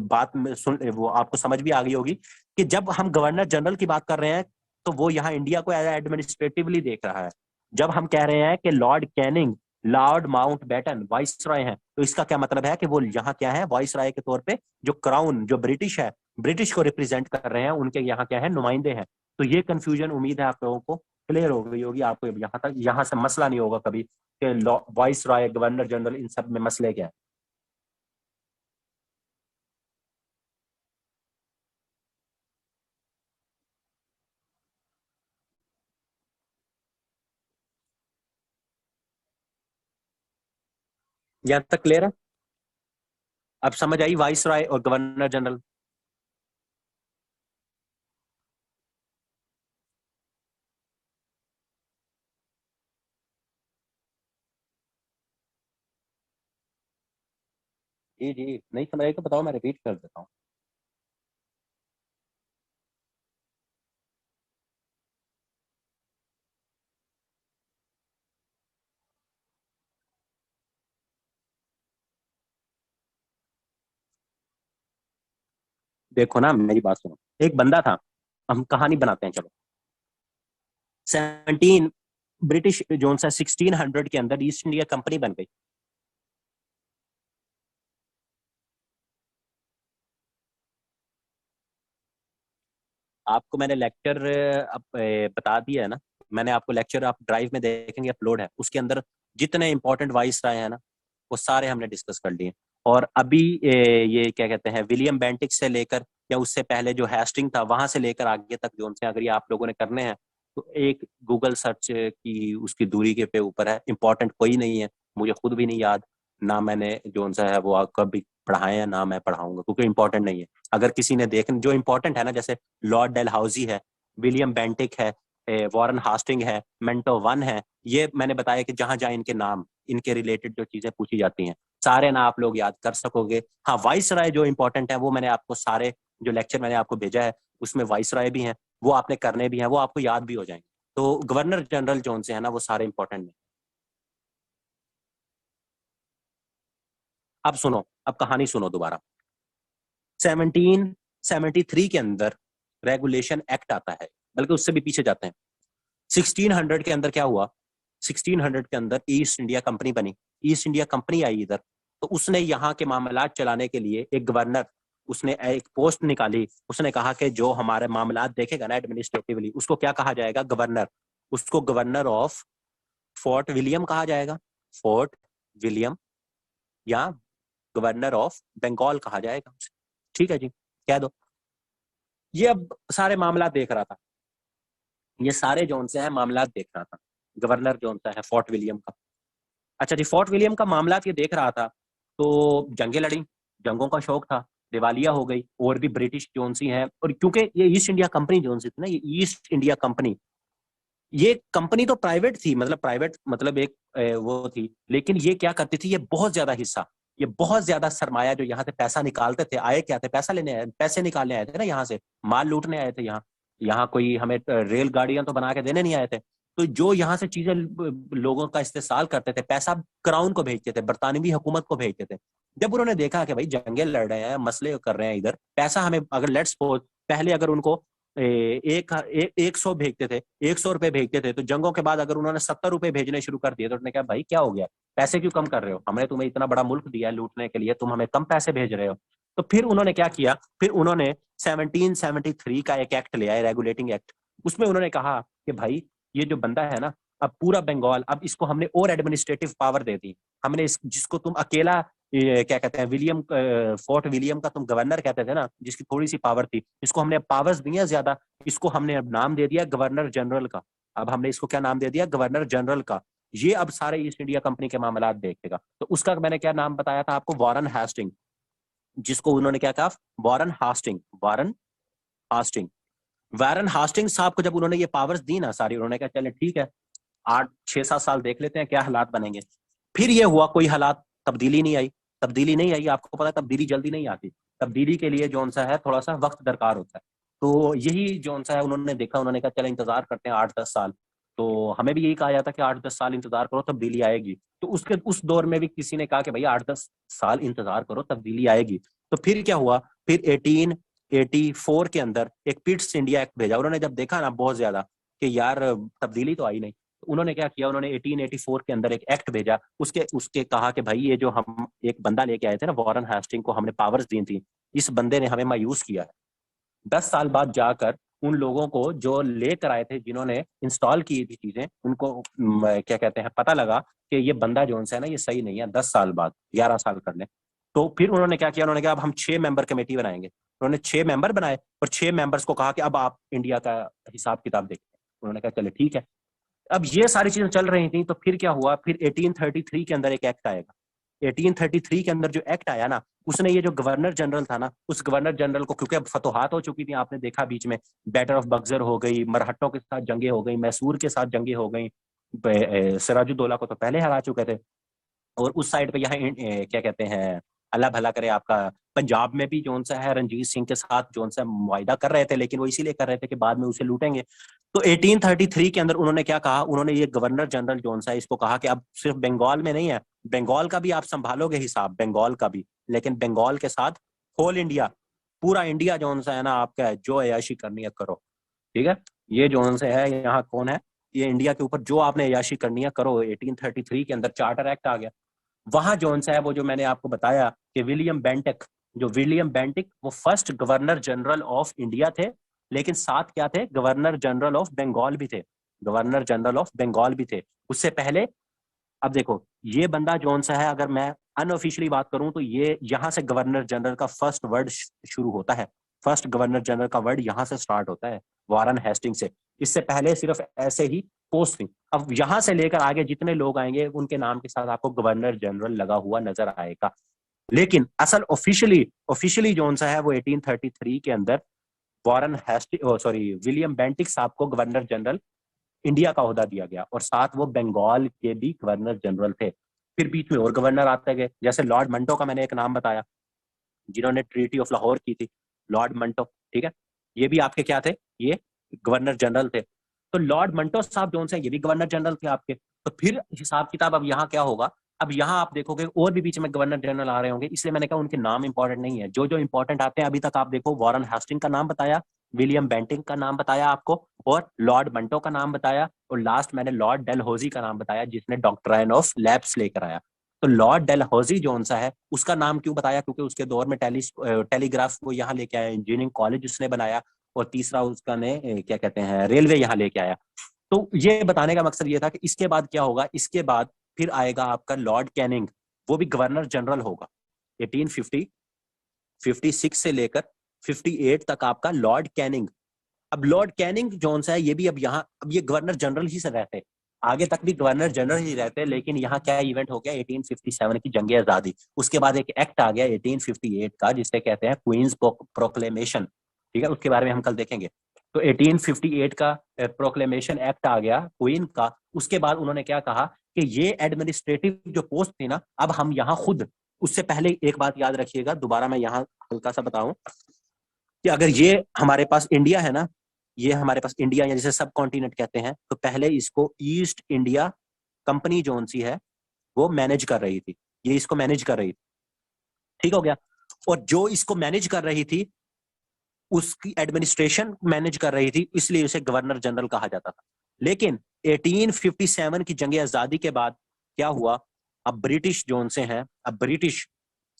बात में सुन, वो आपको समझ भी आ गई होगी कि जब हम गवर्नर जनरल की बात कर रहे हैं तो वो यहाँ इंडिया को एडमिनिस्ट्रेटिवली देख रहा है। जब हम कह रहे हैं कि Lord Canning, Lord Mountbatten viceroy हैं, तो इसका क्या मतलब है कि वो यहाँ क्या है, वाइस रॉय के तौर पे जो क्राउन, जो ब्रिटिश है, ब्रिटिश को रिप्रेजेंट कर रहे हैं, उनके यहाँ क्या है, नुमाइंदे हैं। तो ये कंफ्यूजन उम्मीद है आप लोगों को क्लियर हो गई होगी, आपको यहाँ तक, यहाँ से मसला नहीं होगा कभी कि वाइस रॉय, गवर्नर जनरल, इन सब में मसले क्या है। यहाँ तक क्लियर है? अब समझ आई वाइस रॉय और गवर्नर जनरल? जी जी, नहीं समझ आई तो बताओ, मैं रिपीट कर देता हूँ। देखो ना, मेरी बात सुनो। एक बंदा था, हम कहानी बनाते हैं चलो। 17 ब्रिटिश जोन सा 1600 के अंदर ईस्ट इंडिया कंपनी बन गई। आपको मैंने लेक्चर बता दिया है ना। मैंने आपको लेक्चर, आप ड्राइव में देखेंगे अपलोड है, उसके अंदर जितने इंपॉर्टेंट वाइस राय है ना, वो सारे हमने डिस्कस कर लिए। और अभी ये क्या कहते हैं, विलियम बेंटिक से लेकर, या उससे पहले जो हैस्टिंग था वहां से लेकर आगे तक जो उनसे, अगर ये आप लोगों ने करने हैं तो एक गूगल सर्च की उसकी दूरी के पे ऊपर है। इंपॉर्टेंट कोई नहीं है, मुझे खुद भी नहीं याद, ना मैंने जो उनसा है वो कभी पढ़ाए हैं, ना मैं पढ़ाऊंगा, क्योंकि इंपॉर्टेंट नहीं है। अगर किसी ने देख, जो इंपॉर्टेंट है ना, जैसे लॉर्ड डेलहाउजी है, विलियम बेंटिक है, वॉरेन हास्टिंग है, मेंटो वन है, ये मैंने बताया कि जहां जहां इनके नाम, इनके रिलेटेड जो चीजें पूछी जाती हैं, सारे ना आप लोग याद कर सकोगे। हाँ, वाइस राय जो इंपॉर्टेंट है वो मैंने आपको सारे, जो लेक्चर मैंने आपको भेजा है उसमें वाइस राय भी हैं, वो आपने करने भी हैं, वो आपको याद भी हो जाएंगे। तो गवर्नर जनरल जो से है ना, वो सारे इंपॉर्टेंट नहीं। अब सुनो, अब कहानी सुनो दोबारा। 1773 के अंदर रेगुलेशन एक्ट आता है, बल्कि उससे भी पीछे जाते हैं। 1600 के अंदर क्या हुआ, 1600 के अंदर ईस्ट इंडिया कंपनी बनी। ईस्ट इंडिया कंपनी आई इधर, तो उसने यहाँ के मामलात चलाने के लिए एक गवर्नर, उसने एक पोस्ट निकाली। उसने कहा कि जो हमारे मामलात देखेगा ना एडमिनिस्ट्रेटिवली, उसको क्या कहा जाएगा, गवर्नर। उसको गवर्नर ऑफ फोर्ट विलियम कहा जाएगा, फोर्ट विलियम, या गवर्नर ऑफ बंगाल कहा जाएगा। ठीक है जी, कह दो। ये अब सारे मामला देख रहा था, ये सारे जोन से है मामला देख रहा था, गवर्नर जोन सा है फोर्ट विलियम का। अच्छा जी, फोर्ट विलियम का मामला ये देख रहा था, तो जंगें लड़ी, जंगों का शौक था, दिवालिया हो गई, और भी ब्रिटिश जोन सी हैं। और क्योंकि ये ईस्ट इंडिया कंपनी जोन सी थी ना, ये ईस्ट इंडिया कंपनी, ये कंपनी तो प्राइवेट थी, मतलब प्राइवेट मतलब एक वो थी, लेकिन ये क्या करती थी, ये बहुत ज्यादा हिस्सा, ये बहुत ज्यादा सरमाया जो यहाँ से पैसा निकालते थे, आए क्या थे, पैसा लेने आए, पैसे निकालने आए थे ना, यहाँ से माल लूटने आए थे। यहाँ यहाँ कोई हमें रेल गाड़ियां तो बना के देने नहीं आए थे। तो जो यहाँ से चीजें लोगों का इस्तेमाल करते थे, पैसा क्राउन को भेजते थे, बरतानवी हुकूमत को भेजते थे। जब उन्होंने देखा कि भाई जंगे लड़ रहे हैं, मसले कर रहे हैं इधर, पैसा हमें, अगर लेट्स सपोज पहले अगर उनको एक सौ भेजते थे, 100 रुपए भेजते थे, तो जंगों के बाद अगर उन्होंने 70 रुपए भेजने शुरू कर दिए, तो उन्होंने कहा भाई क्या हो गया, पैसे क्यों कम कर रहे हो, हमने तुम्हें इतना बड़ा मुल्क दिया है लूटने के लिए, तुम हमें कम पैसे भेज रहे हो। तो फिर उन्होंने क्या किया, फिर उन्होंने 1773 का एक एक्ट ले आए, रेगुलेटिंग एक्ट। उसमें उन्होंने कहा कि भाई ये जो बंदा है ना, अब पूरा बंगाल, अब इसको हमने और एडमिनिस्ट्रेटिव पावर दे दी। हमने जिसको तुम अकेला, ये क्या कहते हैं, विलियम, फोर्ट विलियम का तुम गवर्नर कहते थे ना, जिसकी थोड़ी सी पावर थी, इसको हमने पावर्स दी है ज्यादा। इसको हमने अब नाम दे दिया गवर्नर जनरल का। अब हमने इसको क्या नाम दे दिया, गवर्नर जनरल का। ये अब सारे ईस्ट इंडिया कंपनी के मामलात देखेगा। तो उसका मैंने क्या नाम बताया था आपको, वॉरेन हास्टिंग, जिसको उन्होंने क्या कहा, Warren Hastings, Warren Hastings. Warren Hastings साहब को जब उन्होंने ये पावर्स दी ना सारी, उन्होंने कहा चले ठीक है, 8 6 7 साल देख लेते हैं क्या हालात बनेंगे। फिर ये हुआ, कोई हालात, तब्दीली नहीं आई। तब्दीली नहीं आई, आपको पता है तब्दीली जल्दी नहीं आती, तब्दीली के लिए जौन सा है थोड़ा सा वक्त दरकार होता है। तो यही जौन सा है उन्होंने देखा, उन्होंने कहा चलो इंतजार करते हैं 8 10 साल। तो हमें भी यही कहा जाता है कि 8 10 साल इंतजार करो, तब्दीली आएगी। तो उसके उस दौर में भी किसी ने कहा कि भाई 8 10 साल इंतजार करो, तब्दीली आएगी। तो फिर क्या हुआ, फिर 1884 के अंदर एक पिट्स इंडिया एक्ट भेजा। उन्होंने जब देखा ना बहुत ज्यादा कि यार तब्दीली तो आई नहीं, तो उन्होंने क्या किया, उन्होंने 1884 के अंदर एक एक्ट भेजा। उसके उसके कहा कि भाई ये जो हम एक बंदा लेके आए थे ना, वॉरेन हास्टिंग को हमने पावर्स दी थी, इस बंदे ने हमें मायूस किया है। 10 साल बाद जाकर उन लोगों को जो लेकर आए थे, जिन्होंने इंस्टॉल की थी चीजें, उनको क्या कहते हैं, पता लगा कि ये बंदा जो है ना ये सही नहीं है। 10 साल बाद, 11 साल कर ले। तो फिर उन्होंने क्या किया, उन्होंने कहा अब हम 6 मेंबर कमेटी बनाएंगे। उन्होंने 6 मेंबर बनाए और 6 मेंबर्स को कहा कि अब आप इंडिया का हिसाब किताब देखते हैं। उन्होंने कहा चले ठीक है। अब ये सारी चीजें चल रही थी, तो फिर क्या हुआ, फिर 1833 के अंदर एक एक्ट आएगा। 1833 के अंदर जो एक्ट आया ना, उसने ये जो गवर्नर जनरल था ना, उस गवर्नर जनरल को, क्योंकि अब फतोहात हो चुकी थी, आपने देखा बीच में बैटल ऑफ बक्सर हो गई, मरहट्टों के साथ जंगे हो गई, मैसूर के साथ जंगे हो गई, सिराजुद्दौला को तो पहले हरा चुके थे। और उस साइड पे यहाँ क्या कहते हैं, अल्लाह भला करे आपका, पंजाब में भी जोन सा है रणजीत सिंह के साथ जोन सा मुआयदा कर रहे थे, लेकिन वो इसीलिए कर रहे थे कि बाद में उसे लूटेंगे। तो 1833 के अंदर उन्होंने क्या कहा, उन्होंने ये गवर्नर जनरल जोन सा है इसको कहा कि अब सिर्फ बंगाल में नहीं है, बंगाल का भी आप संभालोगे हिसाब, बंगाल का भी, लेकिन बंगाल के साथ होल इंडिया, पूरा इंडिया जोन सा है ना आपका है, जो अयाशी करनी है करो। ठीक है, ये जोन से है, यहाँ कौन है, ये इंडिया के ऊपर जो आपने अयाशी करनी है करो। 1833 के अंदर चार्टर एक्ट आ गया। वहां जोन सा है वो जो मैंने आपको बताया कि विलियम बेंटिक, जो विलियम बेंटिक वो first governor general of India थे, लेकिन साथ क्या थे, गवर्नर जनरल ऑफ बंगाल भी थे, गवर्नर जनरल ऑफ बंगाल भी थे उससे पहले। अब देखो ये बंदा जोन सा है, अगर मैं अनऑफिशियली बात करूं तो ये यहां से गवर्नर जनरल का फर्स्ट वर्ड शुरू होता है, फर्स्ट गवर्नर जनरल का वर्ड यहां से स्टार्ट होता है, वारन हेस्टिंग से। इससे पहले सिर्फ ऐसे ही पोस्ट थी। अब यहां से लेकर आगे जितने लोग आएंगे उनके नाम के साथ आपको गवर्नर जनरल लगा हुआ नजर आएगा। लेकिन असल ऑफिशियली ऑफिशियली जोन सा है वो 1833 के अंदर वारन हेस्टिंग, सॉरी, विलियम बेंटिक साहब को गवर्नर जनरल इंडिया का ओहदा दिया गया, और साथ वो बंगाल के भी गवर्नर जनरल थे। फिर बीच में और गवर्नर आते गए, जैसे लॉर्ड मंटो का मैंने एक नाम बताया, जिन्होंने ट्रीटी ऑफ लाहौर की थी, लॉर्ड मंटो। ठीक है, ये भी आपके क्या थे, ये गवर्नर जनरल थे। तो लॉर्ड मंटो साहब जो से ये भी गवर्नर जनरल थे आपके। तो फिर हिसाब किताब अब यहाँ क्या होगा, अब यहाँ आप देखोगे और भी बीच में गवर्नर जनरल आ रहे होंगे, इसलिए मैंने कहा उनके नाम इंपॉर्टेंट नहीं है। जो जो इंपॉर्टेंट आते हैं अभी तक आप देखो, वॉरेन हेस्टिंग का नाम बताया, विलियम बेंटिंग का नाम बताया आपको, और लॉर्ड मंटो का नाम बताया, और लास्ट मैंने लॉर्ड डेलहौजी का नाम बताया, जिसने डॉक्ट्राइन ऑफ लैप्स लेकर आया। तो लॉर्ड डेलहौजी जो सा है उसका नाम क्यों बताया, क्योंकि उसके दौर में टेलीग्राफ को यहाँ लेके आया, इंजीनियरिंग कॉलेज उसने बनाया, और तीसरा उसका ने क्या कहते हैं रेलवे यहाँ लेके आया। तो ये बताने का मकसद ये था कि इसके बाद क्या होगा, इसके बाद फिर आएगा आपका लॉर्ड कैनिंग, वो भी गवर्नर जनरल होगा। 1850 56 से लेकर 58 तक आपका लॉर्ड कैनिंग। अब लॉर्ड कैनिंग जोन सा है ये भी अब यहाँ, अब ये गवर्नर जनरल ही से रहते, आगे तक भी गवर्नर जनरल ही रहते, लेकिन यहाँ क्या इवेंट हो गया, 1857 की जंग आजादी, उसके बाद एक एक्ट आ गया 1858 का, जिसे कहते हैं क्वींस प्रोक्लेमेशन। ठीक है, उसके बारे में हम कल देखेंगे। तो 1858 का प्रोक्लेमेशन एक्ट आ गया क्वीन का। उसके बाद उन्होंने क्या कहा कि ये एडमिनिस्ट्रेटिव जो पोस्ट थी ना, अब हम यहाँ खुद, उससे पहले एक बात याद रखिएगा, दोबारा मैं यहाँ हल्का सा बताऊं कि अगर ये हमारे पास इंडिया है ना, ये हमारे पास इंडिया या जिसे सब कॉन्टिनेंट कहते हैं, तो पहले इसको ईस्ट इंडिया कंपनी जोन सी है वो मैनेज कर रही थी, ये इसको मैनेज कर रही थी। ठीक हो गया। और जो इसको मैनेज कर रही थी उसकी एडमिनिस्ट्रेशन मैनेज कर रही थी, इसलिए उसे गवर्नर जनरल कहा जाता था। लेकिन 1857 की जंग आजादी के बाद क्या हुआ, अब ब्रिटिश जोन से हैं, अब ब्रिटिश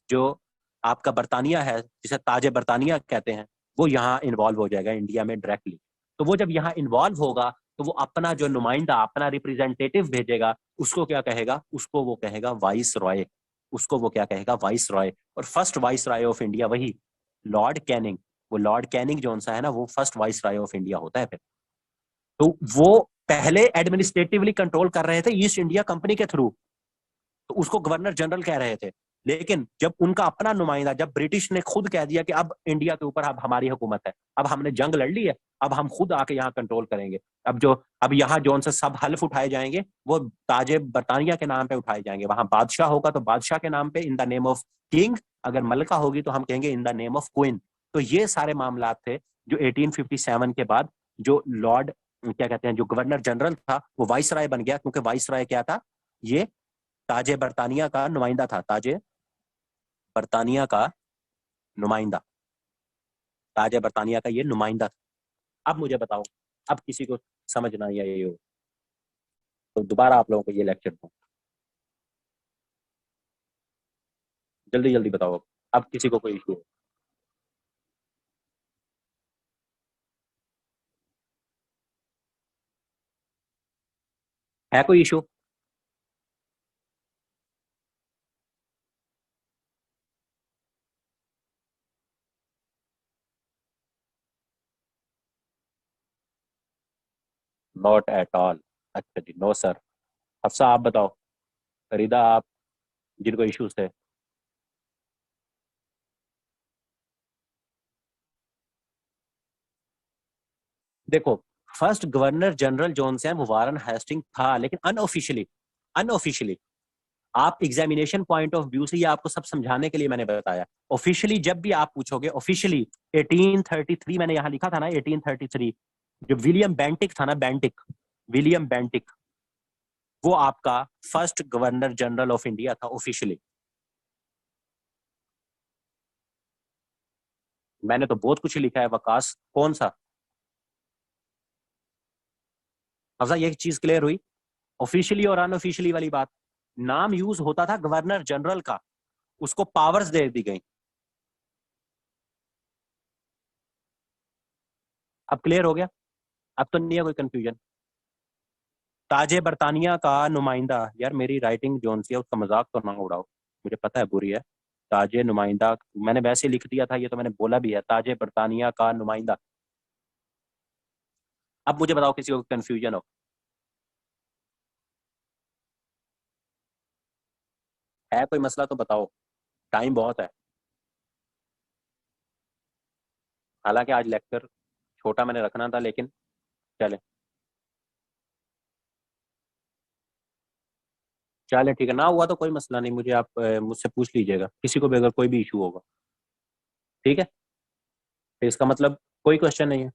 जो आपका बरतानिया है, जिसे ताजे बरतानिया कहते हैं, वो यहाँ इन्वॉल्व हो जाएगा इंडिया में डायरेक्टली। तो वो जब यहाँ इन्वॉल्व होगा तो वो अपना जो नुमाइंदा, अपना रिप्रेजेंटेटिव भेजेगा, उसको क्या कहेगा, उसको वो कहेगा वाइस रॉय, उसको वो क्या कहेगा, वाइस रॉय। और first vice Roy of India वही लॉर्ड कैनिंग, वो लॉर्ड कैनिंग जो सा है ना, वो first vice Roy of India होता है फिर। तो वो पहले एडमिनिस्ट्रेटिवली कंट्रोल कर रहे थे ईस्ट इंडिया कंपनी के थ्रू, तो उसको गवर्नर जनरल कह रहे थे। लेकिन जब उनका अपना नुमाइंदा, जब ब्रिटिश ने खुद कह दिया कि अब इंडिया के ऊपर अब हमारी हुकूमत है, अब हमने जंग लड़ ली है, अब हम खुद आके यहाँ कंट्रोल करेंगे, अब यहाँ जोन से सब हल्फ उठाए जाएंगे वो ताजे बरतानिया के नाम पे उठाए जाएंगे। वहां बादशाह होगा तो बादशाह के नाम पे, in the name of king, अगर मलका होगी तो हम कहेंगे in the name of queen. तो ये सारे मामला थे जो 1857 के बाद, जो लॉर्ड क्या कहते हैं, जो गवर्नर जनरल था वो वाइस राय बन गया, क्योंकि वाइस राय क्या था, ये ताजे बरतानिया का नुमाइंदा था, ताजे बरतानिया का नुमाइंदा, ताजे बरतानिया का ये नुमाइंदा था। अब मुझे बताओ, अब किसी को समझना या ये हो तो दोबारा आप लोगों को ये लेक्चर दूं, जल्दी जल्दी बताओ, अब किसी को कोई इशू हो। है कोई इशू? Not at all. अच्छा जी, नो सर। हफ्सा आप बताओ। फरीदा आप, जिनको इश्यूज थे। देखो, फर्स्ट गवर्नर जनरल जोन से वो वारन हेस्टिंग था, लेकिन अनऑफिशियली। अनऑफिशियली। आप एग्जामिनेशन पॉइंट ऑफ व्यू से, ये आपको सब समझाने के लिए मैंने बताया। ऑफिशियली जब भी आप पूछोगे, ऑफिशियली 1833 मैंने यहां लिखा था ना, 1833, जो विलियम बेंटिक था ना, बेंटिक, विलियम बेंटिक, वो आपका first governor general of India था ऑफिशियली। मैंने तो बहुत कुछ लिखा है वकास, कौन सा? अफजा, ये चीज क्लियर हुई? ऑफिशियली और अनऑफिशियली वाली बात। नाम यूज होता था गवर्नर जनरल का, उसको पावर्स दे दी गई। अब क्लियर हो गया? अब तो नहीं है कोई कंफ्यूजन। ताजे बरतानिया का नुमाइंदा, यार मेरी राइटिंग जोन सी है, उसका मजाक तो ना उड़ाओ, मुझे पता है बुरी है। ताजे नुमाइंदा, मैंने वैसे लिख दिया था, ये तो मैंने बोला भी है, ताजे बरतानिया का नुमाइंदा। अब मुझे बताओ, किसी को कंफ्यूजन हो? है कोई मसला तो बताओ, टाइम बहुत है। हालांकि आज लेक्चर छोटा मैंने रखना था, लेकिन चले। चले ठीक है, ना हुआ तो कोई मसला नहीं, मुझे आप मुझसे पूछ लीजिएगा, किसी को भी अगर कोई भी इशू होगा। ठीक है, तो इसका मतलब कोई क्वेश्चन नहीं है।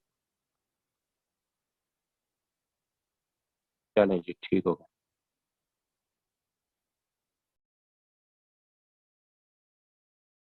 चलें जी, ठीक होगा।